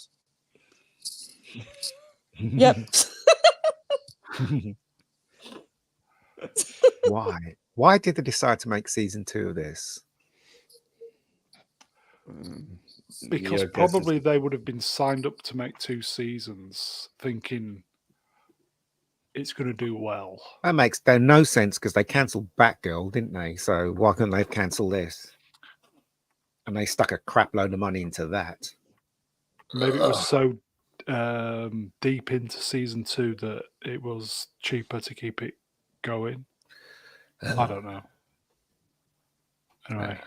Yep. Why? Why did they decide to make season 2 of this? Because Yeah, I guess probably they would have been signed up to make 2 seasons thinking it's going to do well. That makes no sense because they cancelled Batgirl, didn't they? So why couldn't they cancel this? And they stuck a crap load of money into that. Maybe it was so deep into season 2 that it was cheaper to keep it going. I don't know. Anyway,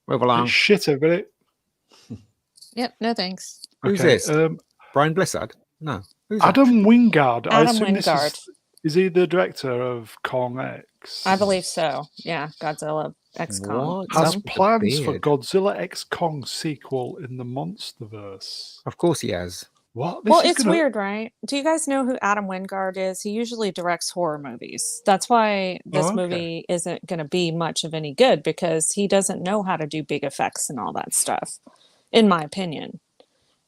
Move along. shit, everybody. Yep. No thanks. Who's Okay, this? Brian Blissard? No. Who's that? Adam Wingard. I Adam assume this Wingard. is he the director of Kong X? I believe so. Yeah. Godzilla X Kong. What? Has Up with the plans for beard. Godzilla X Kong sequel in the Monsterverse. Of course he has. What? Well, is it's weird, right? Do you guys know who Adam Wingard is? He usually directs horror movies. That's why this okay. movie isn't going to be much of any good, because he doesn't know how to do big effects and all that stuff, in my opinion.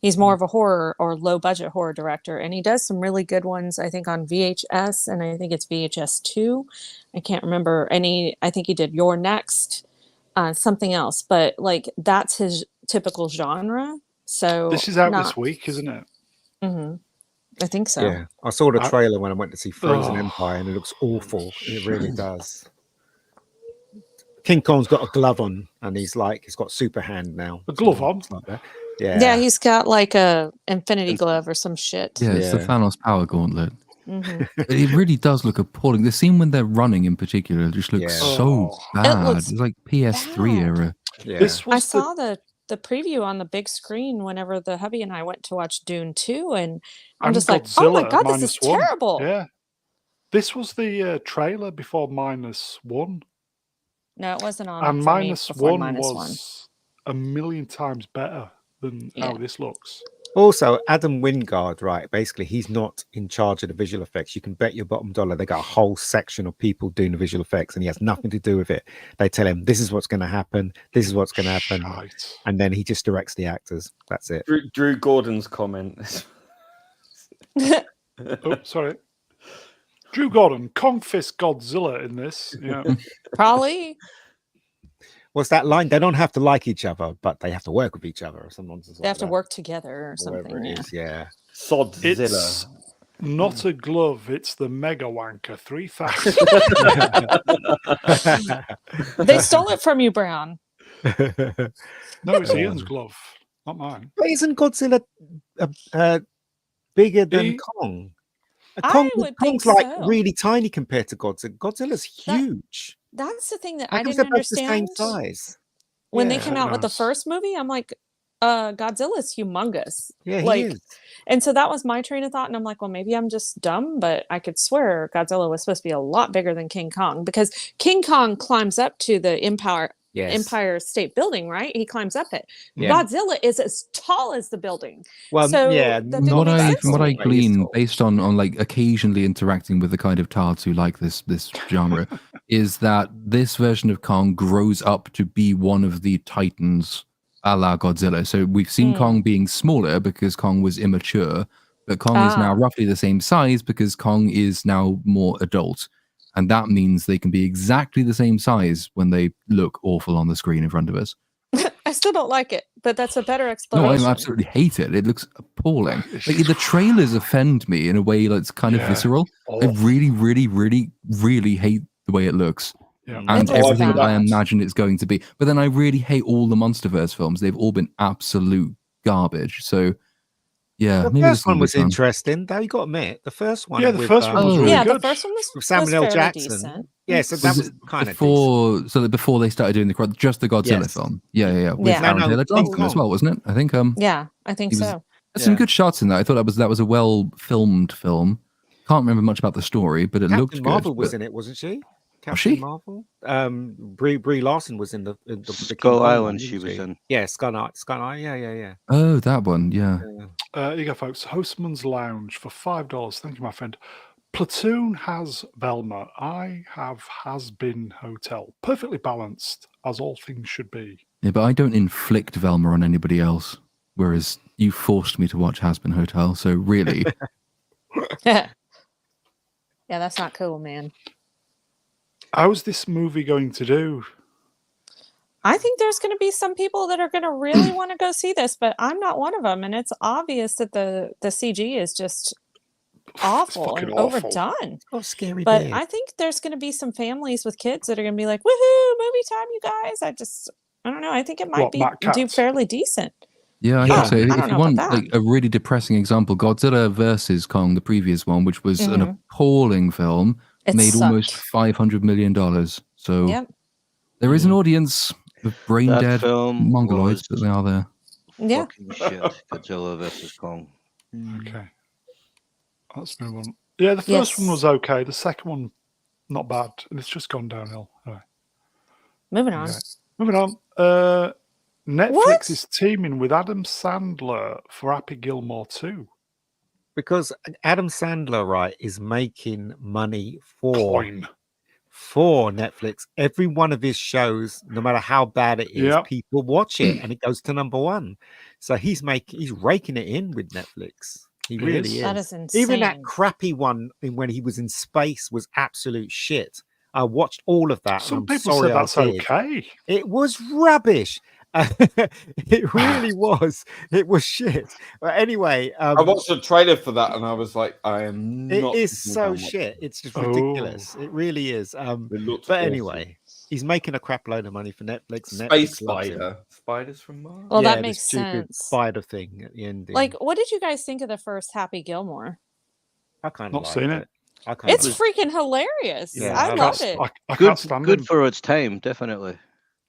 He's more of a horror or low budget horror director, and he does some really good ones, I think, on VHS, and I think it's VHS 2. I can't remember any. I think he did You're Next, something else, but like that's his typical genre. So This is out this week, isn't it? Mm-hmm. I think so. Yeah. I saw the trailer when I went to see Frozen Oh. Empire and it looks awful. It really does. King Kong's got a glove on and he's got super hand now. A glove on? Like that. Yeah. Yeah, he's got like a infinity glove or some shit. Yeah, it's the Yeah. Thanos power gauntlet. Mm-hmm. It really does look appalling. The scene when they're running in particular just looks Yeah. so Oh. bad. looks It's like PS3 bad. era. Yeah. This was I saw the preview on the big screen whenever the hubby and I went to watch Dune 2, and I'm and just like, oh my Godzilla god, this is -1. terrible. Yeah. This was the trailer before -1. No, it wasn't on. And for me before -1 -1. was a million times better than how Yeah. this looks. Also, Adam Wingard, right? Basically, he's not in charge of the visual effects. You can bet your bottom dollar they got a whole section of people doing the visual effects, and he has nothing to do with it. They tell him this is what's going to happen, this is what's going to happen, Shite. and then he just directs the actors. That's it. Drew Gordon's comment. Oh, sorry. Drew Gordon, Kong Fist Godzilla in this. Yeah. Probably. What's that line? They don't have to like each other, but they have to work with each other, or some nonsense. They have like to that. work together or Whatever something. it Yeah. is. Yeah. Sodzilla. It's not a glove, it's the Mega Wanker 3000. They stole it from you, Brown. No, it's Ian's glove, not mine. But isn't Godzilla bigger than I He- Kong? would think Kong's like so. really tiny compared to Godzilla. Godzilla's huge. That's the thing that How I come didn't they're both the same understand. size? When they Yeah. came out with the Knows. first movie, I'm like, Godzilla's humongous. Yeah, he like, is. And so that was my train of thought. And I'm like, well, maybe I'm just dumb, but I could swear Godzilla was supposed to be a lot bigger than King Kong, because King Kong climbs up to the Empire State Building, right? He climbs up it. Yeah. Godzilla is as tall as the building. Well, So yeah. that didn't not make that sense From what to I me. glean, tall. based on like occasionally interacting with the kind of tards who like this genre, is that this version of Kong grows up to be one of the titans a la Godzilla. So we've seen Kong being smaller because Kong was immature, but Kong is now roughly the same size because Kong is now more adult. And that means they can be exactly the same size when they look awful on the screen in front of us. still don't like it, but that's a better No, explanation. I absolutely hate it. It looks appalling. Like the trailers offend me in a way that's kind of visceral. I really, really, really, really hate the way it looks. Yeah. And It looks everything bad. I imagine it's going to be. But then I really hate all the MonsterVerse films. They've all been absolute garbage. So, yeah. The maybe first this will one be was fun. interesting, though. You got to admit, the first one. Yeah, the with, first one was Oh. really Yeah, good. the first one was with Samuel L. fairly Jackson. decent. Yeah, so that was kind of before they started doing just the Godzilla Yes. film. Yeah. With Yeah. Aaron No, Taylor King Johnson as Kong. well, wasn't it? I think Yeah, I think he was- so. there's some good shots in that. I thought that was a well filmed film. Can't remember much about the story, but it looked Captain good. Marvel was but- in it, wasn't she? Was she? Captain Marvel. Brie Larson was in the King Skull Kong one, Island she wasn't was in. Yeah, Skull Island. Yeah. Oh, that one. Yeah. Here you go, folks. Hostman's Lounge for $5. Thank you, my friend. Platoon has Velma. I have Has Been Hotel. Perfectly balanced, as all things should be. Yeah, but I don't inflict Velma on anybody else, whereas you forced me to watch Has Been Hotel. So really, Yeah, that's not cool, man. How's this movie going to do? I think there's going to be some people that are going to really want to go see this, but I'm not one of them. And it's obvious that the CG is just awful fucking and awful. overdone. Oh, scary But bear. I think there's going to be some families with kids that are going to be like, "Woohoo, movie time, you guys!" I don't know. I think it might Matt do Katz? fairly decent. yeah, I Yeah, think so. I If don't you know want about that. like a really depressing example, Godzilla versus Kong, the previous one, which was an appalling film, It made sucked. almost $500 million. So Yep. there is an audience of brain That dead film mongoloids, was but they are there. Yeah. fucking shit. Godzilla versus Kong. Okay. Let's move on. Yeah, the first one Yes. was okay. The second one, not bad. And it's just gone downhill. Anyway. Moving on. Okay. Moving on. Netflix What? is teaming with Adam Sandler for Happy Gilmore 2. Because Adam Sandler, right, is making money for Coin. Netflix. Every one of his shows, no matter how bad it is, Yep. people watch it and it goes to #1. So he's raking it in with Netflix. He really is. That is insane. Even that crappy one when he was in space was absolute shit. I watched all of that. Some and I'm people sorry said that's I did. okay. It was rubbish. It really was. It was shit. But anyway, I watched the trailer for that and I was like, I am it not. is so thinking shit. It's just Oh. ridiculous. It really is. It looks But awful. anyway, he's making a crap load of money for Netflix. And Space Netflix loves him. Spider. Spiders from Mars. Well, Yeah, that the makes stupid sense. spider thing at the end. Like, what did you guys think of the first Happy Gilmore? I kind of Not seen it. I kind It's of freaking hilarious. Yeah, I I love can't- it. I can't stand him. Good for its time, definitely.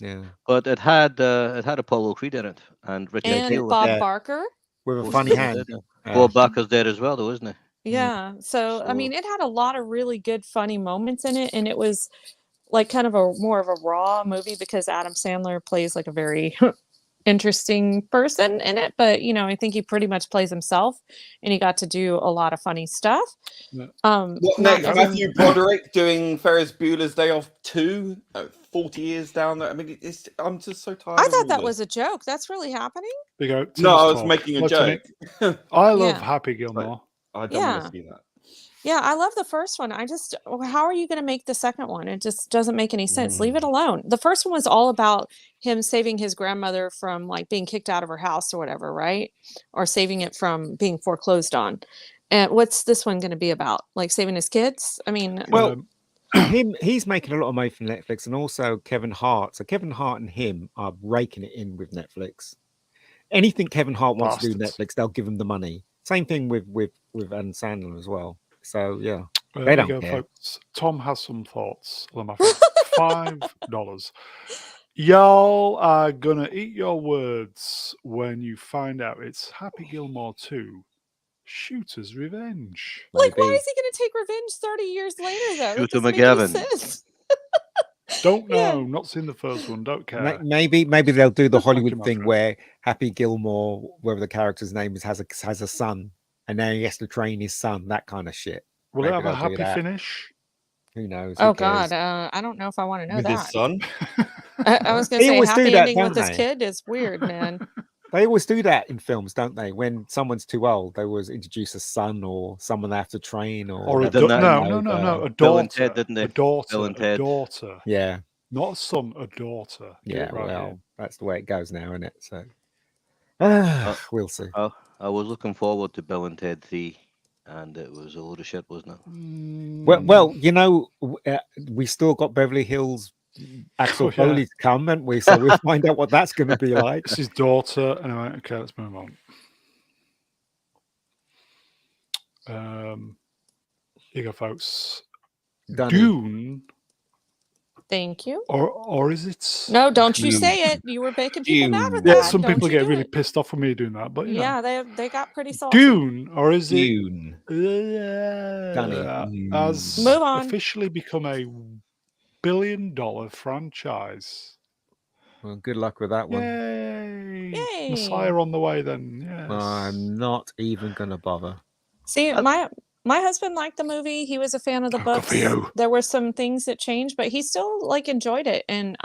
yeah. But it had Apollo Creed in it and Richard And Gere. Bob Yeah. Barker. With a was funny there, hand. didn't it? Bob Barker's there as well, though, isn't he? Yeah. So, I So- mean, it had a lot of really good, funny moments in it. And it was like kind of more of a raw movie because Adam Sandler plays like a very interesting person in it. But, you know, I think he pretty much plays himself and he got to do a lot of funny stuff. Yeah. What not next? every- Matthew Broderick doing Ferris Bueller's Day Off 2, 40 years down there. I mean, I'm just so tired. I of thought all that this. was a joke. That's really happening. Big O, No, Tim's I was talk. making a Hello, Timmy. joke. I love Yeah. Happy Gilmore. I don't Yeah. want to see that. Yeah, I love the first one. How are you going to make the second one? It just doesn't make any sense. Leave it alone. The first one was all about him saving his grandmother from like being kicked out of her house or whatever, right? Or saving it from being foreclosed on. And what's this one going to be about? Like saving his kids? I mean, Well, he's making a lot of money from Netflix, and also Kevin Hart. So Kevin Hart and him are raking it in with Netflix. Anything Kevin Hart wants to do Bastards. Netflix, they'll give him the money. Same thing with Adam Sandler as well. So yeah, there they you don't go, care. folks. Tom has some thoughts. Hello, my friend. $5. Y'all are gonna eat your words when you find out it's Happy Gilmore 2. Shooter's Revenge. like, why maybe. is he going to take revenge 30 years later, though? That Shooter doesn't make any McGavin. sense. Don't Yeah. know. Not seen the first one. Don't care. Maybe they'll do the Thank you, Hollywood my thing friend. where Happy Gilmore, whatever the character's name is, has a son, and now he has to train his son. That kind of shit. Will it Maybe have a they'll do happy that. finish? Who knows? Oh, Who cares? God. I don't know if I want to know With his that. son. I was going They to say always do happy that, ending with don't his they? kid is weird, man. They always do that in films, don't they? When someone's too old, they always introduce a son or someone they have to train or Or a They've done that no, in, a Bill and daughter. Ted, didn't they? A daughter. Bill and A Ted. daughter. yeah, Not a son, a daughter. Get yeah. it right Well, here. that's the way it goes now, isn't it? So we'll see. I was looking forward to Bill and Ted 3, and it was a load of shit, wasn't it? Well, you know, we still got Beverly Hills Axel Foley to come, haven't we? So we'll find out what that's going to be like. It's his daughter. Anyway, okay, let's move on. Here you go, folks. Danny. Dune. Thank you. Or is it? No, don't you say it. You were making people mad with that. Yeah, some Don't people you get do really it. pissed off with me doing that. But yeah, they got pretty salty. Dune, or is Dune. it? Has Move on. officially become a $1 billion franchise. Well, good luck with that one. Yay. Messiah on the way then. Yes. I'm not even going to bother. See, my husband liked the movie. He was a fan of the books. There were some things that changed, but he still enjoyed it, and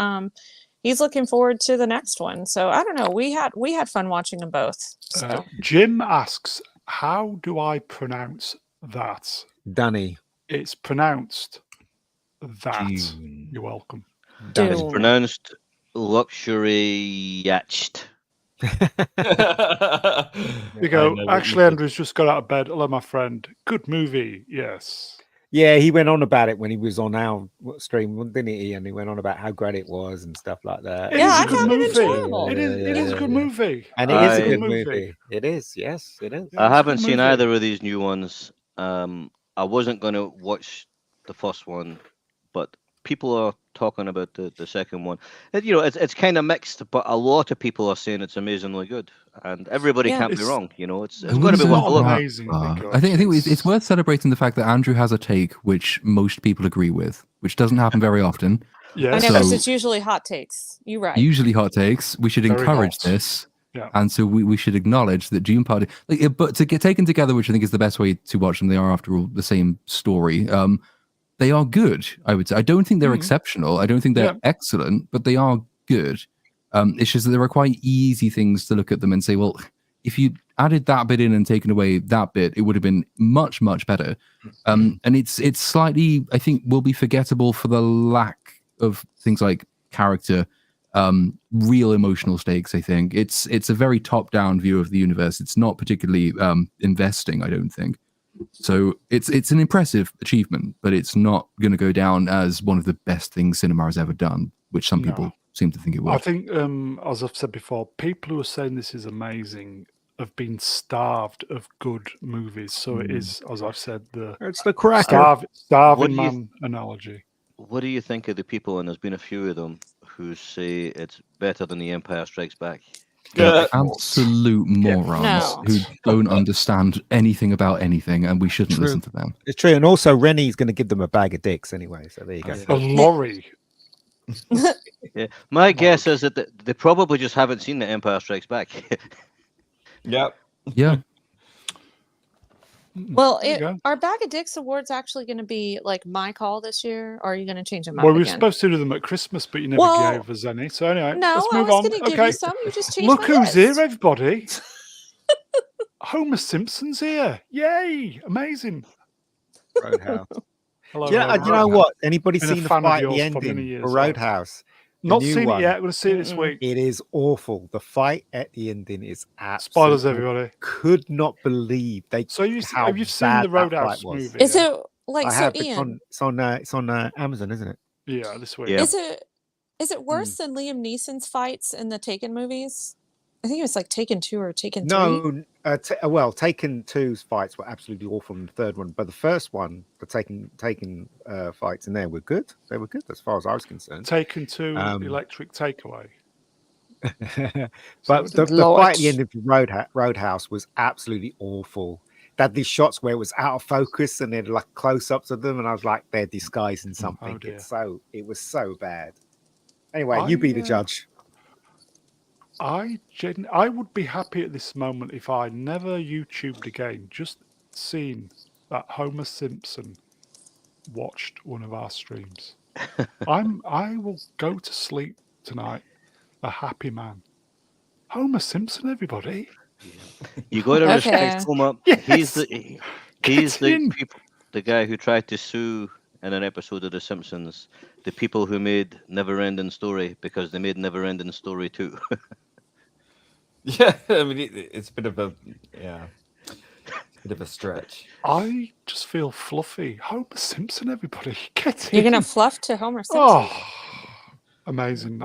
he's looking forward to the next one. So I don't know. We had fun watching them both. So. Jim asks, "How do I pronounce that?" Danny. It's pronounced that. Dune. You're welcome. It's pronounced luxury yacht. You go. Actually, Andrew's just got out of bed. Hello, my friend. Good movie. Yes. Yeah, he went on about it when he was on our stream, didn't he? And he went on about how great it was and stuff like that. Yeah, I found it enjoyable. It is a good movie. And it is a good movie. It is, yes, it is. I haven't seen either of these new ones. I wasn't going to watch the first one, but people are talking about the second one. It's kind of mixed, but a lot of people are saying it's amazingly good, and everybody can't be wrong. It's got to be worth a look. I think it's worth celebrating the fact that Andrew has a take which most people agree with, which doesn't happen very often. Yeah, I know, because it's usually hot takes. You're right. Usually hot takes. We should encourage this. Yeah. And so we should acknowledge that Dune Party, but to get taken together, which I think is the best way to watch them. They are, after all, the same story. They are good, I would say. I don't think they're exceptional. I don't think they're excellent, but they are good. It's just that there are quite easy things to look at them and say, well, if you added that bit in and taken away that bit, it would have been much, much better. And it's slightly, I think, will be forgettable for the lack of things like character, real emotional stakes. I think it's a very top-down view of the universe. It's not particularly investing, I don't think. So it's an impressive achievement, but it's not going to go down as one of the best things cinema has ever done, which some people seem to think it will. I think, as I've said before, people who are saying this is amazing have been starved of good movies. So it is, as I've said, it's the cracker. Starving man analogy. What do you think of the people, and there's been a few of them, who say it's better than The Empire Strikes Back? They're absolute morons who don't understand anything about anything, and we shouldn't listen to them. It's true, and also Rennie's going to give them a bag of dicks anyway. So there you go. A lorry. My guess is that they probably just haven't seen The Empire Strikes Back. Yep. Yeah. Well, are Bag of Dicks awards actually going to be my call this year, or are you going to change them up Well, we were again? supposed to do them at Christmas, but you never gave us any. So anyway, no, let's move I was on. going to give you some. You just changed Look my who's list. here, everybody. Homer Simpson's here. Yay. Amazing. Roadhouse. Hello, you know what? Anybody Been a seen the fan of fight at the yours for many ending years, for Roadhouse? Not seen it yet. I'm going to see it this week. It is awful. The fight at the ending is absolutely. Spoilers, everybody. Could not believe they. So have you seen the Roadhouse movie? Is it I so? have. Ian, It's on Amazon, isn't it? Yeah, this week. Yeah. is it worse than Liam Neeson's fights in the Taken movies? I think it was Taken 2 or Taken 3. No, Taken 2's fights were absolutely awful in the third one, but the first one, the Taken fights in there were good. They were good as far as I was concerned. Taken 2 Electric Takeaway. But the fight at the end of Roadhouse was absolutely awful. They had these shots where it was out of focus and they're close-ups of them, and I was like, they're disguising something. It was so bad. Anyway, you be the judge. I would be happy at this moment if I never YouTubed again, just seeing that Homer Simpson watched one of our streams. I will go to sleep tonight a happy man. Homer Simpson, everybody. You got to respect Homer. Yes. He's the guy who tried to sue in an episode of The Simpsons, the people who made Neverending Story because they made Neverending Story 2. Yeah, I mean, it's a bit of a stretch. I just feel fluffy. Homer Simpson, everybody, get You're in. gonna fluff to Homer Simpson. Oh, amazing!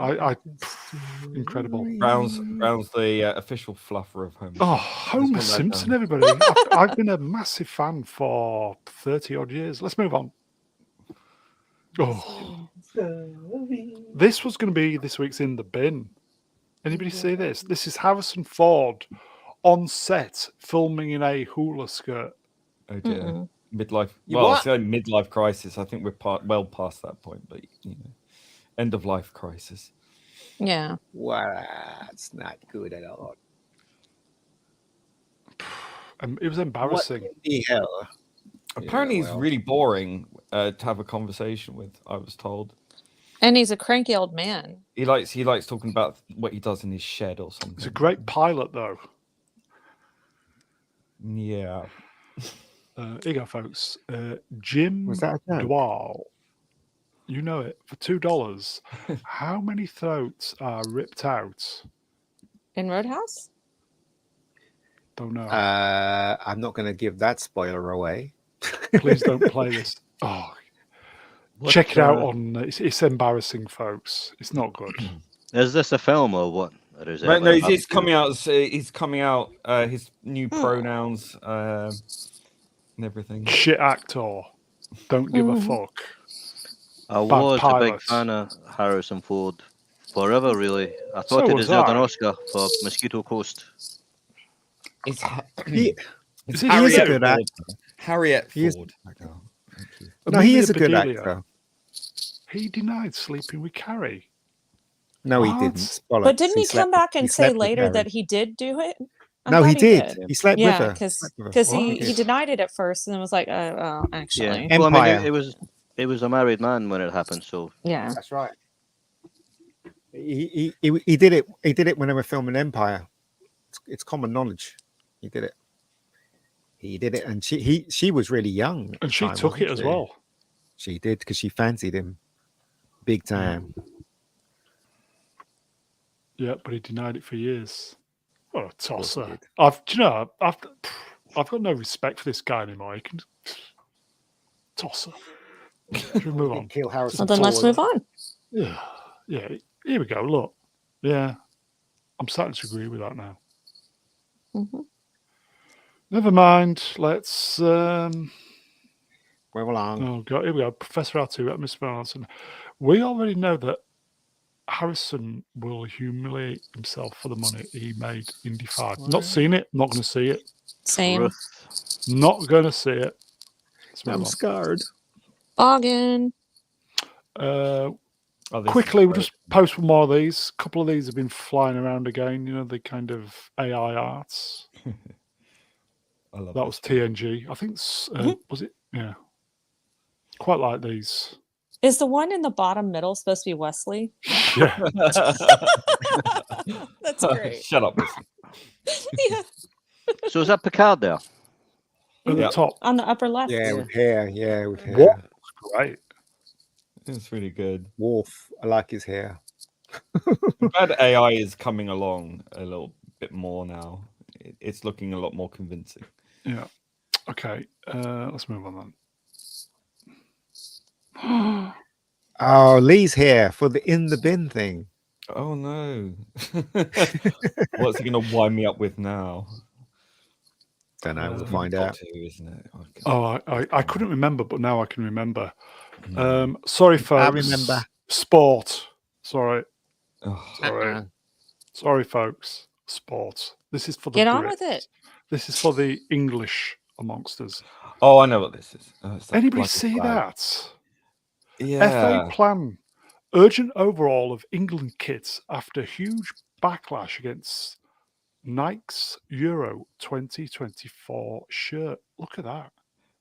Incredible. Brown's the official fluffer of Homer. Oh, Simpson. Homer Simpson, everybody! I've been a massive fan for 30 odd years. Let's move on. Oh, this was going to be this week's in the bin. Anybody see this? This is Harrison Ford on set filming in a hula skirt. Oh dear. Mm-mm. Midlife. You Well, what? it's a midlife crisis. I think we're well past that point, but end of life crisis. Yeah. Wow, that's not good at all. It was embarrassing. What in the hell? Apparently, Yeah, he's well. really boring to have a conversation with. I was told And he's a cranky old man. he likes talking about what he does in his shed or something. He's a great pilot, though. Yeah. Here you go, folks. Jim Was that a joke? Dwal. You know it. For $2, how many throats are ripped out? In Roadhouse? Don't know. I'm not going to give that spoiler away. Please don't play this. Oh, check it out on. It's embarrassing, folks. It's not good. Is this a film or what? Or is it Right, no, like he's coming out. He's coming out. His new pronouns and everything. Shit actor. Don't give a fuck. I Bad was a big pilots. fan of Harrison Ford forever, really. I So thought he was deserved an I. Oscar for Mosquito Coast. It's He, it's he is a Harriet good Ford. actor. Harriet He is- Ford. Oh, thank you. No, he Amelia is a good Bedelia. actor. He denied sleeping with Carrie. No, he What? didn't. But Bollocks. didn't he come slept- back and say slept with later Carrie. that he did do it? I No, thought he did. He slept with Yeah, her. because Slept with her. because What? he denied it at first and then was like, oh, actually, Yeah. Well, I mean, Empire. it was a married man when it happened, so yeah. That's right. He did it. He did it when they were filming Empire. It's common knowledge. He did it. He did it, and she was really young, at And the she time, took it wasn't as she? well. She did because she fancied him, big time. Yeah, but he denied it for years. What a course he tosser. did. I've got no respect for this guy anymore. He can tosser. Should we move on? Kill Harrison Well, then let's Ford. move on. Yeah, yeah. Here we go. Look, yeah, I'm starting to agree with that now. Mhm. Never mind. Let's. Move along. Oh god, here we go. Professor R2 at Mr. Arnson. We already know that Harrison will humiliate himself for the money he made in Defy. Not seen it. Not going to see it. Same. Ruth. Not going to see it. Let's move I'm on. scarred. Boggin. Oh, this Quickly, is we'll great. just post one more of these. A couple of these have been flying around again. You know, the kind of AI arts. I love That this. was TNG. I think, was it? Yeah. Quite like these. Is the one in the bottom middle supposed to be Wesley? Yeah. That's great. Shut up, Missy. Yeah. So is that Picard there? At the Yeah. top. On the upper left. Yeah, with hair. Yeah, with hair. What? Great. It's really good. Worf. I like his hair. I'm glad AI is coming along a little bit more now. It's looking a lot more convincing. Yeah. Okay. Let's move on then. Oh, Lee's hair for the in the bin thing. Oh no. What's he going to wind me up with now? Don't know. We'll It's find out. Doctor Who, isn't it? Okay. Oh, I couldn't remember, but now I can remember. Sorry, folks. remember. Sport. Sorry. Oh, Sorry. Sorry, folks. Sport. This is for the Get on Brits. with it. This is for the English amongst us. oh, I know what this is. Oh, it's that Anybody bloody see flag. that? Yeah. FA plan urgent overhaul of England kits after huge backlash against Nike's Euro 2024 shirt. Look at that.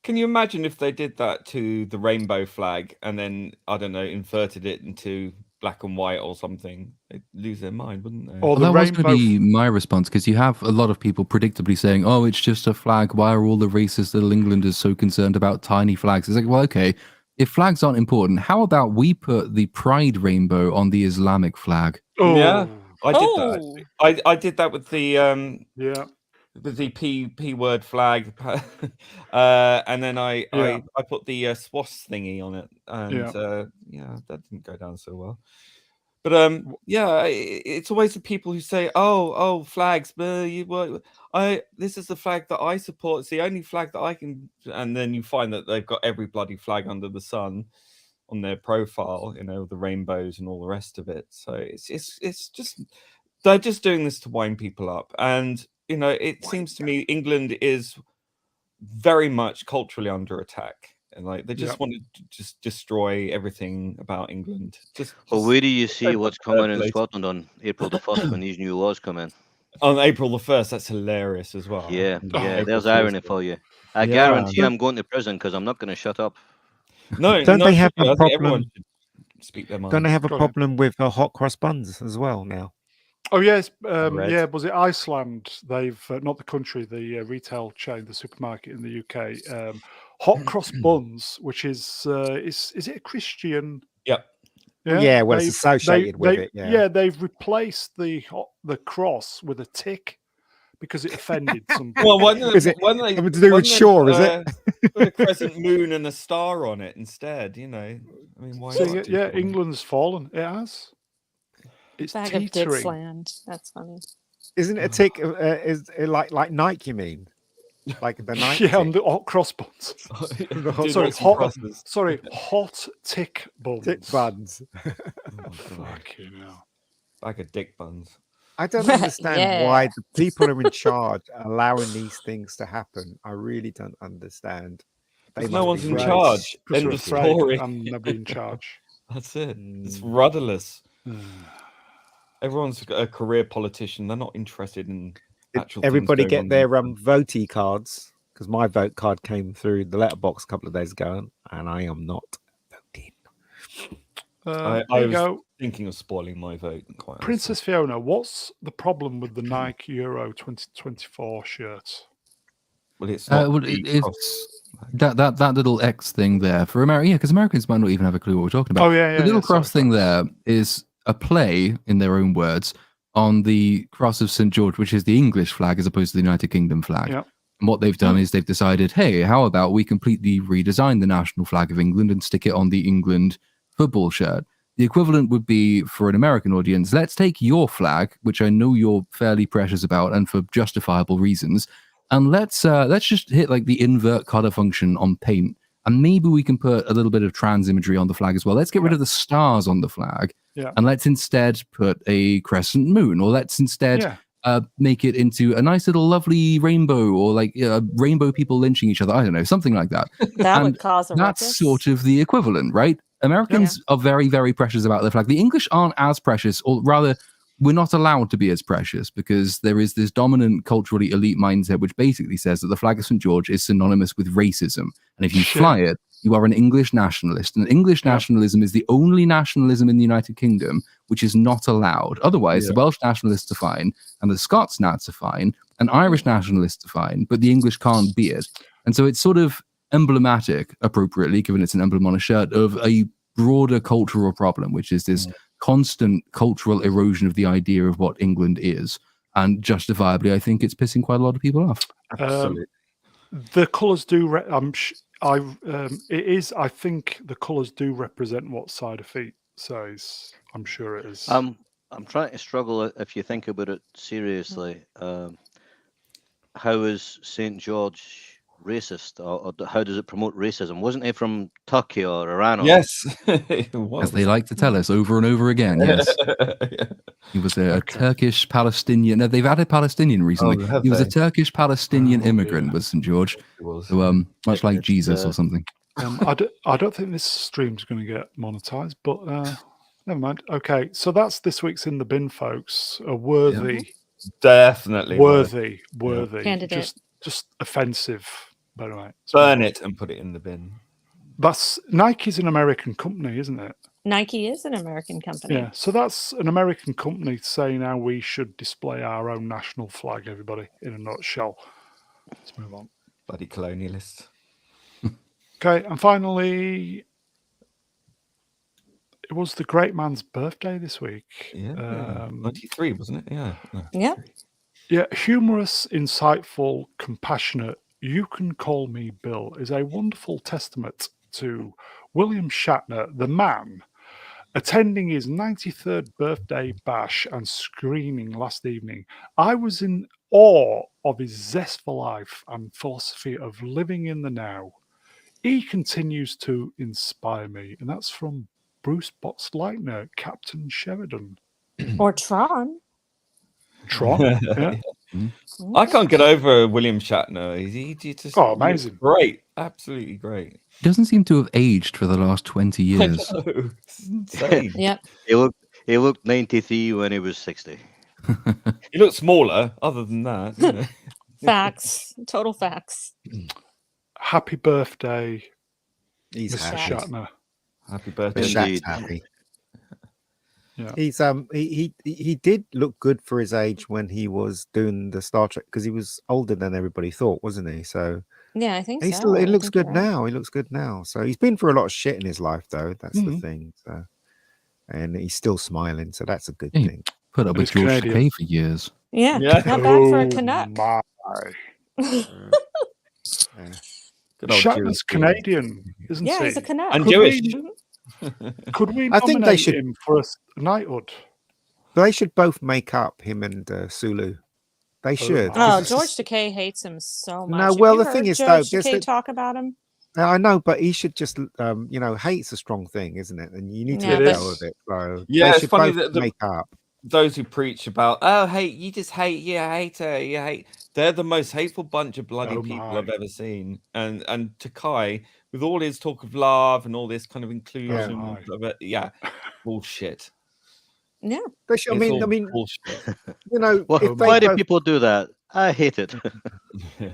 Can you imagine if they did that to the rainbow flag and then, I don't know, inverted it into black and white or something? They'd lose their mind, wouldn't they? Or Well, the that was rainbow. going to be my response because you have a lot of people predictably saying, "Oh, it's just a flag. Why are all the racist little Englanders so concerned about tiny flags?" It's like, well, okay, if flags aren't important, how about we put the pride rainbow on the Islamic flag? Yeah, Oh, I did that. Actually. I did that with the yeah. with the P word flag, and then I put the SWAS thingy on it, and that didn't go down so well. But it's always the people who say, "Oh, flags." This is the flag that I support. It's the only flag that I can. And then you find that they've got every bloody flag under the sun on their profile. You know, the rainbows and all the rest of it. So it's just they're just doing this to wind people up. And you know, it seems to me England is very much culturally under attack. And like they just want to just destroy everything about England. Well, where do you see what's coming in Scotland on April the 1st when these new laws come in? On April the 1st, that's hilarious as well. Yeah, April there's 1st. irony for you. I guarantee I'm going to prison because I'm not going to shut up. No, don't they have a problem? Everyone should speak their mind. Don't they have a problem with hot cross buns as well now? Oh yes, was it Iceland? They've not the country, the retail chain, the supermarket in the UK. Hot cross buns, which is it a Christian? Yep. Yeah, well, it's associated with it. Yeah, they've replaced the cross with a tick because it offended some. Well, is it to do with shore? Is it? Put a crescent moon and a star on it instead. You know, I mean, why? So, England's fallen. It has. It's bag of teetering. Dixland. That's funny. Isn't it a tick? Is it like Nike? You mean like the Nike? Yeah, on the hot cross buns. Hot tick buns. Tick buns. Fucking hell. Bag of dick buns. I don't understand why the people are in charge are allowing these things to happen. I really don't understand. No one's in charge. End of story. I'm never in charge. That's it. It's rudderless. Everyone's a career politician. They're not interested in actual. Everybody get their votey cards, because my vote card came through the letterbox a couple of days ago, and I am not voting. I was thinking of spoiling my vote. Quite Princess Fiona, what's the problem with the Nike Euro 2024 shirt? Well, it's not it's that little X thing there for America. Yeah, because Americans might not even have a clue what we're talking about. Oh yeah, the little cross thing there is a play, in their own words, on the cross of St. George, which is the English flag as opposed to the United Kingdom flag. Yep. And what they've done is they've decided, hey, how about we completely redesign the national flag of England and stick it on the England football shirt? The equivalent would be, for an American audience, let's take your flag, which I know you're fairly precious about and for justifiable reasons, and let's just hit like the invert color function on paint. And maybe we can put a little bit of trans imagery on the flag as well. Let's get rid of the stars on the flag. Yeah. And let's instead put a crescent moon, or let's instead make it into a nice little lovely rainbow, or like rainbow people lynching each other. I don't know, something like that. That would cause a ruckus. That's sort of the equivalent, right? Americans are very, very precious about their flag. The English aren't as precious, or rather, we're not allowed to be as precious, because there is this dominant culturally elite mindset which basically says that the flag of St. George is synonymous with racism. And if you fly it, you are an English nationalist. And English nationalism is the only nationalism in the United Kingdom which is not allowed. Otherwise, the Welsh nationalists are fine, and the Scots nats are fine, and Irish nationalists are fine, but the English can't be it. And so it's sort of emblematic, appropriately, given it's an emblem on a shirt, of a broader cultural problem, which is this constant cultural erosion of the idea of what England is. And justifiably, I think it's pissing quite a lot of people off. Absolutely. The colours do. I think the colours do represent what Side of Feet says. I'm sure it is. I'm trying to struggle, if you think about it seriously. How is St. George racist, or how does it promote racism? Wasn't he from Turkey or Iran? Yes, it was. As they like to tell us over and over again. Yes, he was a Turkish Palestinian. No, they've added Palestinian recently. He was a Turkish Palestinian immigrant, was St. George. So, much like Jesus or something. I don't think this stream's going to get monetized, but never mind. Okay, so that's this week's In the Bin, folks. A worthy, definitely worthy candidate. Just offensive. But anyway, burn it and put it in the bin. That's Nike's an American company, isn't it? Nike is an American company. Yeah, so that's an American company saying how we should display our own national flag, everybody, in a nutshell. Let's move on. Bloody colonialists. Okay, and finally, It was the great man's birthday this week. Yeah, 93, wasn't it? Yeah. Yeah. Yeah, humorous, insightful, compassionate, you can call me Bill is a wonderful testament to William Shatner, the man, attending his 93rd birthday bash and screaming last evening. I was in awe of his zest for life and philosophy of living in the now. He continues to inspire me, and that's from Bruce Boxleitner, Captain Sheridan. Or Tron. Tron, yeah. I can't get over William Shatner. He just amazing, great, absolutely great. He doesn't seem to have aged for the last 20 years. I know. It's insane. Yep. He looked 93 when he was 60. He looked smaller. Other than that, you know. Facts. Total facts. Happy birthday, He's Mr. happy. Shatner. Happy birthday. Shat's happy. Yeah. He's he did look good for his age when he was doing the Star Trek, because he was older than everybody thought, wasn't he? So Yeah, I think he so. still, he I looks think good you're right. now. He looks good now. So he's been through a lot of shit in his life, though. That's the Mhm. thing. So, and he's still smiling, so that's a good Hey. thing. Put up And with he's George Canadian. Takei for years. Yeah, Yeah. not bad for a Oh Canuck. my. Yeah. Good old Shatner's Jewish Canadian, isn't Yeah, he? he's a Canuck. and Could Jewish. Could we I think they nominate should- him for a knighthood? They should both make up, him and Sulu. They should. my. 'cause Oh, it's George just- Takei hates him so No, much. Have well, you the thing heard is, though, George just Takei that- talk about him? I know, but he should just, hate's a strong thing, isn't it? And you need to Yeah, let but- go of it. So Yeah, they it's should funny both that make up. Those who preach about, oh, hate, you just hate, you hate her, you hate. They're the most hateful bunch of bloody Oh people my. I've ever seen. And Takai, with all his talk of love and all this kind of inclusion, my. bullshit. Yeah. They should. I It's mean, all bullshit. Well, if they why do both, people do that? I hate it.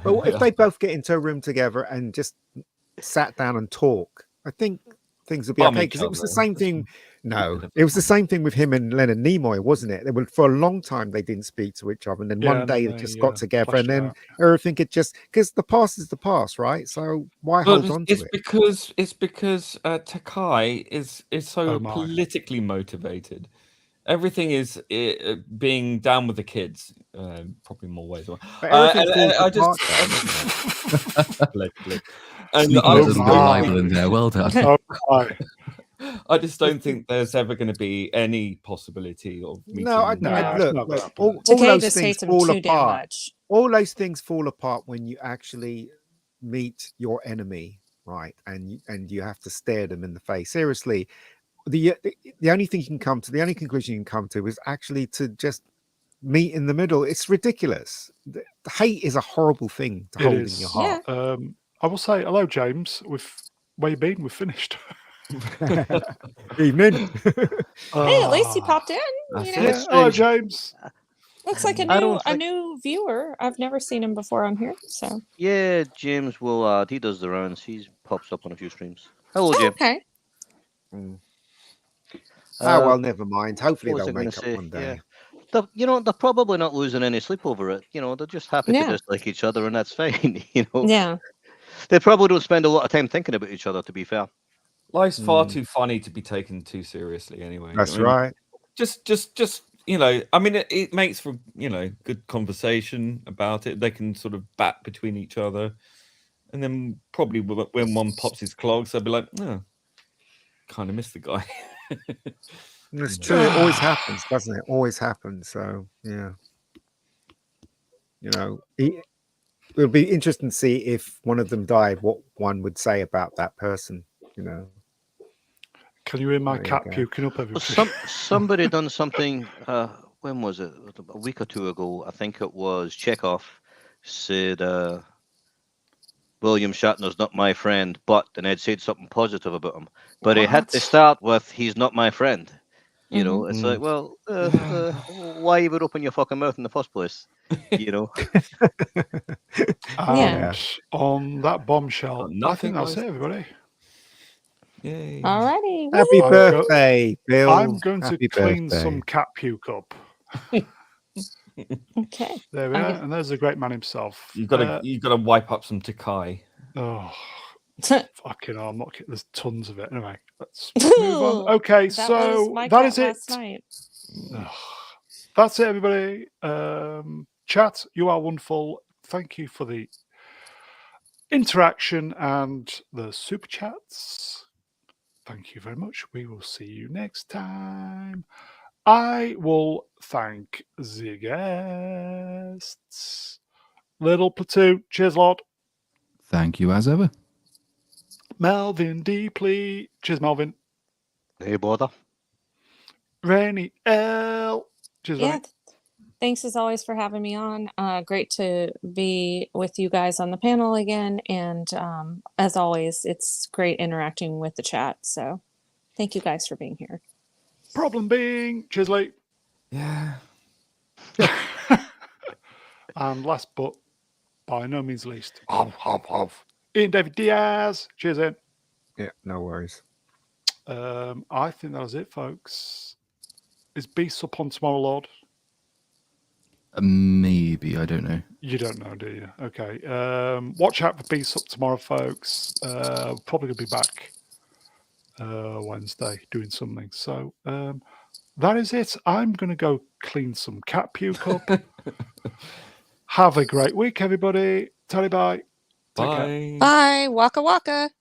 but if they both get into a room together and just sat down and talk, I think things would be Bomb okay. each Because it was the other. same thing. No, it was the same thing with him and Leonard Nimoy, wasn't it? They were, for a long time they didn't speak to each other, and then Yeah, one and day then they just they, got together, flashed and then out. everything could just, because the past is the past, right? So why But hold on to it? it's because Takai is so Oh my. politically motivated. Everything is being down with the kids, probably more ways. But everything falls apart, Allegedly. And Sneaking I a Oh just little bit of my. libel in there. Well done. Oh my. I just don't think there's ever going to be any possibility of meeting. No, No, it's look, not gonna happen. all Takei those just things hates him fall too damn apart. much. All those things fall apart when you actually meet your enemy, right? And you have to stare them in the face. Seriously, the only thing you can come to, the only conclusion you can come to is actually to just meet in the middle. It's ridiculous. The hate is a horrible thing to It hold in is. your heart. I will say hello, James. Where you been? We've finished. Evening. Hey, at least he Ah. popped in. That's You know, Yeah. Hello, James. looks like I don't a think- new viewer. I've never seen him before on here. So Yeah, James will add. He does the rounds. He pops up on a few streams. Hello, oh, James. okay. Well, never mind. Hopefully what was they'll I gonna make up say? one day. They're probably not losing any sleep over it. They're just happy Yeah. to dislike each other, and that's fine. Yeah. They probably don't spend a lot of time thinking about each other, to be fair. Life's far too funny to be taken too seriously. Anyway, That's I mean, right. Just I mean, it makes for good conversation about it. They can sort of bat between each other, and then probably when one pops his clogs, they'll be like, "Oh, kind of miss the guy." It's true. It always happens, doesn't it? Always happens. So yeah, it'll be interesting to see if one of them died, what one would say about that person. Can you hear my There you cat go. puking up Well, everything? somebody done something. When was it? A week or two ago, I think it was. Chekhov said, "William Shatner's not my friend," but then Ed said something positive about him. But he had to What? start with, "He's not my friend." Mhm. It's like, well, why you would open your fucking mouth in the first place? And on that bombshell, Got I think nothing, that's guys. it, everybody. Yay! Alrighty. Happy woohoo. birthday, Bill. I'm going to Happy clean birthday. some cat puke up. Okay. There we are, Okay. and there's the great man himself. You got to wipe up some Takai. Oh, Fucking hell, I'm not kidding. There's tons of it. Anyway, let's move on. Okay, That was so my that cat is it. last night. Ugh. That's it, everybody. Chat, you are wonderful. Thank you for the interaction and the super chats. Thank you very much. We will see you next time. I will thank the guests. Little Platoon, cheers, Lord. Thank you as ever. Melvin deeply, cheers, Melvin. Hey, bother. Rainy L, cheers, Yeah. Rainy. Thanks as always for having me on. Great to be with you guys on the panel again. And as always, it's great interacting with the chat. So thank you guys for being here. Problem being, cheers, Lee. Yeah. And last but by no means least, Ian David Diaz, cheers, Ian. Yeah, no worries. I think that was it, folks. Is Beast up on tomorrow, Lord? Maybe, I don't know. You don't know, do you? Okay. Watch out for Beast up tomorrow, folks. Probably going to be back Wednesday doing something. So that is it. I'm going to go clean some cat puke up. Have a great week, everybody. Tally bye. Take care. Bye. Bye. Waka waka.